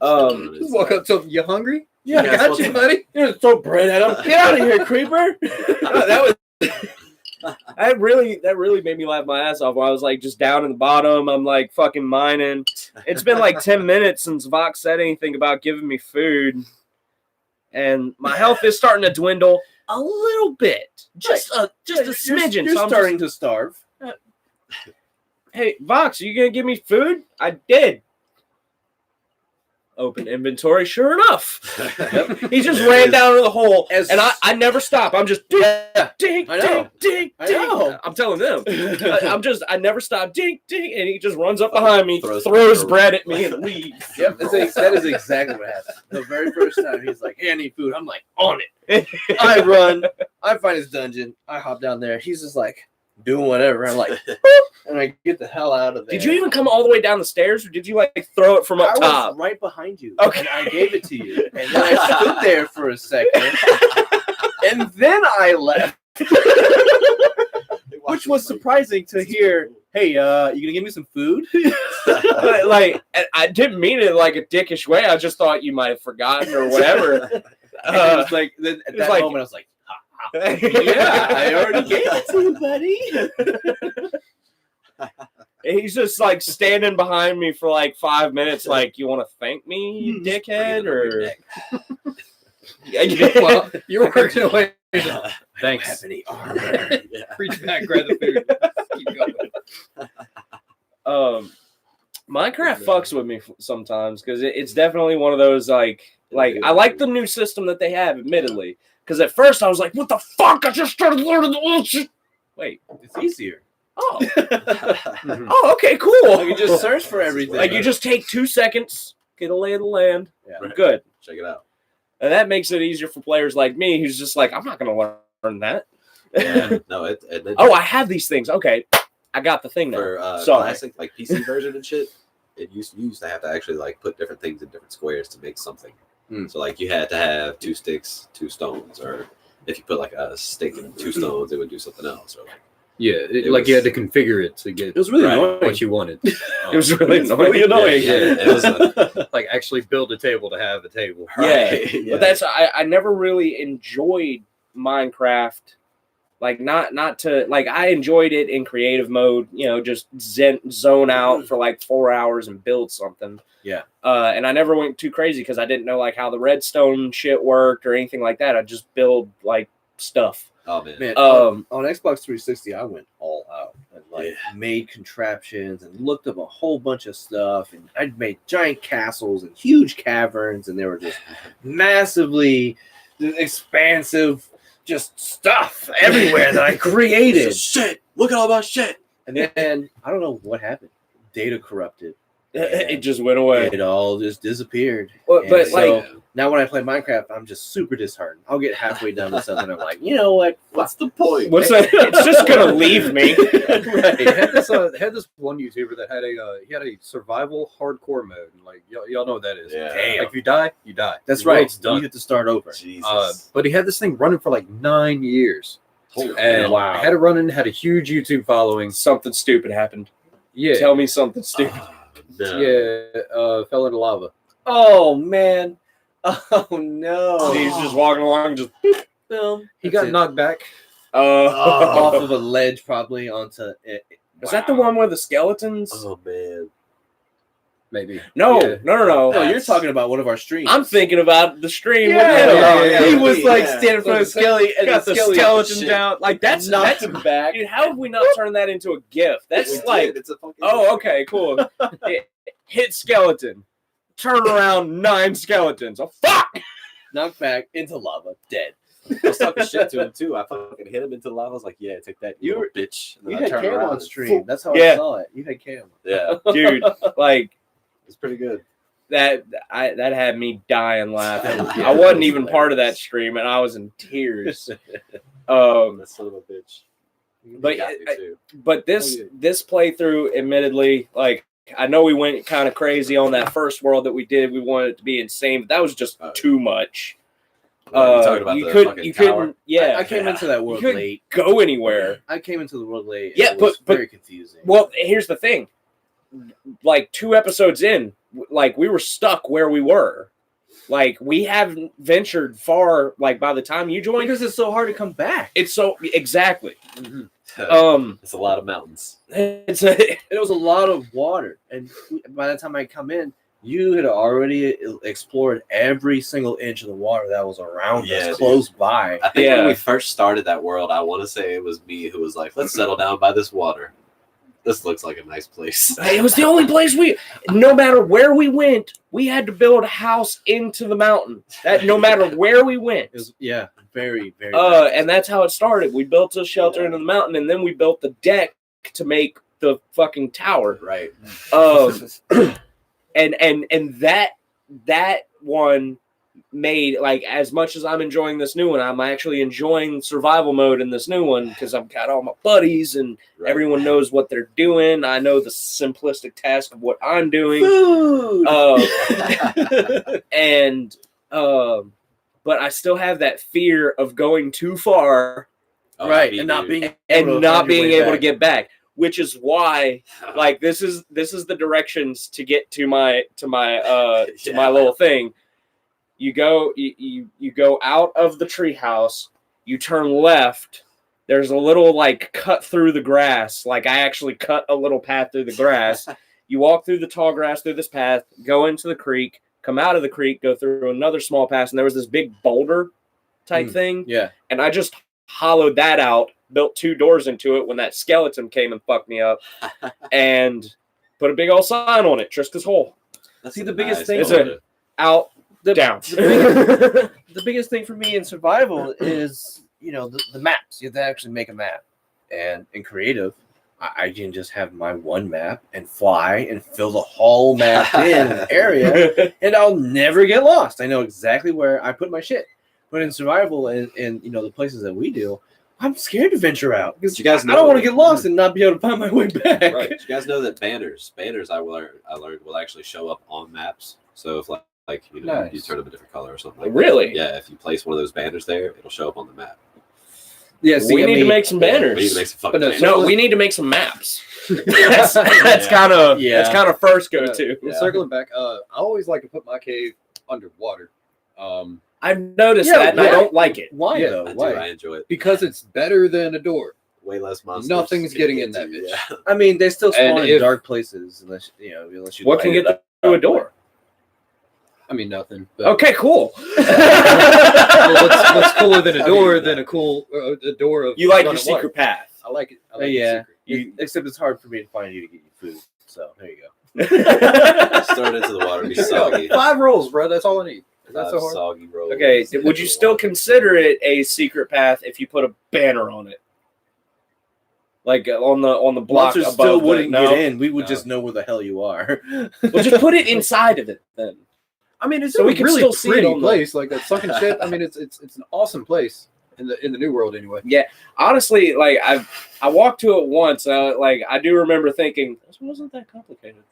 Just walk up to him. You hungry? Yeah, You I guys got want you, some- buddy. You're gonna throw bread at him. Get out of here, creeper. that really made me laugh my ass off. While I was like just down in the bottom, I'm like fucking mining. It's been like 10 minutes since Vox said anything about giving me food, and my health is starting to dwindle a little bit, just a smidgen. You're So I'm starting to starve. hey, Vox, are you gonna give me food? I did. Open inventory. Sure enough, he just ran down to the hole, As- and I never stop. I'm just ding, Yeah, ding, I know. ding, I ding. know. I'm telling them. I never stop. Ding, ding, and he just runs up behind me, Throws throws bread. bread at me, and leaves. Yep, that is exactly what happened. The very first time he's like, "Hey, I need food." I'm like, "On it." I run. I find his dungeon. I hop down there. He's just like doing whatever. I'm like, "Boop," and I get the hell out of there. Did you even come all the way down the stairs, or did you like throw it from I up top? was right behind you. Okay. And I gave it to you, and then I stood there for a second, and then I left, which was surprising to hear. Hey, you gonna give me some food? Like, I didn't mean it like a dickish way. I just thought you might have forgotten or whatever. And it was like then at it was that like- moment, I was like, "Yeah, I already gave it to you, buddy." And he's just like standing behind me for like 5 minutes, like, you want to thank me, you dickhead? Or Well, you were working away. Have Thanks. any armor? Yeah. Reach back, grab the food. Keep going. Minecraft fucks with me sometimes because it's definitely one of those like I like the new system that they have, admittedly. Because at first I was like, "What the fuck? I just started learning the old shit." Wait, It's easier. oh, Mhm. oh, okay, You cool. can just search for everything. Like you just take 2 seconds, get a lay of the land, Yeah. we're good, Check it out. and that makes it easier for players like me who's just like, I'm not gonna learn that. Yeah. No, and then Oh, I have these things. Okay, I got the thing now. for Sorry. classic like PC version and shit, you used to have to actually like put different things in different squares to make something. Hmm. So like you had to have 2 sticks, 2 stones, or if you put like a stick and 2 stones, it would do something else. Or like, Yeah, It like you had was- to configure it to get It was really Right. annoying. what you wanted. It was really It's annoying. really annoying. Yeah, it was Like actually build a table to have a table. Yeah, but that's I never really enjoyed Minecraft. Like not to like I enjoyed it in creative mode, just zone out for like 4 hours and build something. Yeah. And I never went too crazy because I didn't know like how the redstone shit worked or anything like that. I just build like stuff. oh man. Man, Um, on Xbox 360, I went all out and like made contraptions and looked up a whole bunch of stuff, and I made giant castles and huge caverns, and they were just massively expansive, just stuff everywhere that I created. Shit! Look at all my shit. And then I don't know what happened. Data corrupted. It just went away. It all just disappeared. But And like so now when I play Minecraft, I'm just super disheartened. I'll get halfway done with something, I'm like, you know what? What's the point? what's that? It's just gonna leave me. Right. Had this one YouTuber that had a survival hardcore mode, and like y'all know what that is. Yeah. Damn. Like if you die, you die. That's The right. world's You done. have to start over. Jesus. But he had this thing running for like 9 years, Holy and hell. Wow. had it running, had a huge YouTube following. Something stupid happened. Yeah, Tell me something stupid. Ah, no. yeah, fell into lava. Oh man. Oh no. He's just walking along, just Boom. He That's got it. knocked back. off of a ledge, probably onto it. Is that the one where the skeletons? Oh man. Maybe. No, Yeah. no. No, That's- you're talking about one of our streams. I'm thinking about the stream. Yeah. He was like Yeah. standing in front of Skelly and got the skeleton shit. down. Like that's knocked that's him back. dude. How have we not turned that into a GIF? That's We like, did. It's a fucking oh, okay, cool. Hit skeleton, turn around, 9 skeletons. Oh fuck! Knocked back into lava, dead. I was talking shit to him too. I fucking hit him into the lava. I was like, "Yeah, take that, you You little bitch." And You then I had turned Cam around on and stream. That's how Yeah. I saw it. You had Cam. Yeah, Dude, like it's pretty good. that had me dying laughing. Yeah, I that wasn't was even part of that hilarious. stream, and I was in tears. That son of a bitch. But Got me too. But this playthrough, admittedly, like I know we went kind of crazy on that first world that we did. We wanted it to be insane, but that was just too much. You talking about the fucking tower? couldn't, yeah, I came into that world couldn't late. go anywhere. I came into the world late. And Yeah, it was but- very confusing. Well, here's the thing. Like 2 episodes in, like we were stuck where we were. Like we haven't ventured far. Like by the time you joined, because it's so hard to come back. it's so exactly. It's a lot of mountains. It's a There was a lot of water, and by the time I come in, you had already explored every single inch of the water that was around Yeah, us, dude. close by. I think Yeah. when we first started that world, I want to say it was me who was like, "Let's settle down by this water. This looks like a nice place." It was the only place no matter where we went, we had to build a house into the mountain. That no matter where we went. It was very, very. nice. And that's how it started. We built a shelter into the mountain, and then we built the deck to make the fucking tower. Right. And that one made, like, as much as I'm enjoying this new one, I'm actually enjoying survival mode in this new one because I've got all my buddies and Right. everyone knows what they're doing. I know the simplistic task of what I'm doing. Food. But I still have that fear of going too far Oh, right, me and not too. being and not find your being way able to back. get back, which is why, like, this is the directions to get to my Yeah. little thing. You go out of the treehouse, you turn left. There's a little like cut through the grass. Like I actually cut a little path through the grass. You walk through the tall grass through this path, go into the creek, come out of the creek, go through another small path, and there was this big boulder type thing. Yeah, And I just hollowed that out, built 2 doors into it when that skeleton came and fucked me up, and put a big old sign on it, Triska's Hole. That's See, a the biggest thing- It's a- out, down. the biggest thing for me in survival is the maps. You have to actually make a map, and in creative, I can just have my one map and fly and fill the whole map in an area, and I'll never get lost. I know exactly where I put my shit. But in survival and the places that we do, I'm scared to venture out because You guys I don't know- want to get lost and not be able to find my way back. Right. You guys know that banners I learned will actually show up on maps. So if like you Nice. turn them a different color or something like Really? that. Yeah, if you place one of those banners there, it'll show up on the map. Yeah, We need to make some banners. We need to make some fucking But no, banners. No, we need to make some maps. that's kind of Yeah. first go to. Well, circling back, I always like to put my cave underwater. I've noticed Yeah, that, and I why? don't like it. Why Yeah, though? I do. Why? I enjoy it. Because it's better than a door. Way less monsters. Nothing's can getting get in that to you. bitch. Yeah. I mean, they still And spawn in if- dark places unless you. What can get through a door? I mean, nothing. But Okay, cool. well, what's cooler than a door than a door of You like your running secret water? path. I like it. I like Yeah. it. Except it's hard for me to find you to get you food. So there you go. Just throw it into the water, be soggy. 5 rolls, bro. That's all I need. Is that Five so hard? soggy rolls. Okay, would you still consider it a secret path if you put a banner on it? Like on the block Monsters above still the- wouldn't no? get in. We would No. just know where the hell you are. Well, just put it inside of it then. I mean, it's So a we can really still see it pretty on the- place, like that sunken ship. I mean, it's an awesome place in the new world anyway. Honestly, like I walked to it once. Like I do remember thinking this wasn't that complicated.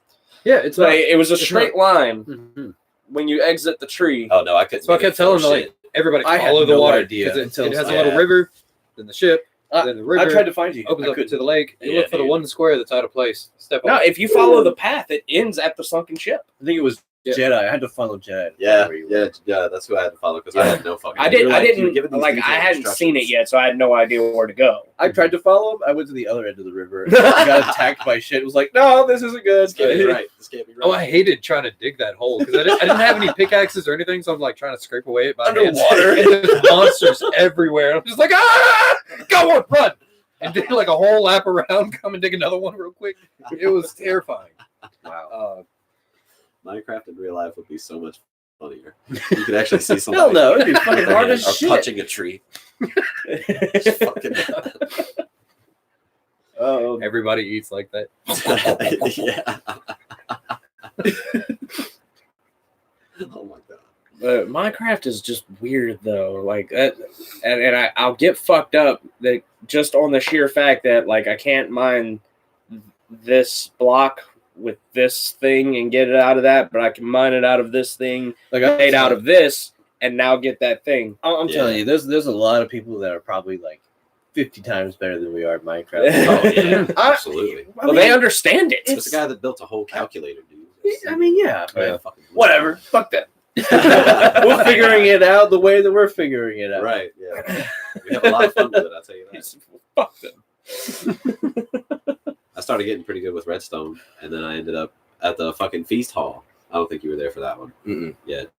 Yeah, it's Like like. it was a It's straight line Mhm. when you exit the tree. Oh no, I couldn't. So I get it kept telling for them, shit. like, everybody I had follow the no water idea 'cause until it has a yeah. little river, then the ship, Uh, then the river I tried to find you. opens I up couldn't. into the lake. You Yeah, look for the dude. one square that's out of place. Step No, on. if you follow the path, it ends at the sunken ship. I think it was Yeah. Jedi. I had to follow Jedi. Yeah, Where you were. yeah. That's who I had to follow because I had no fucking. I idea. didn't. You're I like, you're didn't giving these like. I detailed hadn't seen it instructions. yet, so I had no idea where to go. I tried to follow him. I went to the other end of the river. I got attacked by shit. It was like, no, this isn't good. This can't be right. This can't be right. Oh, I hated trying to dig that hole because I didn't have any pickaxes or anything, so I'm like trying to scrape away at my hands. Underwater. And there's monsters everywhere. And I'm just like, go on, run, and did like a whole lap around, come and dig another one real quick. It was terrifying. Wow. Minecraft in real life would be so much funnier. You could actually see somebody. Hell no, it'd be fucking hard as or shit. punching a tree. Just fucking. Everybody eats like that. Yeah. Oh my god. Minecraft is just weird though. Like, I'll get fucked up that just on the sheer fact that like I can't mine this block with this thing and get it out of that, but I can mine it out of this thing, Like made out of this, and now get that thing. I'm Yeah. telling you, there's a lot of people that are probably like 50 times better than we are at Minecraft. Oh yeah, absolutely. Well, they understand it. It's the guy that built a whole calculator, dude. I mean, yeah, but Yeah. Fucking- whatever. Fuck that. We're figuring it out the way that we're figuring it out. Right. Yeah. We have a lot of fun with it. I'll tell you that. Fuck them. I started getting pretty good with Redstone, and then I ended up at the fucking feast hall. I don't think you were there for that one Mm-mm. yet.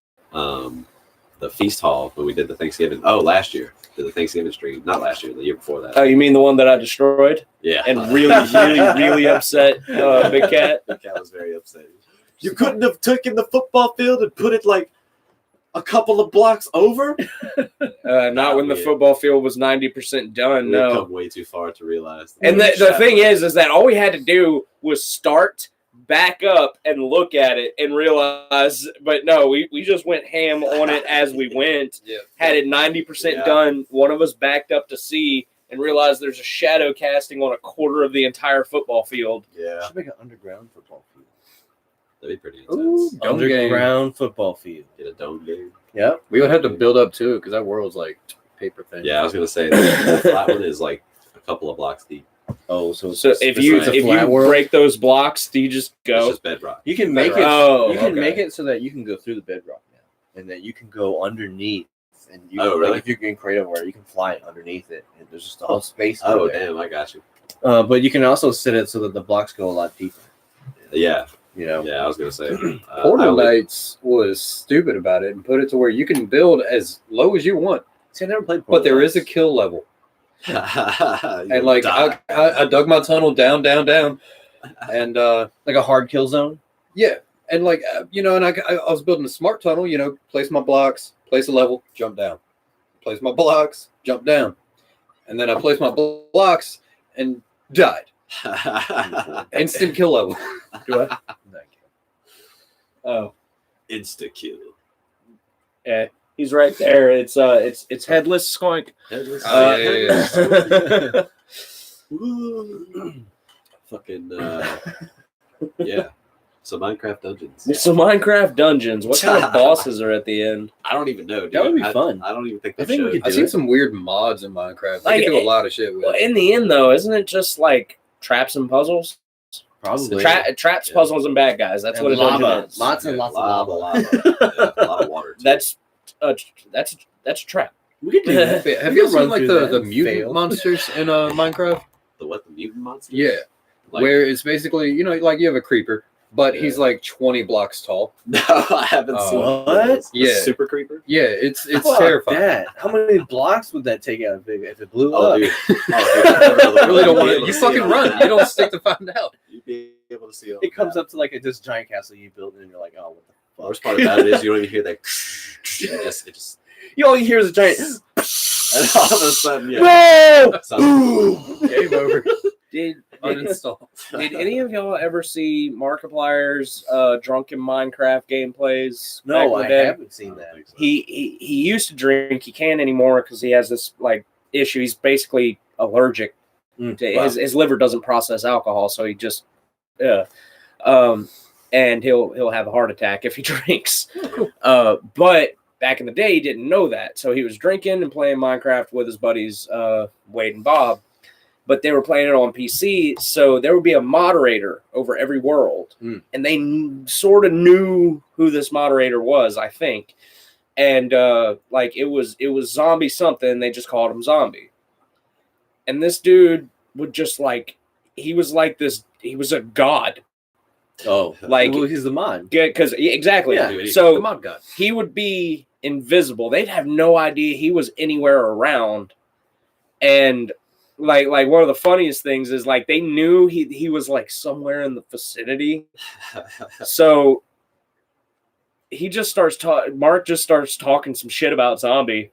The feast hall when we did the Thanksgiving. Oh, last year did the Thanksgiving stream. Not last year, the year before that. Oh, you mean the one that I destroyed Yeah. and really upset Big Cat? The cat was very upset. You couldn't have taken the football field and put it like a couple of blocks over. Not when the we- football field was 90% done. We've No. come way too far to realize. that And we're the thing shallow. is that all we had to do was start, back up, and look at it and realize. But no, we just went ham on it as we went. Yeah. Had it 90% Yeah. done. One of us backed up to see and realized there's a shadow casting on a quarter of the entire football field. Yeah, Should make an underground football field. that'd be pretty Ooh, intense. dome game. Underground football field. Get a dome game. Yep. We would have to build up too, because that world's like paper thin. Yeah, I was gonna say the flat one is like a couple of blocks deep. Oh, so So if you it's a if flat you world? break those blocks, do you just It's go? just bedrock. You can make it. Oh, you can okay. make it so that you can go through the bedrock now, and that you can go underneath. And you, Oh, really? if you're getting creative, where you can fly underneath it, and there's just a whole space. Oh under there. damn, I got you. But you can also set it so that the blocks go a lot deeper. Yeah, You know. yeah. I was gonna say I Portal only- Knights was stupid about it and put it to where you can build as low as you want, See, I never played. but there is a kill level. And like I dug my tunnel down, and like a hard kill zone. yeah, and like and I was building a smart tunnel. Place my blocks, place a level, jump down, place my blocks, jump down, and then I placed my blocks and died. Instant kill level. Do I? Oh, Insta kill. yeah, he's right there. It's headless skunk. Fucking yeah. So Minecraft Dungeons. So Minecraft Dungeons. What kind of bosses are at the end? I don't even know. Dude. That would be I- fun. I don't even think. I They think we should. could I've do seen it. some weird mods in Minecraft. They Like, can do a lot of shit with Well, it. in the end, though, isn't it just like traps and puzzles? Probably. Traps, Yeah. puzzles, and bad guys. That's And what a dungeon lava. is. Lots and Yeah, lots of lava. Yeah, a lot of water. Too. That's a trap. We could do that. Wait, have We you could ever seen run like through the, that the and mutant fail. monsters in Minecraft? the what? The mutant monster? Yeah, Like, where it's basically like you have a creeper, but he's Yeah. like 20 blocks tall. No, I haven't Oh. seen What? those. The Yeah. Super creeper. Yeah, it's Fuck terrifying. that. How many blocks would that take out of it if it blew Oh, up? dude. I really don't want You'd to. be You able fucking see all run. that. You don't stick to find out. You'd be able to see all It comes that. up to like this giant castle you built, and you're like, oh, what the The fuck? worst part about it is you don't even hear that. It just You all you hear is a giant. and all of a sudden, yeah. No! Sounds- Game over. Did Uninstall. did any of y'all ever see Markiplier's drunken Minecraft gameplays? back in No, the I day? haven't I seen don't that. think so. He used to drink. He can't anymore because he has this like issue. He's basically allergic to Wow. his liver doesn't process alcohol, so he just and he'll have a heart attack if he drinks. But back in the day, he didn't know that, so he was drinking and playing Minecraft with his buddies Wade and Bob. But they were playing it on PC, so there would be a moderator over every world, and they sort of knew who this moderator was, I think. And like it was Zombie something. They just called him Zombie. And this dude would just like he was like this. He was a god, Oh, like well, he's the mod. because exactly. Yeah. So Come on, God. he would be invisible. They'd have no idea he was anywhere around. And like one of the funniest things is like they knew he was like somewhere in the vicinity. So he just starts Mark just starts talking some shit about Zombie.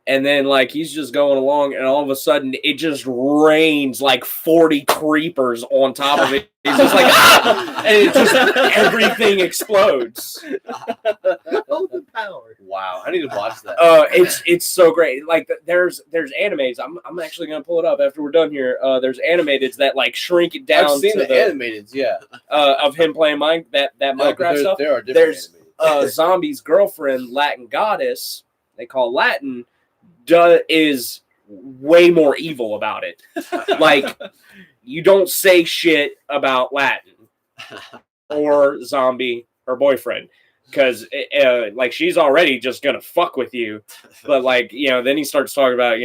And then like he's just going along, and all of a sudden it just rains like 40 creepers on top of it. He's just like, ah! And it just everything explodes. the power. Wow, I need to watch that. It's so great. Like there's animes. I'm actually gonna pull it up after we're done here. There's animateds that like shrink it down. I've seen to the animateds, yeah. Of him playing that No, but Minecraft stuff. there are different There's animateds. Zombie's girlfriend, Latin goddess. They call Latin. Is way more evil about it. Like you don't say shit about Latin or Zombie, her boyfriend, because like she's already just gonna fuck with you. But like then he starts talking about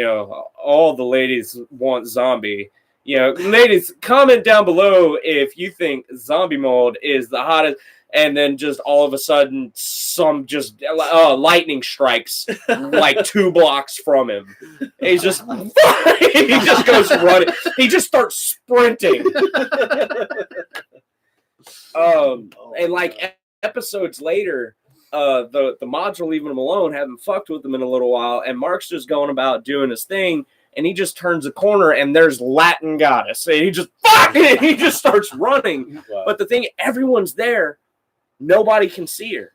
all the ladies want Zombie. Ladies, comment down below if you think Zombie Mold is the hottest. And then just all of a sudden, some just lightning strikes like 2 blocks from him. He's just he just goes running. He just starts sprinting. And like episodes later, the mods are leaving him alone, haven't fucked with him in a little while, and Mark's just going about doing his thing. And he just turns a corner, and there's Latin goddess. And he just he just starts running. Wow. But the thing, everyone's there. Nobody can see her.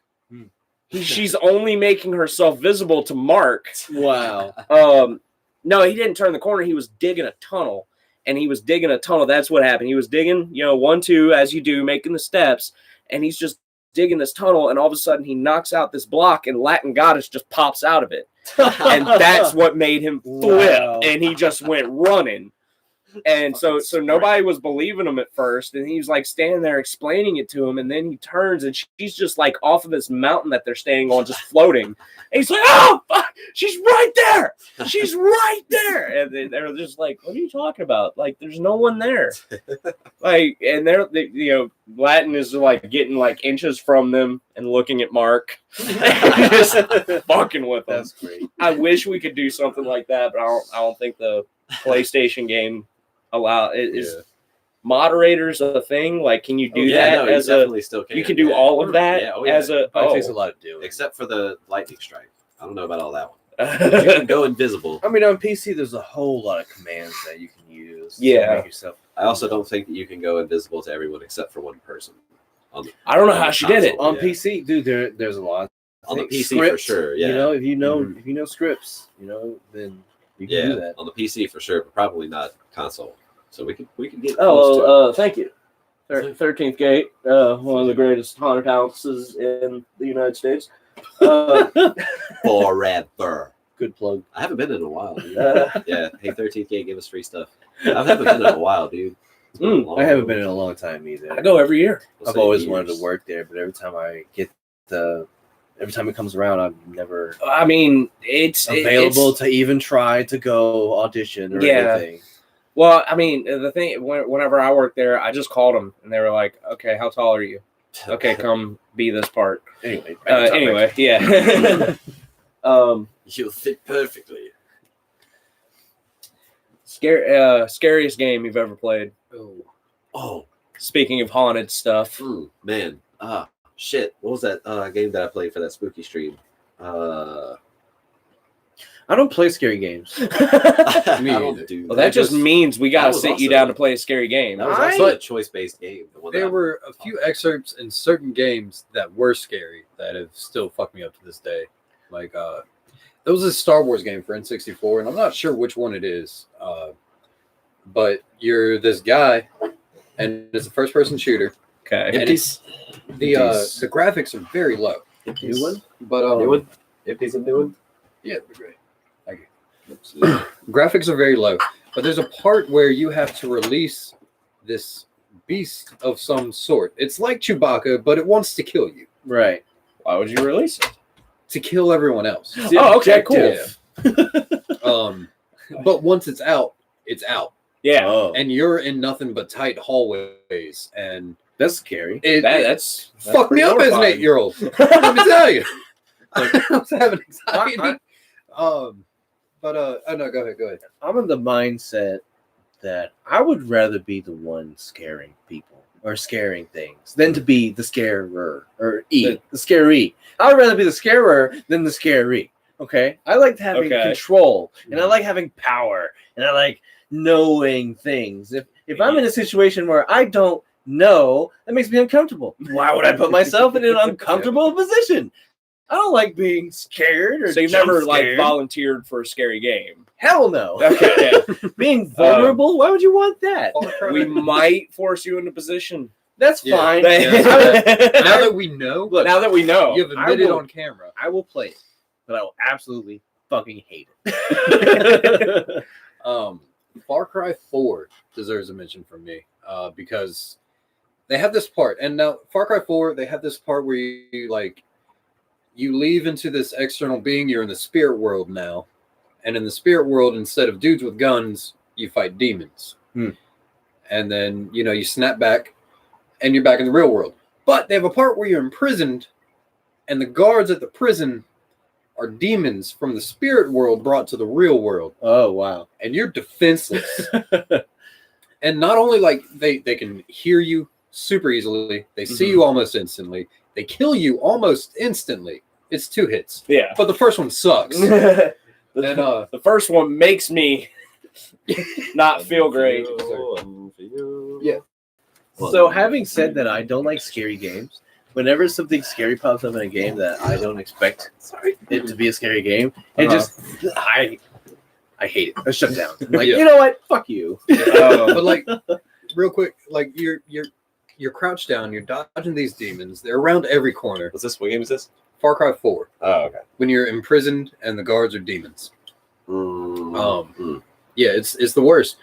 She's only making herself visible to Mark. Wow. No, he didn't turn the corner. He was digging a tunnel. And he was digging a tunnel. That's what happened. He was digging, 1, 2, as you do, making the steps. And he's just digging this tunnel. And all of a sudden, he knocks out this block, and Latin goddess just pops out of it. And that's what made him flip. Wow. And he just went running. And so nobody was believing him at first, and he was like standing there explaining it to him, and then he turns and she's just like off of this mountain that they're staying on, just floating. And he's like, "Oh, fuck, she's right there! She's right there!" And they're just like, "What are you talking about? Like, there's no one there." Like, and Latin is like getting like inches from them and looking at Mark, just fucking with them. That's great. I wish we could do something like that, but I don't think the PlayStation game is moderators a thing? Like, can you do that you as definitely still can. you can do all of that as a It takes a lot of doing. except for the lightning strike. I don't know about all that one. You can go invisible. I mean, on PC, there's a whole lot of commands that you can use. Yeah. To make yourself. I also don't think that you can go invisible to everyone except for one person. I don't know how she did it. console. On Yeah. PC, dude, there's a lot. On the Things. PC for Scripts, sure. Yeah. if you know scripts, then you can do that. On the PC for sure, but probably not console. So we could get close to it. Oh, thank you. 13th Gate, one of the greatest haunted houses in the United States. Forever. Good plug. I haven't been in a while. Dude. Yeah. Hey, 13th Gate, give us free stuff. I haven't been in a while, dude. It's been a long- I haven't been in a long time either. I go every year. I'll I've say always years. wanted to work there, but every time it comes around, I'm never I mean, it's available to even try to go audition or Yeah. anything. Well, I mean, the thing, whenever I worked there, I just called them, and they were like, "Okay, how tall are you? Okay, come be this part." Anyway, Anyway, yeah. You'll fit perfectly. Scariest game you've ever played. Oh, Speaking of haunted stuff, man. Shit. What was that game that I played for that spooky stream? I don't play scary games. I Me don't either. do well, that just means we gotta that was sit you also- down to play a scary game. That was I- also a choice-based game. The one that There I'm- were a few excerpts in certain games that were scary that have still fucked me up to this day. Like, there was a Star Wars game for N64, and I'm not sure which one it is. But you're this guy, and it's a first-person shooter. Okay. And it's, the graphics are very low. New one? But New one? If it's a new one? yeah, it'd be great. Thank you. Graphics are very low, but there's a part where you have to release this beast of some sort. It's like Chewbacca, but it wants to kill you. Right. Why would you release it? To kill everyone else. Oh, okay, cool. Yeah. But once it's out, it's out. Yeah, Oh, And you're in nothing but tight hallways. And that's scary. it that's fucked me pretty up as an horrifying. 8-year-old. Let me tell you. Like, I was having anxiety. Oh no, go ahead. I'm in the mindset that I would rather be the one scaring people or scaring things than to be the scarer or the scary. I would rather be the scarer than the scary. Okay, I like having Okay. control, and I like having power, and I like knowing things. If I'm in a situation where I don't know, that makes me uncomfortable. Why would I put myself in an uncomfortable position? I don't like being scared or So you've jump never like scared. volunteered for a scary game. Hell no. Okay. Being vulnerable, why would you want that? Far Cry. We might force you into position. That's Yeah. fine. Now that we know, Look, now that we know. you've I admitted will- on camera. I will play it, but I will absolutely fucking hate it. Far Cry 4 deserves a mention from me because they have this part, and now Far Cry 4 they have this part where you leave into this external being. You're in the spirit world now, and in the spirit world, instead of dudes with guns, you fight demons. And then you snap back, and you're back in the real world. But they have a part where you're imprisoned, and the guards at the prison are demons from the spirit world brought to the real world. Oh wow. And you're defenseless. And not only they can hear you super easily, they see you almost instantly, they kill you almost instantly. It's 2 hits, Yeah. but the first one sucks. the, And the first one makes me not feel great. Yeah. So having said that, I don't like scary games. Whenever something scary pops up in a game that I don't expect it to be a scary game, it just I hate it. I shut down. I'm like, Yeah. you know what? Fuck you. But real quick, you're crouched down, you're dodging these demons. They're around every corner. What's this? What game is this? Far Cry 4. Oh, okay. When you're imprisoned and the guards are demons. Mm. Yeah, it's the worst.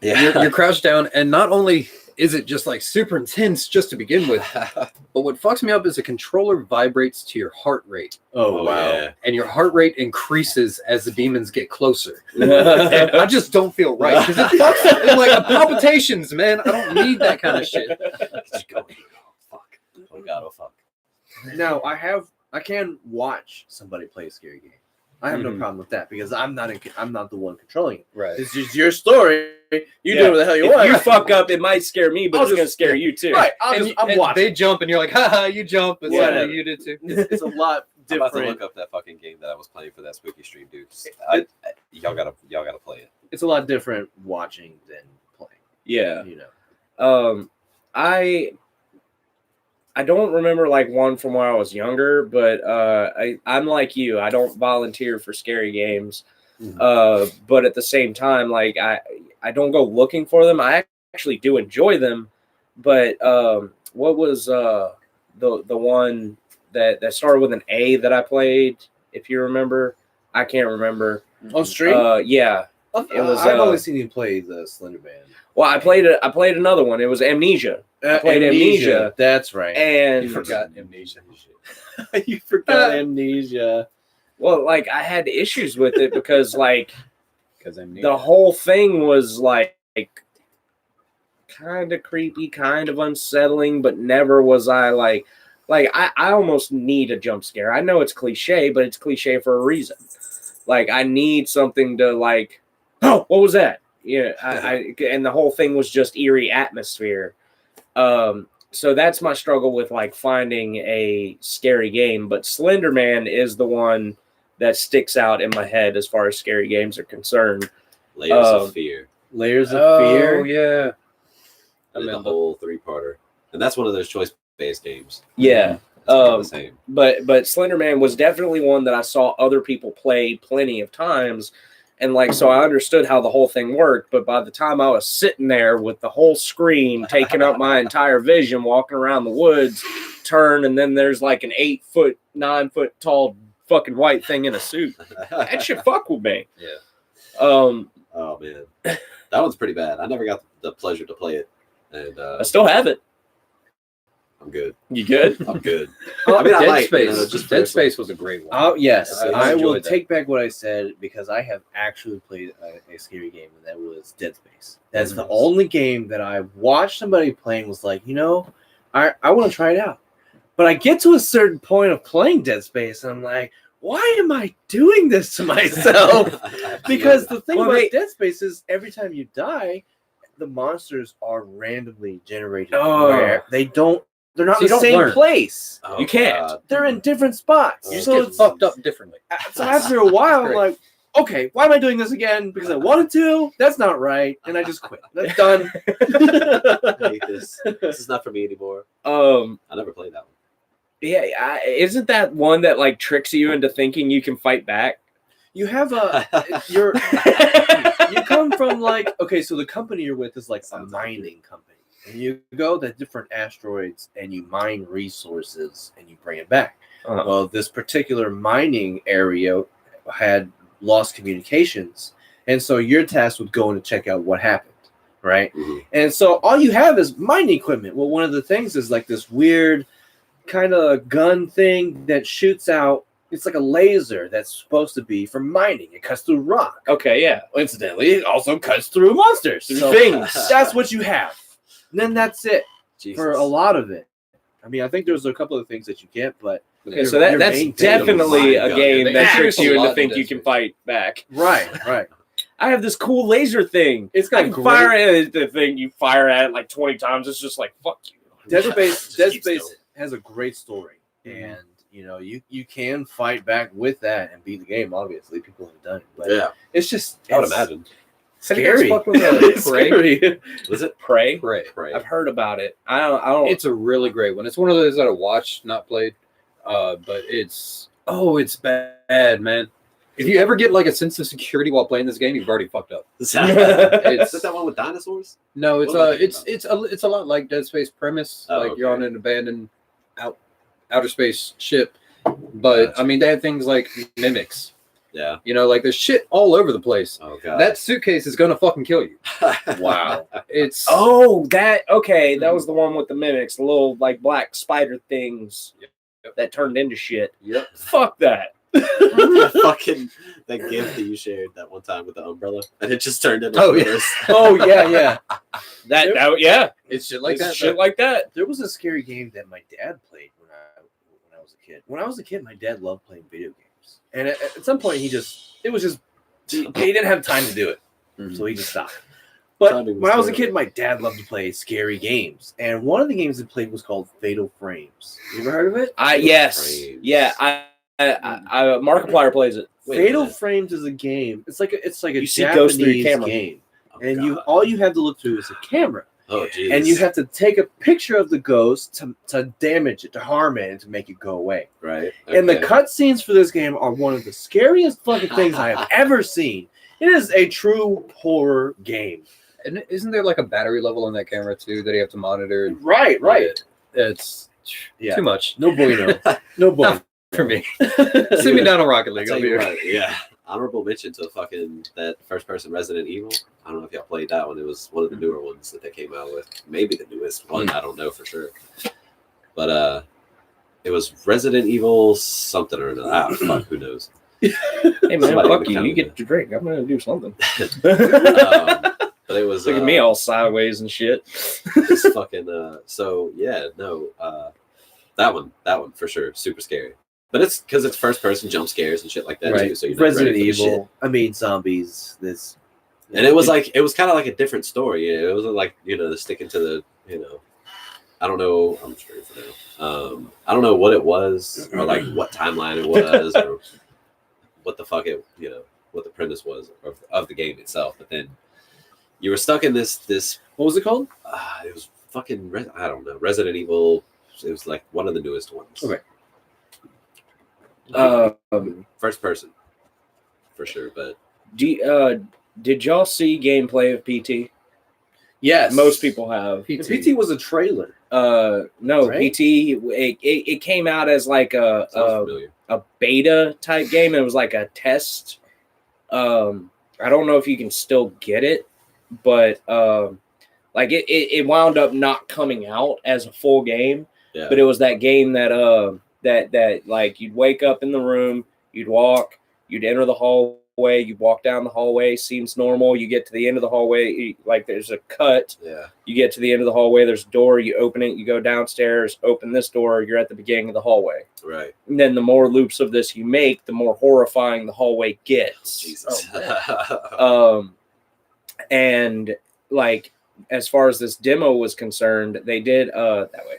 Yeah. You're crouched down, and not only is it just super intense just to begin with, but what fucks me up is the controller vibrates to your heart rate, Oh, wow. Yeah. and your heart rate increases as the demons get closer. And I just don't feel right because it fucks it's palpitations, man. I don't need that kind of shit. Just go. Fuck. Oh god. Oh fuck. Now I can watch somebody play a scary game. I have no problem with that because I'm not the one controlling it. Right. It's just your story. You Yeah. do what the hell you If want. you fuck up, it might scare me, but I'll it's just- gonna scare you too. Right. And I'm watching. they jump, and you're like, haha, you jump. It's Yeah. like, you did too. It's a lot I'm about to different. look up that fucking game that I was playing for that spooky stream, dude. Y'all gotta play it. It's a lot different watching than playing. Yeah. You know. I don't remember one from when I was younger, but I'm like you. I don't volunteer for scary games. But at the same time, I don't go looking for them. I actually do enjoy them. But what was the one that started with an A that I played? If you remember, I can't remember. On stream? Yeah. It was, I've only seen you play the Slender Man. Well, I played another one. It was Amnesia. I played Amnesia. That's right. And You forgot Amnesia. You forgot Amnesia. well, I had issues with it because Because Amnesia. the whole thing was kind of creepy, kind of unsettling, but never was I I almost need a jump scare. I know it's cliche, but it's cliche for a reason. I need something to oh, what was that? Yeah, and the whole thing was just eerie atmosphere. So that's my struggle with finding a scary game. But Slender Man is the one that sticks out in my head as far as scary games are concerned. Layers of Fear. Layers of Oh, Fear. yeah. I did the whole 3-parter, and that's one of those choice-based games. Yeah. It's kind of the same. But Slender Man was definitely one that I saw other people play plenty of times. And so I understood how the whole thing worked, but by the time I was sitting there with the whole screen taking up my entire vision, walking around the woods, turn, and then there's an 8-foot, 9-foot tall fucking white thing in a suit. That shit fuck with me. Yeah. Oh man, that one's pretty bad. I never got the pleasure to play it, and I still have it. I'm good. You good? I'm good. I mean, I Dead might, Space. just Dead for- Space was a great one. Oh yes, I I will enjoyed that. take back what I said because I have actually played a scary game, and that was Dead Space. That's the only game that I watched somebody playing. Was I want to try it out, but I get to a certain point of playing Dead Space, and I'm like, why am I doing this to myself? Because the thing Well, about they- Dead Space is every time you die, the monsters are randomly generated. Oh. Where they don't They're not So in you the don't same learn. place. Oh, You can't. God. They're in different spots. You just So get fucked up differently. So after a while, I'm Great. like, okay, why am I doing this again? Because I wanted to. That's not right, and I just quit. That's done. I hate this. This is not for me anymore. I never played that one. Yeah, isn't that one that like tricks you into thinking you can fight back? You have you come from like, okay, so the company you're with is like a Sounds like mining company, and you go to different asteroids and you mine resources and you bring it back. Uh-huh. Well, this particular mining area had lost communications, and so you're tasked with going to check out what happened, right? Mhm. And so all you have is mining equipment. Well, one of the things is like this weird kind of gun thing that shoots out. It's like a laser that's supposed to be for mining. It cuts through rock. Okay, yeah. Incidentally, it also cuts through monsters. Through So things. that's what you have. And then that's it Jesus. for a lot of it. I mean, I think there's a couple of things that you get, but Okay, so that's main thing- definitely Oh a my game God. that They tricks introduce a you into lot in think you Dead can Space. fight back. right. I have this cool laser thing. It's I got can great. fire at the thing. You fire at it like 20 times. It's just like fuck you. Dead Space. Just Dead keep Space still. has a great story, Mhm. and you can fight back with that and beat the game. Obviously, people have done it, but Yeah, it's just I would it's imagine. Have you guys scary. fucked with It's Prey? scary. Was it Prey. Prey. Prey? I've heard about it. I don't. It's a really great one. It's one of those that I watched, not played. But it's bad, man. If you ever get like a sense of security while playing this game, you've already fucked up. Is that It's that one with dinosaurs? no, it's What am I thinking it's a lot like Dead Space premise. Oh, like you're okay. on an abandoned outer space ship, but Gotcha. I mean they have things like mimics. Yeah. You know, like there's shit all over the place. Oh god. That suitcase is gonna fucking kill you. Wow. It's Oh, that okay. That was the one with the mimics, the little like black spider things that turned into shit. Yep. Fuck that. Fucking that gift that you shared that one time with the umbrella, and it just turned into. Oh, yeah. this. Oh yeah. That yeah. it's shit like It's that. shit like that. There was a scary game that my dad played when I was a kid. When I was a kid, my dad loved playing video games, and at some point he didn't have time to do it, so he just stopped. But Timing was when I was a terrible. kid, my dad loved to play scary games, and one of the games he played was called Fatal Frames. You ever heard of it? Yes. Frames. Yeah. I Markiplier plays it. Wait a Fatal minute. Frames is a game. It's like a You see ghosts through your Japanese camera. game, Oh, and God. all you have to look through is a camera. Oh jeez. And you have to take a picture of the ghost to damage it, to harm it, and to make it go away. right. And the Okay. cutscenes for this game are one of the scariest fucking things I have ever seen. It is a true horror game. And isn't there like a battery level on that camera too that you have to monitor? Right. It's Yeah. too much No bueno. No bueno. for me. Sit me down on Rocket I'll League. tell I'll be you here. what, yeah. Honorable mention to fucking that first person Resident Evil. I don't know if y'all played that one. It was one of the newer ones that they came out with. Maybe the newest one. I don't know for sure. But it was Resident Evil something or another. Ah, fuck, who knows? Hey man, Somebody fuck would you. count You it. get to drink. I'm gonna do something. But it was Look at me all sideways and shit. just fucking so yeah, no, that one for sure, super scary. But it's because it's first person jump scares and shit like that too. So you're not Resident ready for the shit. Evil. I mean, zombies. This. And it was kind of like a different story. It wasn't like the sticking to the I don't know. I'm sure for now. I don't know what it was or like what timeline it was or what the fuck what the premise was of the game itself. But then you were stuck in this. What was it called? It was fucking I don't know, Resident Evil. It was like one of the newest ones. Okay. First person for sure, but Did y'all see gameplay of PT? Yes. Most people have. The PT was a trailer. No, Right? PT. It came out as like sounds familiar. a beta type game. It was like a test. I don't know if you can still get it, but like it wound up not coming out as a full game. Yeah. But it was that game that that like you'd wake up in the room, you'd walk, you'd enter the hallway, you walk down the hallway, seems normal. You get to the end of the hallway, like there's a cut. Yeah. You get to the end of the hallway, there's a door, you open it, you go downstairs, open this door, you're at the beginning of the hallway. Right. And then the more loops of this you make, the more horrifying the hallway gets. Jesus. And like as far as this demo was concerned, they did that way.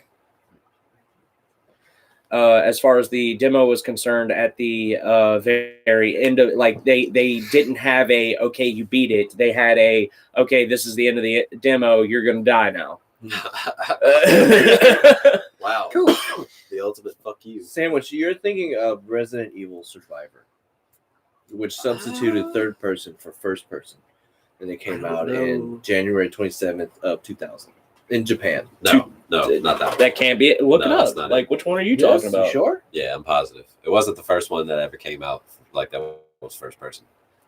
as far as the demo was concerned, at the very end of like they didn't have a okay you beat it. They had a okay this is the end of the demo. You're gonna die now. Wow. Cool. The ultimate fuck you. Sandwich, you're thinking of Resident Evil Survivor, which substituted third person for first person. And it came I don't out know. in January 27th of 2000 in Japan. No, not that one. That can't be it. Look No, it that's up. not Like, which one are you talking about? You sure? Yeah, I'm positive. It wasn't the first one that ever came out like that was first person.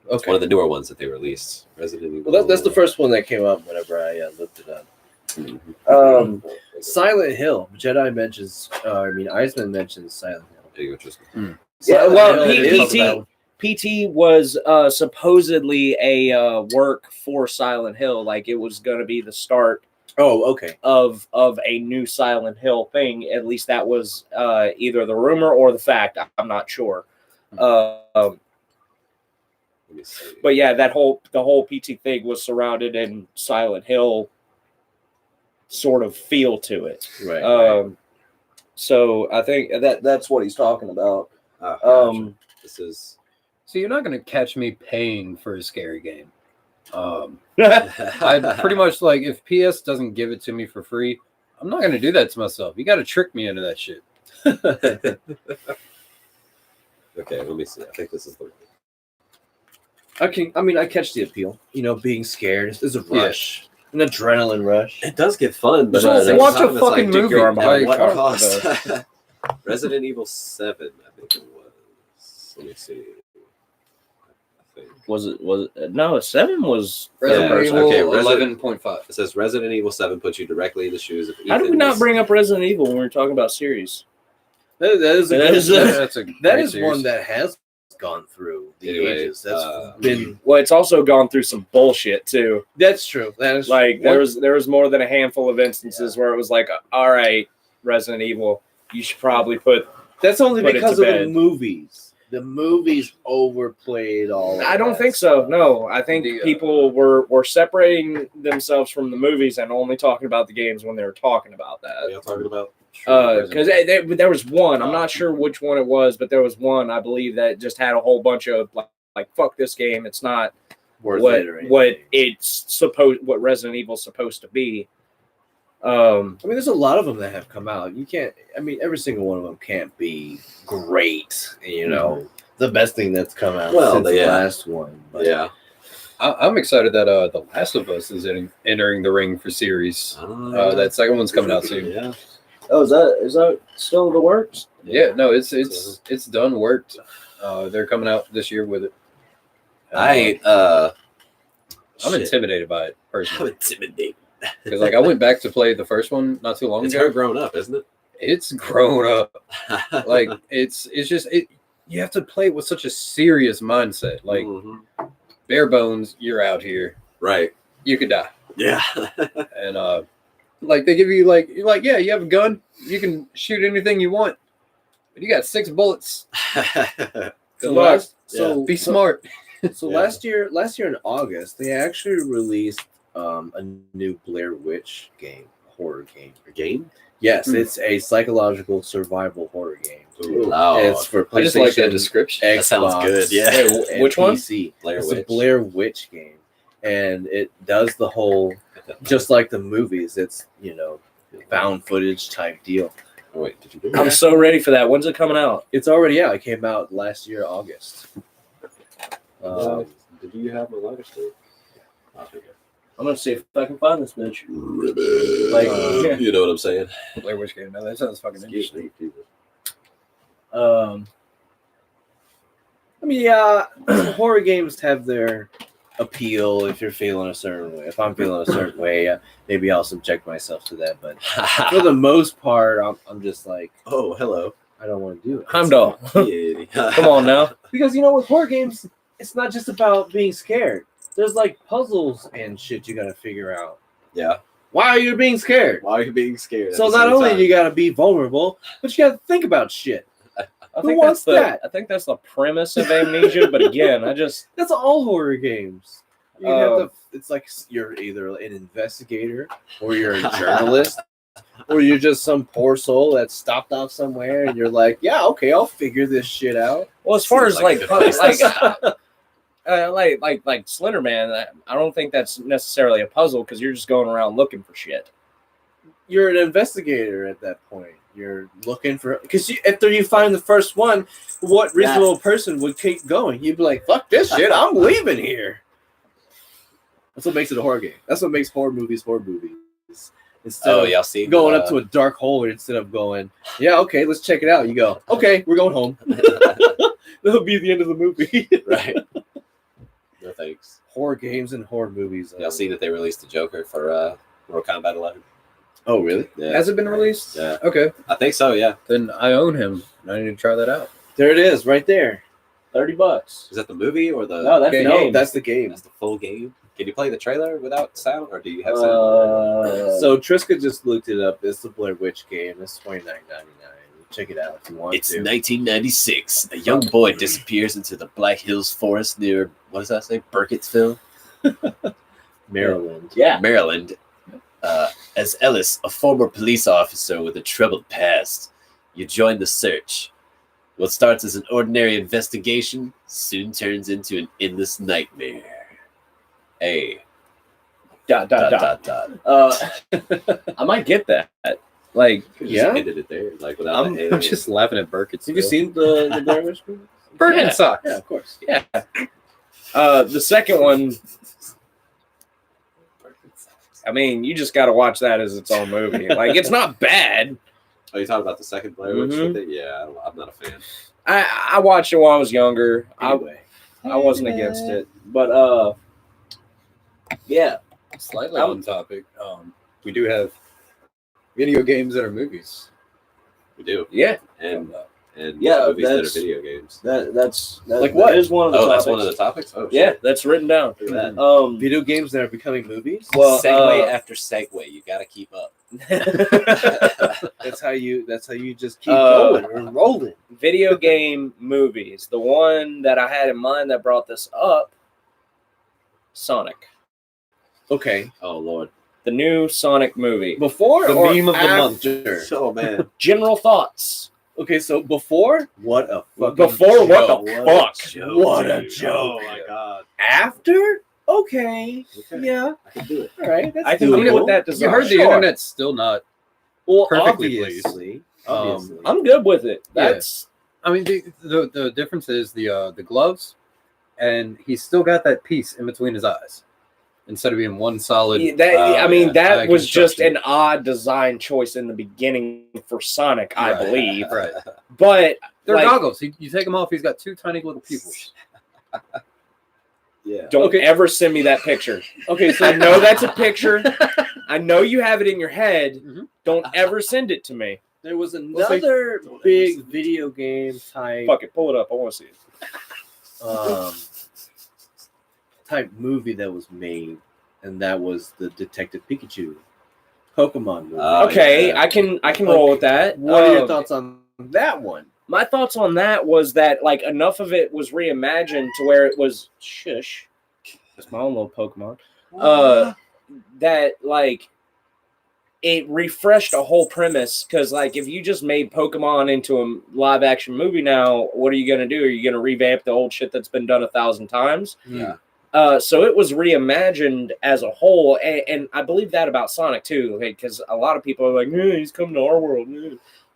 It's Okay. one of the newer ones that they released. Resident Evil. Well, that's the first one that came up whenever I looked it up. Mhm. Silent Hill. Jedi mentions, Iceman mentions Silent Hill. There you go, Tristan. Yeah, Silent well, Hill is PT about- PT was supposedly a work for Silent Hill. Like, it was going to be the start Oh, okay. of a new Silent Hill thing. At least that was either the rumor or the fact. I'm not sure. Let me see. But yeah, the whole PT thing was surrounded in Silent Hill sort of feel to it. Right. So I think that's what he's talking about. Gotcha. This is. So you're not going to catch me paying for a scary game. I pretty much like if PS doesn't give it to me for free, I'm not going to do that to myself. You got to trick me into that shit. Okay, let me see. I think this is the. I catch the appeal. Being scared. There's a rush, an adrenaline rush. It does get fun, but So at the same watch a time, it's fucking like, dig movie. your arm out. Like, What I don't cost? Resident Evil 7, I think it was. Let me see. I think. Was it? No, 7 was. Resident Yeah, Evil okay, Resident- 11.5. It says Resident Evil 7 puts you directly in the shoes of Ethan. How did we not bring up Resident Evil when we were talking about series? That is a That good- is That's a that great is series. one that has gone through the Anyway, ages. That's uh, been. Well, it's also gone through some bullshit too. That's true. That is Like true. there was more than a handful of instances where it was like, all right, Resident Evil, you should probably put. That's only put it because to of the bed. movies. The movies overplayed all. I of don't that think so. stuff. No, I think The, people were separating themselves from the movies and only talking about the games when they were talking about What are that. y'all talking about? Because there was one, I'm not sure which one it was, but there was one I believe that just had a whole bunch of like fuck this game. It's not Worth what it or what anything. what Resident Evil's supposed to be. There's a lot of them that have come out. You can't. Every single one of them can't be great. The best thing that's come out Well, since the yeah. last one. But Yeah. I'm excited that The Last of Us is entering the ring for series. That second one's coming out soon. Yeah. Oh, is that still the works? Yeah, no, it's done worked. They're coming out this year with it. I'm I'm intimidated by it personally intimidated. because like I went back to play the first one not too long It's ago. her grown up, isn't it? It's grown up. Like it's just you have to play it with such a serious mindset. Like Mhm. bare bones, you're out here, Right. you could die. Yeah. And like they give you like you're like, yeah, you have a gun, you can shoot anything you want, but you got 6 bullets. So Good luck. last, so Be smart. So Yeah. last year in August, they actually released a new Blair Witch game, horror game. A game? Yes, Hmm. it's a psychological survival horror game. Ooh, oh, It's for PlayStation. I just like that description. That sounds Xbox, good, yeah. Hey, and which one? PC. Blair It's Witch. a Blair Witch game, and it does the whole just like the movies. It's found footage type deal. Oh, wait, did you do I'm that? so ready for that. When's it coming out? It's already out. It came out last year, August. Did you have a lighter stick? I'm gonna see if I can find this bitch. Like, yeah. you know what I'm saying? Blair Witch game. No, that sounds fucking Excuse interesting. me, people. Horror games have their appeal if you're feeling a certain way. If I'm feeling a certain way, maybe I'll subject myself to that. But for the most part, I'm just like, Oh, hello. I don't want to do it. Heimdall. Yeah. Come on now. Because with horror games, it's not just about being scared. There's like puzzles and shit you gotta figure out. Yeah. Why are you being scared? Why are you being scared? So not only do you gotta be vulnerable, but you gotta think about shit. I Who think wants that's that? I think that's the premise of Amnesia. But again, That's all horror games. You Oh. have to. It's like you're either an investigator or you're a journalist or you're just some poor soul that stopped off somewhere, and you're like, yeah, okay, I'll figure this shit out. Well, as far Seems as like like a good place to like stop. Slender Man, I don't think that's necessarily a puzzle because you're just going around looking for shit. You're an investigator at that point. You're looking for because after you find the first one, what reasonable person would keep going? You'd be like, "Fuck this shit! I'm leaving here." That's what makes it a horror game. That's what makes horror movies. Instead Oh, of y'all see going up to a dark hole, instead of going, "Yeah, okay, let's check it out." You go, "Okay, we're going home." That'll be the end of the movie. Right. No thanks. Horror games and horror movies. Y'all see that they released the Joker for Mortal Kombat 11? Oh, really? Yeah. Has it been released? Yeah. Okay, I think so, yeah. then I own him. I need to try that out. There it is, right there. $30. Is that the movie or the No, that's Okay, the No, game. that's the game. that's the full game? Can you play the trailer without sound, or do you have sound? So Triska just looked it up. It's the Blair Witch game. It's $29.99. Check it out if you want It's to. 1996. A young boy disappears into the Black Hills forest near, what does that say, Burkittsville, Maryland. Yeah. Maryland. As Ellis, a former police officer with a troubled past, you join the search. What starts as an ordinary investigation soon turns into an endless nightmare. Hey, Dot, dot, dot, dot. dot. I might get that. Like, Could've Yeah? just ended it there, like without the I'm just laughing at Burkitts. Have you seen the Blair Witch movie? Burkett Yeah. sucks. Yeah, of course. yeah. The second one, I mean, you just got to watch that as its own movie. Like, it's not bad. Oh, you talking about the second Blair Witch? Mhm. Thing? Yeah, I'm not a fan. I watched it when I was younger. Anyway. I wasn't against it, but yeah. Slightly on topic. We do have video games that are movies. We do, Yeah, and Yeah, movies that that's- are video games. that's Like what? Is one of the Oh, topics. that's one of the topics. Oh, Yeah, shit. that's written down. Look at that. Video games that are becoming movies. Well, segue after segue, you got to keep up. That's how you just keep Uh, going and rolling. video game movies. The one that I had in mind that brought this up, Sonic. Okay. Oh Lord. The new Sonic movie. Before The or meme of the month. after? Oh man. General thoughts. Okay, so before, what a fucking Before, what joke. the fuck? Joke, What a dude. joke. Oh my god. After? Okay. Okay. Yeah. I can do it. All right. That's I can doable. live with that You design. heard the Sure. internet's still not. Well, perfectly obviously. I'm good with it. Yeah. That's I mean, the difference is the gloves, and he's still got that piece in between his eyes, instead of being one solid. I mean, yeah. that was just Construction. an odd design choice in the beginning for Sonic, I Right. believe. Right. But They're like, goggles. You take them off. He's got two tiny little pupils. Yeah. don't Okay. ever send me that picture. Okay, so I know that's a picture. I know you have it in your head. Mhm. Don't ever send it to me. there was say- another Don't ever big say- video game type Fuck it, pull it up. I want to see it. type movie that was made, and that was the Detective Pikachu Pokemon movie. Oh, Okay, yeah. I can roll with that. What are your Um, thoughts on that one? My thoughts on that was that like enough of it was reimagined to where it was shush. It's my own little Pokemon. That like it refreshed a whole premise because like if you just made Pokemon into a live action movie now, what are you gonna do? Are you gonna revamp the old shit that's been done 1,000 times? Yeah. So it was reimagined as a whole, and I believe that about Sonic too, because a lot of people are like, he's coming to our world.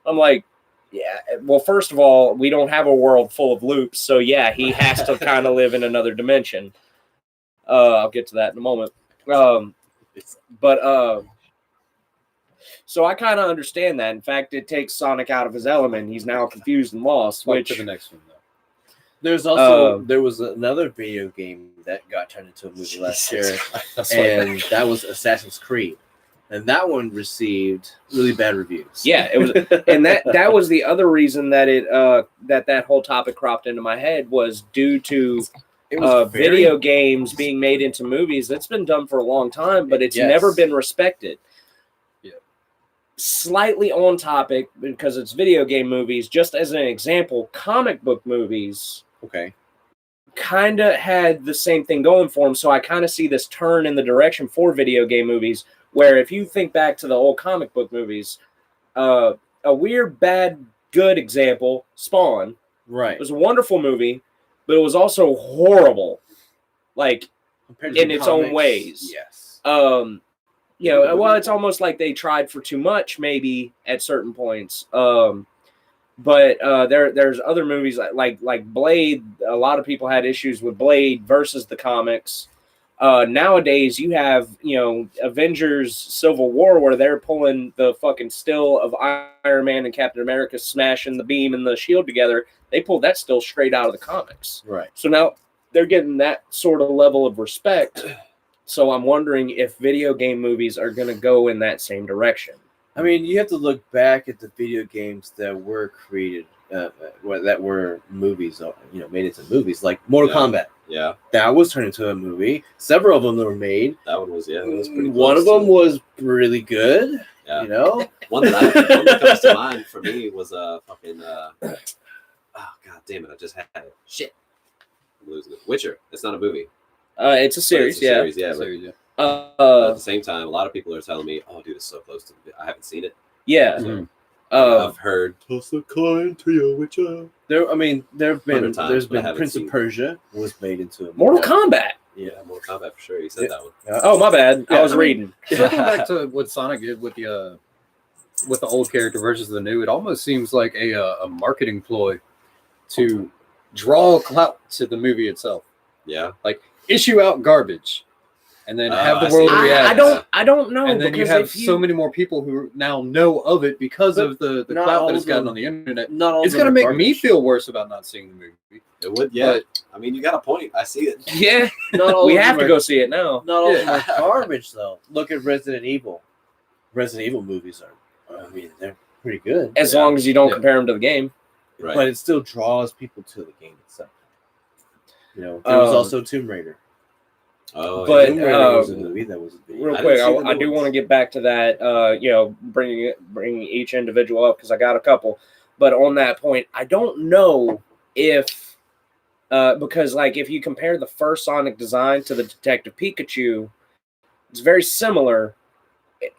I'm like, yeah. Well, first of all, we don't have a world full of loops, so yeah, he has to kind of live in another dimension. I'll get to that in a moment. So I kind of understand that. In fact, it takes Sonic out of his element. He's now confused and lost. Fuck Which to the next one though. There's also Um, there was another video game that got turned into a movie last year, That's and that was Assassin's Creed, and that one received really bad reviews. yeah, it was, and that was the other reason that it that whole topic cropped into my head was due to it was very- video games being made into movies. That's been done for a long time, but it's Yes. never been respected. Yeah. Slightly on topic because it's video game movies. Just as an example, comic book movies Okay. kind of had the same thing going for them. So I kind of see this turn in the direction for video game movies Where if you think back to the old comic book movies, a weird, bad, good example, Spawn. Right. It was a wonderful movie, but it was also horrible, like Compared to in the its own comics, ways. Yes. You know, well, it's almost like they tried for too much, maybe at certain points. But there's other movies like Blade. A lot of people had issues with Blade versus the comics. Nowadays, you have, you know, Avengers Civil War where they're pulling the fucking still of Iron Man and Captain America smashing the beam and the shield together. They pulled that still straight out of the comics. Right. So now they're getting that sort of level of respect. So I'm wondering if video game movies are going to go in that same direction. I mean, you have to look back at the video games that were created, that were movies, you know, made into movies, like Mortal Kombat. Yeah, That was turned into a movie. Several of them were made. that one was that was pretty. One of close them to- was really good. Yeah. You know, One that comes to mind for me was fucking. Oh god damn it! I just had it. Shit. I'm losing it. Witcher. It's not a movie. It's a series, It's a series, yeah. So, but yeah. at the same time, a lot of people are telling me, "Oh, dude, it's so close to." I haven't seen it. yeah. Mhm. I've heard. Toss a coin to your Witcher. there have been 100 times, there's but I been haven't Prince seen of it. Persia was made into a movie. Mortal Kombat. Yeah, Mortal Kombat for sure. You said that one. Oh, my bad. I Yeah, was I mean- reading. Circling back to what Sonic did with the old character versus the new, it almost seems like a marketing ploy to draw clout to the movie itself. Yeah. Issue out garbage, and then have I the see. world I- react. I don't know. and then you because have if so many more people who now know of it because But of the not clout all that it's of gotten them- on the internet. Not all It's of gonna them make are me garbage. feel worse about not seeing the movie. It would. Yeah. But I mean, you got a point. I see it. Yeah, Not all we of have them to are- go see it now. Not all of Yeah. them are garbage though. Look at Resident Evil. Resident Evil movies are. I mean, they're pretty good. As Yeah. long as you don't Yeah. compare them to the game. Right. But it still draws people to the game itself. You know, there was Um, also Tomb Raider. Oh, but, Tomb Raider was a movie that was a video. Real I quick, didn't see the I new do ones. want to get back to that. You know, bringing each individual up because I got a couple. But on that point, I don't know if because like if you compare the first Sonic design to the Detective Pikachu, it's very similar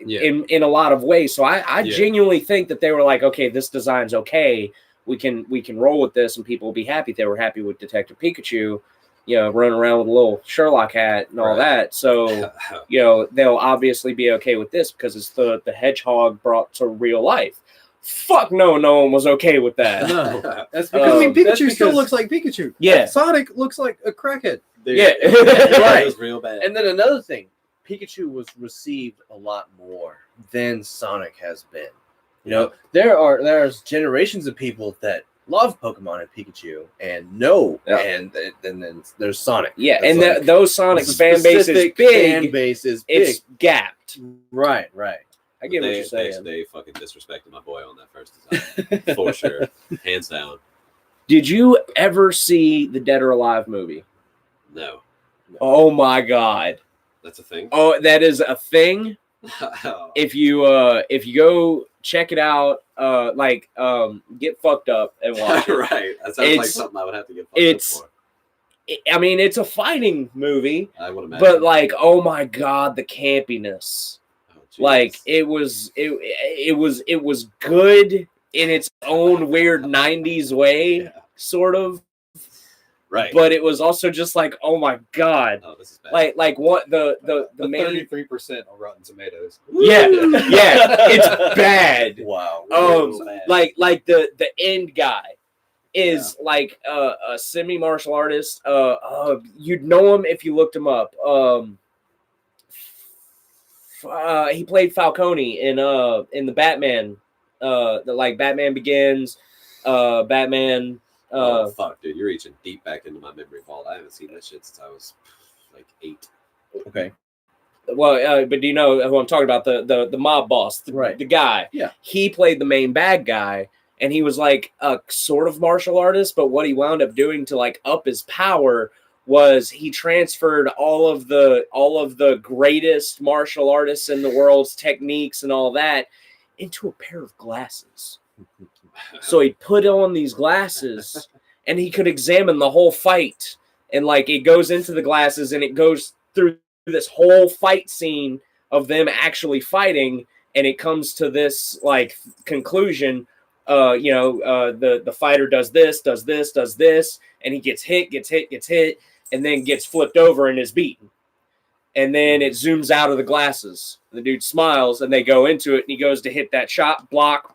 Yeah. in a lot of ways. So I Yeah. genuinely think that they were like, okay, this design's okay. We can roll with this, and people will be happy. They were happy with Detective Pikachu, you know, running around with a little Sherlock hat and all Right. that. So you know, they'll obviously be okay with this because it's the hedgehog brought to real life. Fuck no, no one was okay with that. No, that's Um, I mean, that's Pikachu still because- looks like Pikachu. Yeah. Sonic looks like a crackhead. Dude, Yeah. it was real bad. And then another thing, Pikachu was received a lot more than Sonic has been. You know, there's generations of people that love Pokemon and Pikachu and know, Yeah. and then there's Sonic. Yeah, That's and like- those Sonic the fan base is specific big. Fan base is big. It's gapped. Right. I get what you're saying. They fucking disrespected my boy on that first design for sure, hands down. Did you ever see the Dead or Alive movie? No, Oh my god. that's a thing. Oh, that is a thing. Oh. If you go check it out, get fucked up and watch it. Right, that sounds like It's- something I would have to get. it's- Fucked up I mean, it's a fighting movie, for. I would imagine. but like, oh my god, the campiness. Oh, Jesus. Like it was good in its own weird 90s way, Yeah. sort of, Right. but it was also just like, oh my god. Oh, this is bad. Like what the main 33% on Rotten Tomatoes. yeah, it's bad. Wow. Real bad. Like the end guy is like a semi martial artist. You'd know him if you looked him up. He played Falcone in the Batman, the Batman Begins, Batman. Oh fuck, dude, you're reaching deep back into my memory vault. I haven't seen that shit since I was like 8. Okay. Well, but do you know who I'm talking about? The mob boss, Right. the guy. Yeah. He played the main bad guy, and he was like a sort of martial artist. But what he wound up doing to like up his power was he transferred all of the greatest martial artists in the world's techniques and all that into a pair of glasses. So he put on these glasses, and he could examine the whole fight. And like it goes into the glasses, and it goes through this whole fight scene of them actually fighting, and it comes to this like conclusion. The fighter does this, and he gets hit, and then gets flipped over and is beaten. And then it zooms out of the glasses. The dude smiles, and they go into it, and he goes to hit that shot, block,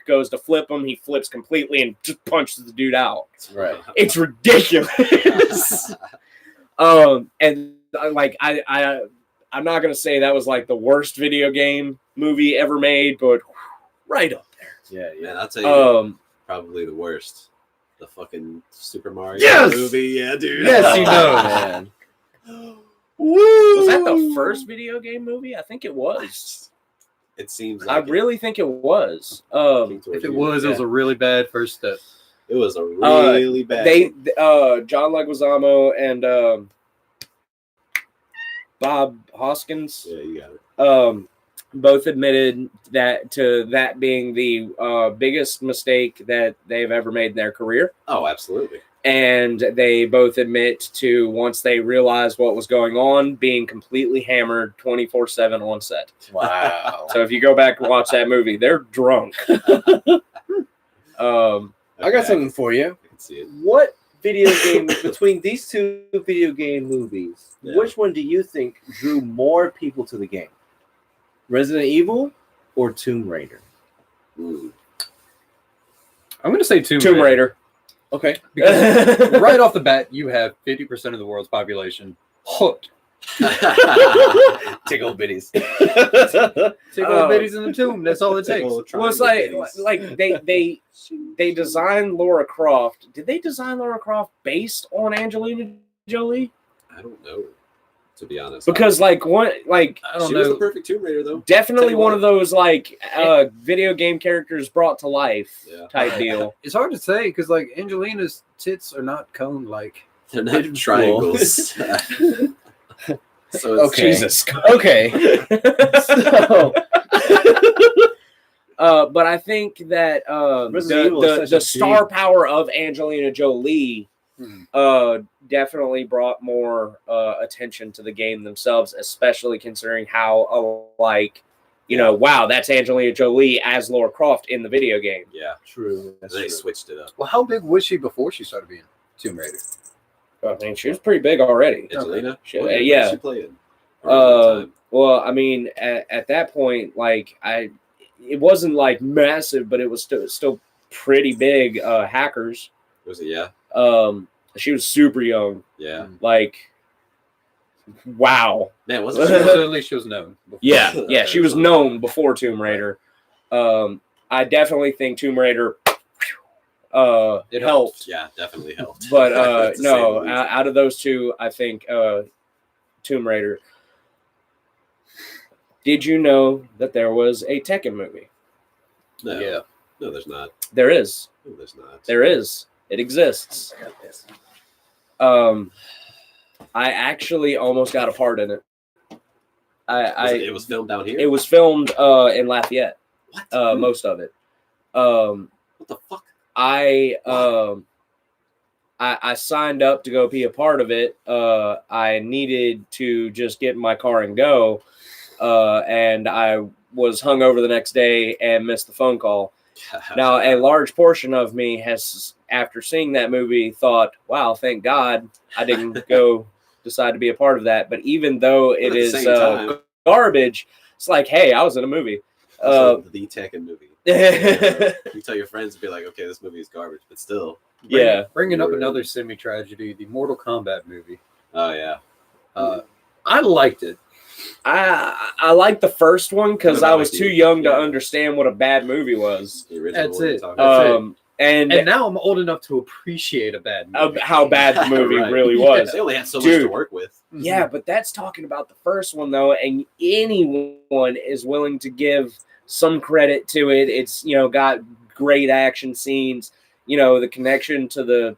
goes to flip him. He flips completely and just punches the dude out. Right. It's ridiculous. And like I'm not gonna say that was like the worst video game movie ever made, but right up there. Yeah. Man, I'll tell you, Um, probably the worst. The fucking Super Mario Yes! movie, yeah, dude. Yes, you know. Man. was that the first video game movie? I think it was. It seems I like really think it was. If it was a really bad first step. it was a really bad. They John Leguizamo and Bob Hoskins Yeah, you got it. both admitted that being the biggest mistake that they've ever made in their career. Oh, absolutely. And they both admit to, once they realized what was going on, being completely hammered 24/7 on set. Wow. So if you go back and watch that movie, they're drunk. I got something for you. I can see it. What video game between these two video game movies? Yeah. Which one do you think drew more people to the game? Resident Evil or Tomb Raider? Ooh. I'm going to say Tomb Raider. Okay. Because right off the bat, you have 50% of the world's population hooked. Tickle bitties. Take old bitties in the tomb. That's all it takes. Well, it's like they designed Lara Croft. Did they design Lara Croft based on Angelina Jolie? I don't know, to be honest. Because I don't she was the know. perfect Tomb Raider, though. definitely Tell you one what. of those like video game characters brought to life Yeah. type deal. It's hard to say because like Angelina's tits are not cone like. They're not triangles. So it's, Okay. Jesus. Okay. So, but I think that Resident Evil is such the a star big- power of Angelina Jolie Hmm. definitely brought more attention to the game themselves, especially considering how alike, wow, that's Angelina Jolie as Lara Croft in the video game. yeah. True. That's They true. switched it up. Well, how big was she before she started being Tomb Raider? I mean, she was pretty big already. Angelina? She- What yeah. was she playing? Around that time? Well, I mean, at that point, like it wasn't like massive, but it was still pretty big. Hackers. Was it? Yeah. She was super young. Yeah. Like, wow. Man, So wasn't at least she was known. Before. Yeah. She was known before Tomb Raider. I definitely think Tomb Raider It helped. Yeah, definitely helped. But To say the no, least. out of those two, I think Tomb Raider. Did you know that there was a Tekken movie? No. Yeah. No, there's not. There is. No, there's not. There is. It exists. I actually almost got a part in it. It was filmed down here? It was filmed in Lafayette. What? Most of it. What the fuck? I signed up to go be a part of it. I needed to just get in my car and go, and I was hungover the next day and missed the phone call. Now, a large portion of me has, after seeing that movie, thought, "Wow, thank God I didn't go decide to be a part of that." But even though At it the is same time, garbage, it's like, hey, I was in a movie. also the Tekken movie. You tell your friends and be like, okay, this movie is garbage, but still. Yeah. Bringing up another semi-tragedy, the Mortal Kombat movie. Oh, yeah. I liked it. I like the first one because What I about was like too the- young to yeah. understand what a bad movie was. The original That's one you're it. talking about. And And now I'm old enough to appreciate a bad movie. how bad the movie Right. really was. They only had so much Dude. to work with. Yeah, but that's talking about the first one though, and anyone is willing to give some credit to it. It's got great action scenes, the connection to the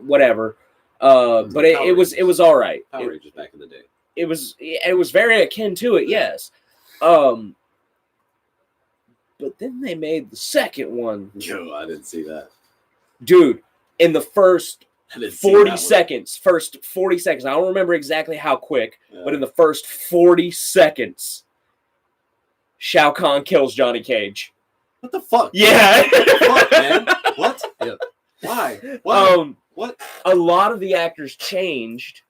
whatever. But it was all right. Power Rangers back in the day. It was very akin to it, yes. But then they made the second one. Yo, I didn't see that. Dude, in the first I didn't see that 40 one. seconds. First 40 seconds. I don't remember exactly how quick, Yeah. but in the first 40 seconds, Shao Kahn kills Johnny Cage. What the fuck? Yeah. What the fuck, man? What? Yep. Why? What? What? A lot of the actors changed.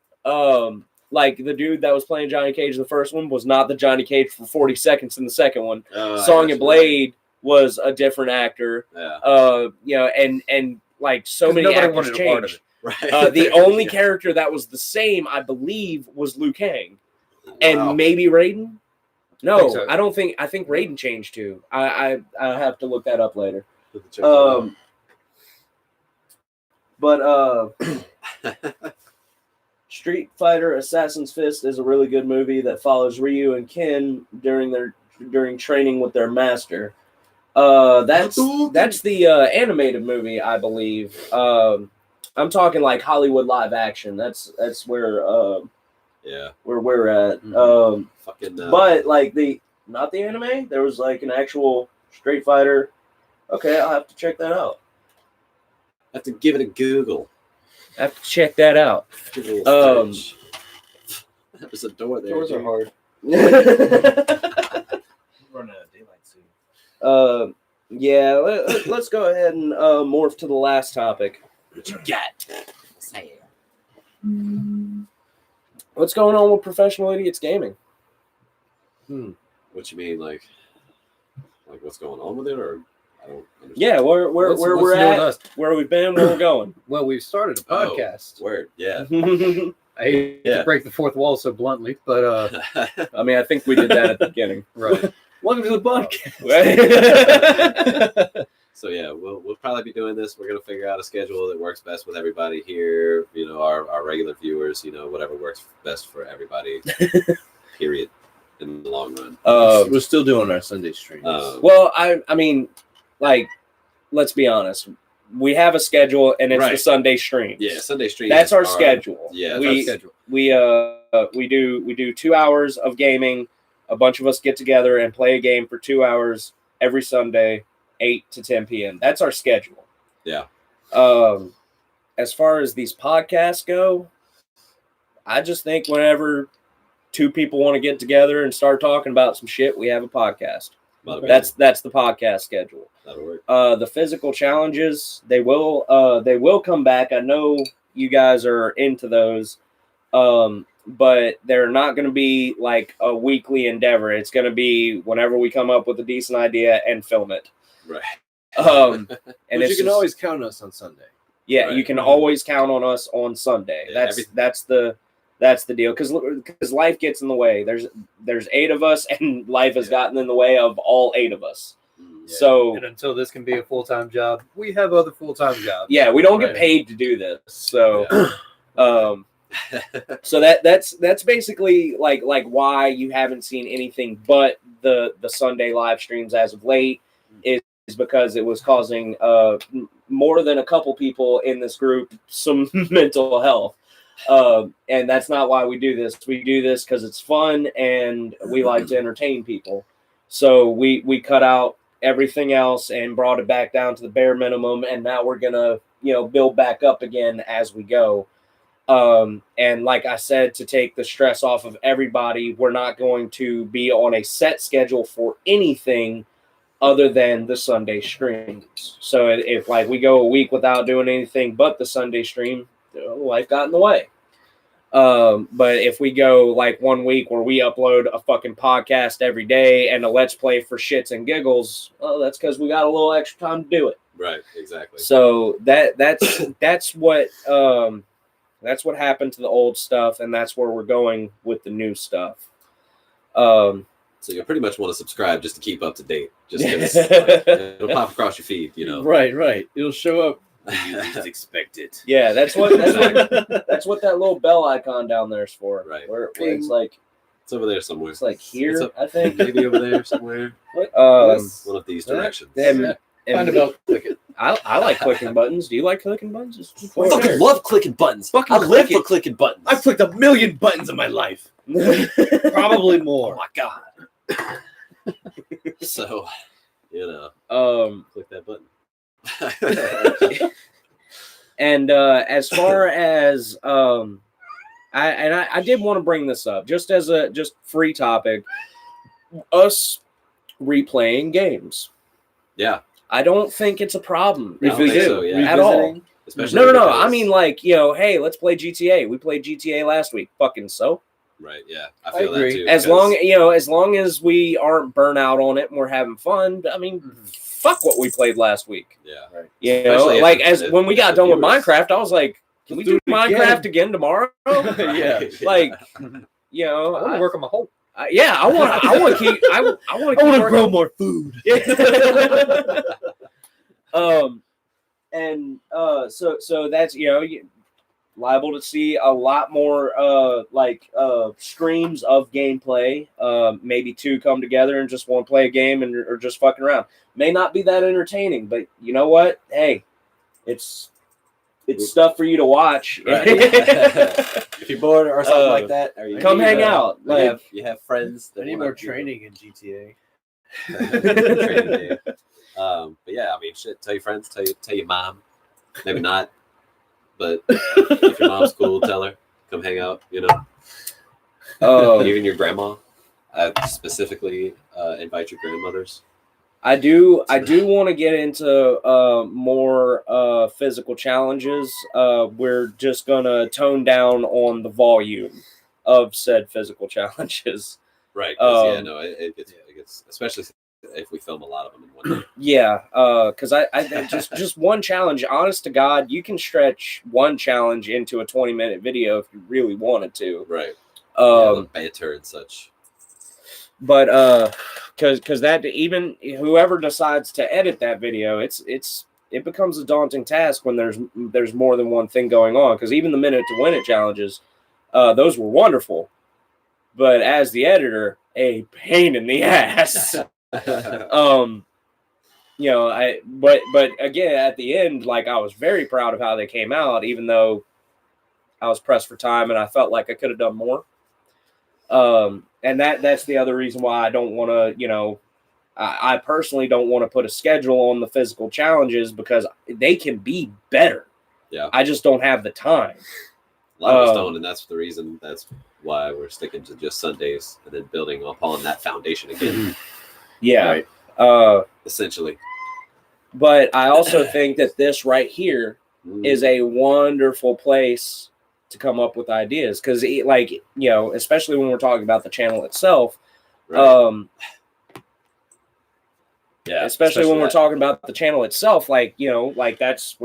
Like the dude that was playing Johnny Cage in the first one was not the Johnny Cage for 40 seconds in the second one. I Sonya got you. Blade was a different actor. Yeah. You know, and like so 'Cause many nobody actors wanted a part of changed. Right. The only Yeah. character that was the same, I believe, was Liu Kang, and Wow. maybe Raiden. No, I think so. I don't think. I think Raiden changed too. I have to look that up later. Check that out. But Street Fighter Assassin's Fist is a really good movie that follows Ryu and Ken during training with their master. That's the animated movie, I believe. I'm talking like Hollywood live action. That's where Yeah. we're at. Mhm. Fucking. But like not the anime. There was like an actual Street Fighter. Okay, I'll have to check that out. I have to give it a Google. I have to check that out. Google search. There's a door there. Doors are dude. hard. Run out of daylight soon. Yeah, let's go ahead and morph to the last topic. What you got? What's going on with Professional Idiots Gaming? What you mean, like what's going on with it, or I don't understand. Yeah, where What's we're new with at, us? where we've been, where we're going. Well, we've started a Oh. podcast. Word, yeah. I hate Yeah. to break the fourth wall so bluntly, but I mean, I think we did that at the beginning. right. Welcome to the podcast. So yeah, we'll probably be doing this. We're gonna figure out a schedule that works best with everybody here. You know, our regular viewers. You know, whatever works best for everybody. Period. In the long run. We're still doing our Sunday streams. Well, I mean, like, let's be honest. We have a schedule, and it's the Right. Sunday streams. Yeah, Sunday stream. That's is our schedule. Yeah, That's our we schedule. we do 2 hours of gaming. A bunch of us get together and play a game for 2 hours every Sunday, 8 to 10 p.m. That's our schedule. Yeah. As far as these podcasts go, I just think whenever two people want to get together and start talking about some shit, we have a podcast. Motivation. That's the podcast schedule. That'll work. The physical challenges, they will come back. I know you guys are into those. But they're not going to be like a weekly endeavor. It's going to be whenever we come up with a decent idea and film it. Right. And But it's you can just- always count us on Sunday. yeah, Right. you can always count on us on Sunday. Yeah, That's the deal. Because life gets in the way. There's 8 of us, and life has Yeah. gotten in the way of all 8 of us. Mm, Yeah. So And until this can be a full-time job, we have other full-time jobs. yeah, we don't get Right. paid to do this. So yeah. so that's basically like why you haven't seen anything but the Sunday live streams as of late is because it was causing more than a couple people in this group some mental health. And that's not why we do this. We do this because it's fun and we like to entertain people. So we cut out everything else and brought it back down to the bare minimum. And now we're gonna build back up again as we go. And like I said, to take the stress off of everybody, we're not going to be on a set schedule for anything other than the Sunday streams. So if like we go a week without doing anything but the Sunday stream, life got in the way. But if we go like 1 week where we upload a fucking podcast every day and a let's play for shits and giggles, well, that's because we got a little extra time to do it. Right. Exactly. So that's what happened to the old stuff, and that's where we're going with the new stuff. So you pretty much want to subscribe just to keep up to date. Just because it'll pop across your feed, Right. It'll show up. You least expect it. Yeah, that's what that little bell icon down there is for. Right. Where it's like It's over there somewhere. it's like here, It's up- I think. Maybe over there somewhere. Um, One of these directions. and, Find a and bell, click it. I like clicking buttons. Do you like clicking buttons? Just I point fucking there. love clicking buttons. Fucking I live click for it. clicking buttons. I've clicked 1,000,000 buttons in my life. Probably more. Oh my god. So, Um, click that button. And as far as I did want to bring this up just as a just free topic, us replaying games. Yeah. I don't think it's a problem I don't think so, yeah. at all. Revisiting? Especially No. because- I mean, like, hey, let's play GTA. We played GTA last week. Fucking so. right. Yeah. I I feel that agree. too. As because- long as we aren't burnt out on it and we're having fun. I mean, fuck what we played last week. Yeah. You know, Especially if like it's- as when we got if done with viewers- Minecraft, I was like, can we Let's do do it Minecraft again tomorrow? Yeah. Like, I want to work on my whole. I want to keep. I want to grow more food. So that's liable to see a lot more streams of gameplay. Maybe two come together and just want to play a game and or just fucking around. May not be that entertaining, but you know what? Hey, it's stuff for you to watch. Right. If you're bored or something like that, or you Come need, hang out. You have friends. I need more training in GTA. Training day. But yeah, I mean, shit. Tell your friends. Tell your mom. Maybe not, but if your mom's cool, tell her. Come hang out. Even your grandma. Specifically, invite your grandmothers. I do want to get into more physical challenges. We're just gonna tone down on the volume of said physical challenges. Right. 'Cause, it gets especially if we film a lot of them in one day. Yeah, because I just one challenge. Honest to God, you can stretch one challenge into a 20-minute video if you really wanted to. Right. The banter and such. But because that even whoever decides to edit that video, it becomes a daunting task when there's more than one thing going on. Because even the minute to win it challenges, those were wonderful, but as the editor, a pain in the ass. But again, at the end, like, I was very proud of how they came out, even though I was pressed for time and I felt like I could have done more. And that's the other reason why I don't want to, I personally don't want to put a schedule on the physical challenges because they can be better. Yeah. I just don't have the time. A lot of us don't, and that's the reason. That's why we're sticking to just Sundays and then building upon that foundation again. Yeah. Right. Essentially. But I also think that this right here is a wonderful place to come up with ideas because, especially when we're talking about the channel itself. Right. Yeah, especially when we're talking about the channel itself, we're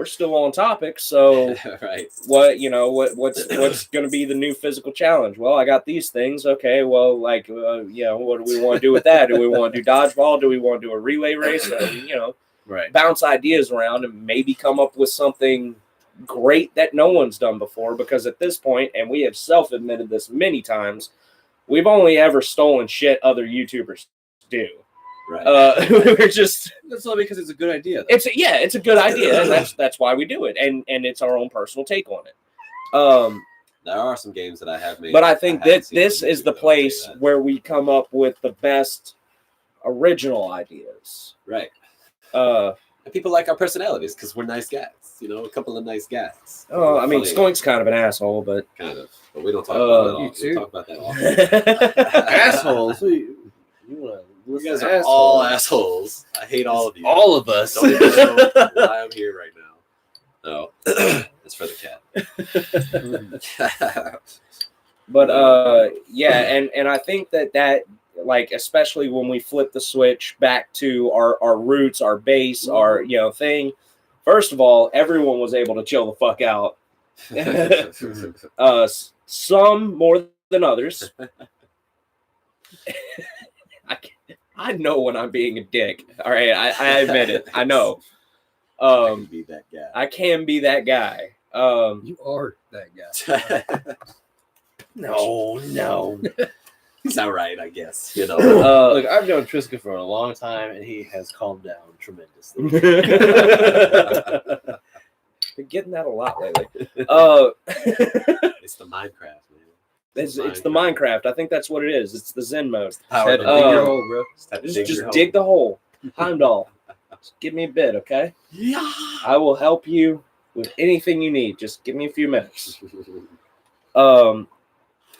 still on topic. So right. What's going to be the new physical challenge? Well, I got these things. Okay. Well, what do we want to do with that? Do we want to do dodgeball? Do we want to do a relay race? Right. Bounce ideas around and maybe come up with something great that no one's done before. Because at this point, and we have self-admitted this many times, we've only ever stolen shit other YouTubers do. Right. We're just That's not because it's a good idea. it's a good idea, and that's why we do it, and it's our own personal take on it. There are some games that I have made, But I think haven't that seen this on is YouTube the that place say that. where we come up with the best original ideas. Right. And people like our personalities because we're nice guys. A couple of nice guys. I mean, Funny, Skoink's kind of an asshole, but kind of, but we don't talk about that you often. too. We talk about that often. Assholes. You want to You listen guys to are assholes. all assholes. I hate all of you. All of us. Don't even know why I'm here right now. No, it's for the cat. But and I think that especially when we flip the switch back to our roots, our base, our thing. First of all, everyone was able to chill the fuck out. Some more than others. I know when I'm being a dick. All right, I admit it. I know. I can be that guy. I can be that guy. You are that guy. No. He's all right, I guess. Look, I've known Triska for a long time, and he has calmed down tremendously. Been getting that a lot lately. It's the Minecraft, man. It's the Minecraft. I think that's what it is. It's the Zen mode. Power Had of to the dig your Uh, hole, bro. Just dig the hole. Heimdall. Just give me a bit, okay? Yeah. I will help you with anything you need. Just give me a few minutes.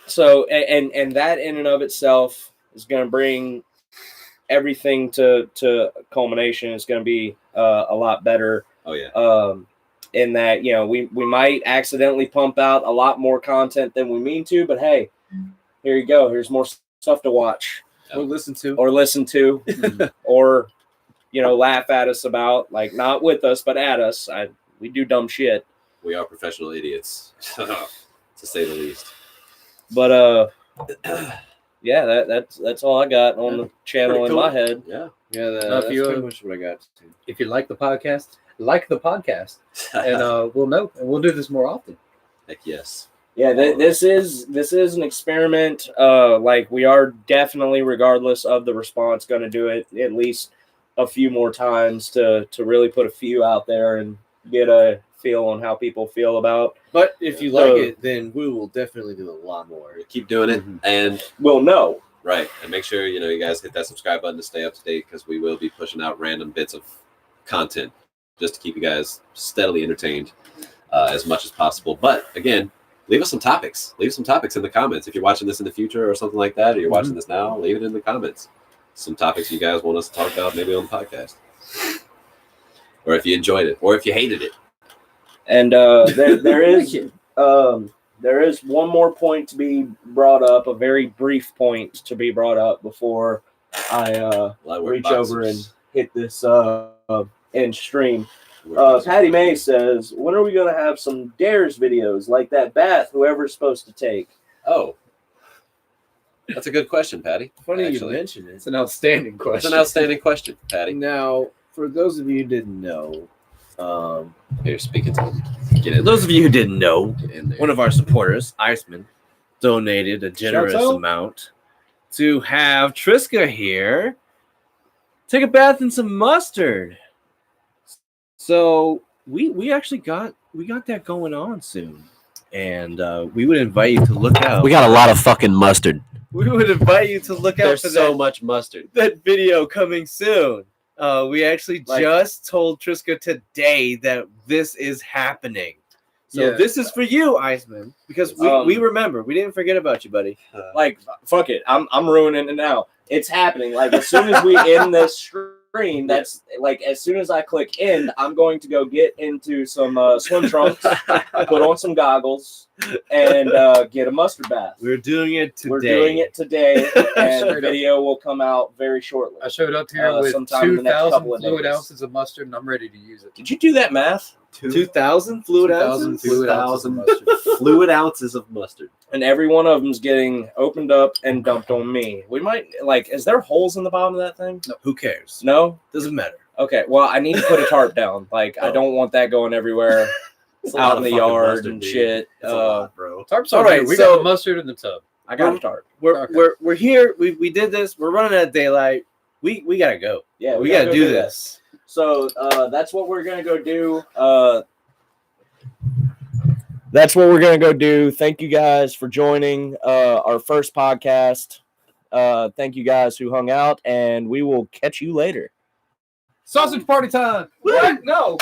So and that in and of itself is going to bring everything to culmination. It's going to be a lot better. Oh yeah. In that, we might accidentally pump out a lot more content than we mean to, but hey, here you go. Here's more stuff to watch Or listen to. or listen to or laugh at us about, like not with us but at us. We do dumb shit. We are professional idiots, to say the least. But yeah, that's all I got on the channel Pretty in cool. my head. Yeah. Yeah, if that's you- pretty much what I got. If you like the podcast, and we'll know, and we'll do this more often. Heck yes. Yeah, this is an experiment. Like we are definitely, regardless of the response, going to do it at least a few more times to really put a few out there and get a feel on how people feel about. But if you like it, then we will definitely do a lot more. Keep doing it, and We'll know. right, and make sure you guys hit that subscribe button to stay up to date, because we will be pushing out random bits of content just to keep you guys steadily entertained as much as possible. But again, leave us some topics. Leave some topics in the comments. If you're watching this in the future or something like that, or you're watching this now, leave it in the comments. Some topics you guys want us to talk about, maybe on the podcast, or if you enjoyed it, or if you hated it. And there is one more point to be brought up, a very brief point to be brought up before I reach over and hit this end stream. Patty May says, when are we going to have some dares videos like that bath whoever's supposed to take? Oh, that's a good question, Patty. Funny Actually, you mention it. It's an outstanding That's question. an outstanding question, Patty. Now, for those of you who didn't know, Here, speak it to him. Get for in those of you who didn't know, Get in there. one of our supporters, Iceman, donated a generous Shouts out. amount to have Triska here take a bath in some mustard. So we actually got that going on soon, and we would invite you to look out. We got a lot of fucking mustard. We would invite you to look out There's for so that, much mustard. that video coming soon. We actually Like- just told Triska today that this is happening. So Yeah. this is for you, Iceman, because we remember. We didn't forget about you, buddy. Like, fuck it. I'm ruining it now. It's happening. Like, as soon as we end this stream, that's like, as soon as I click end, I'm going to go get into some swim trunks, put on some goggles, and get a mustard bath. We're doing it today. We're doing it today, and the Straight up. video will come out very shortly. I showed up here with sometime in the next 2,000 couple of fluid days. ounces of mustard, and I'm ready to use it. Did you do that math? 2,000 fluid 2,000 ounces. fluid ounces of 2,000 mustard. fluid ounces of mustard. And every one of them's getting opened up and dumped on me. We might, like, is there holes in the bottom of that thing? Who cares? No? Doesn't matter. Okay, well, I need to put a tarp down. Like, I don't want that going everywhere It's a lot out in of the fucking yard mustard, and dude. shit. It's a lot, bro. Tarps All all right, right. We so- got the mustard in the tub. I got a tarp. We're here. We did this. We're running out of daylight. We gotta go. Yeah, we gotta go do that. this. So that's what we're gonna go do. That's what we're gonna go do. Thank you guys for joining our first podcast. Thank you guys who hung out, and we will catch you later. Sausage party time. What? No.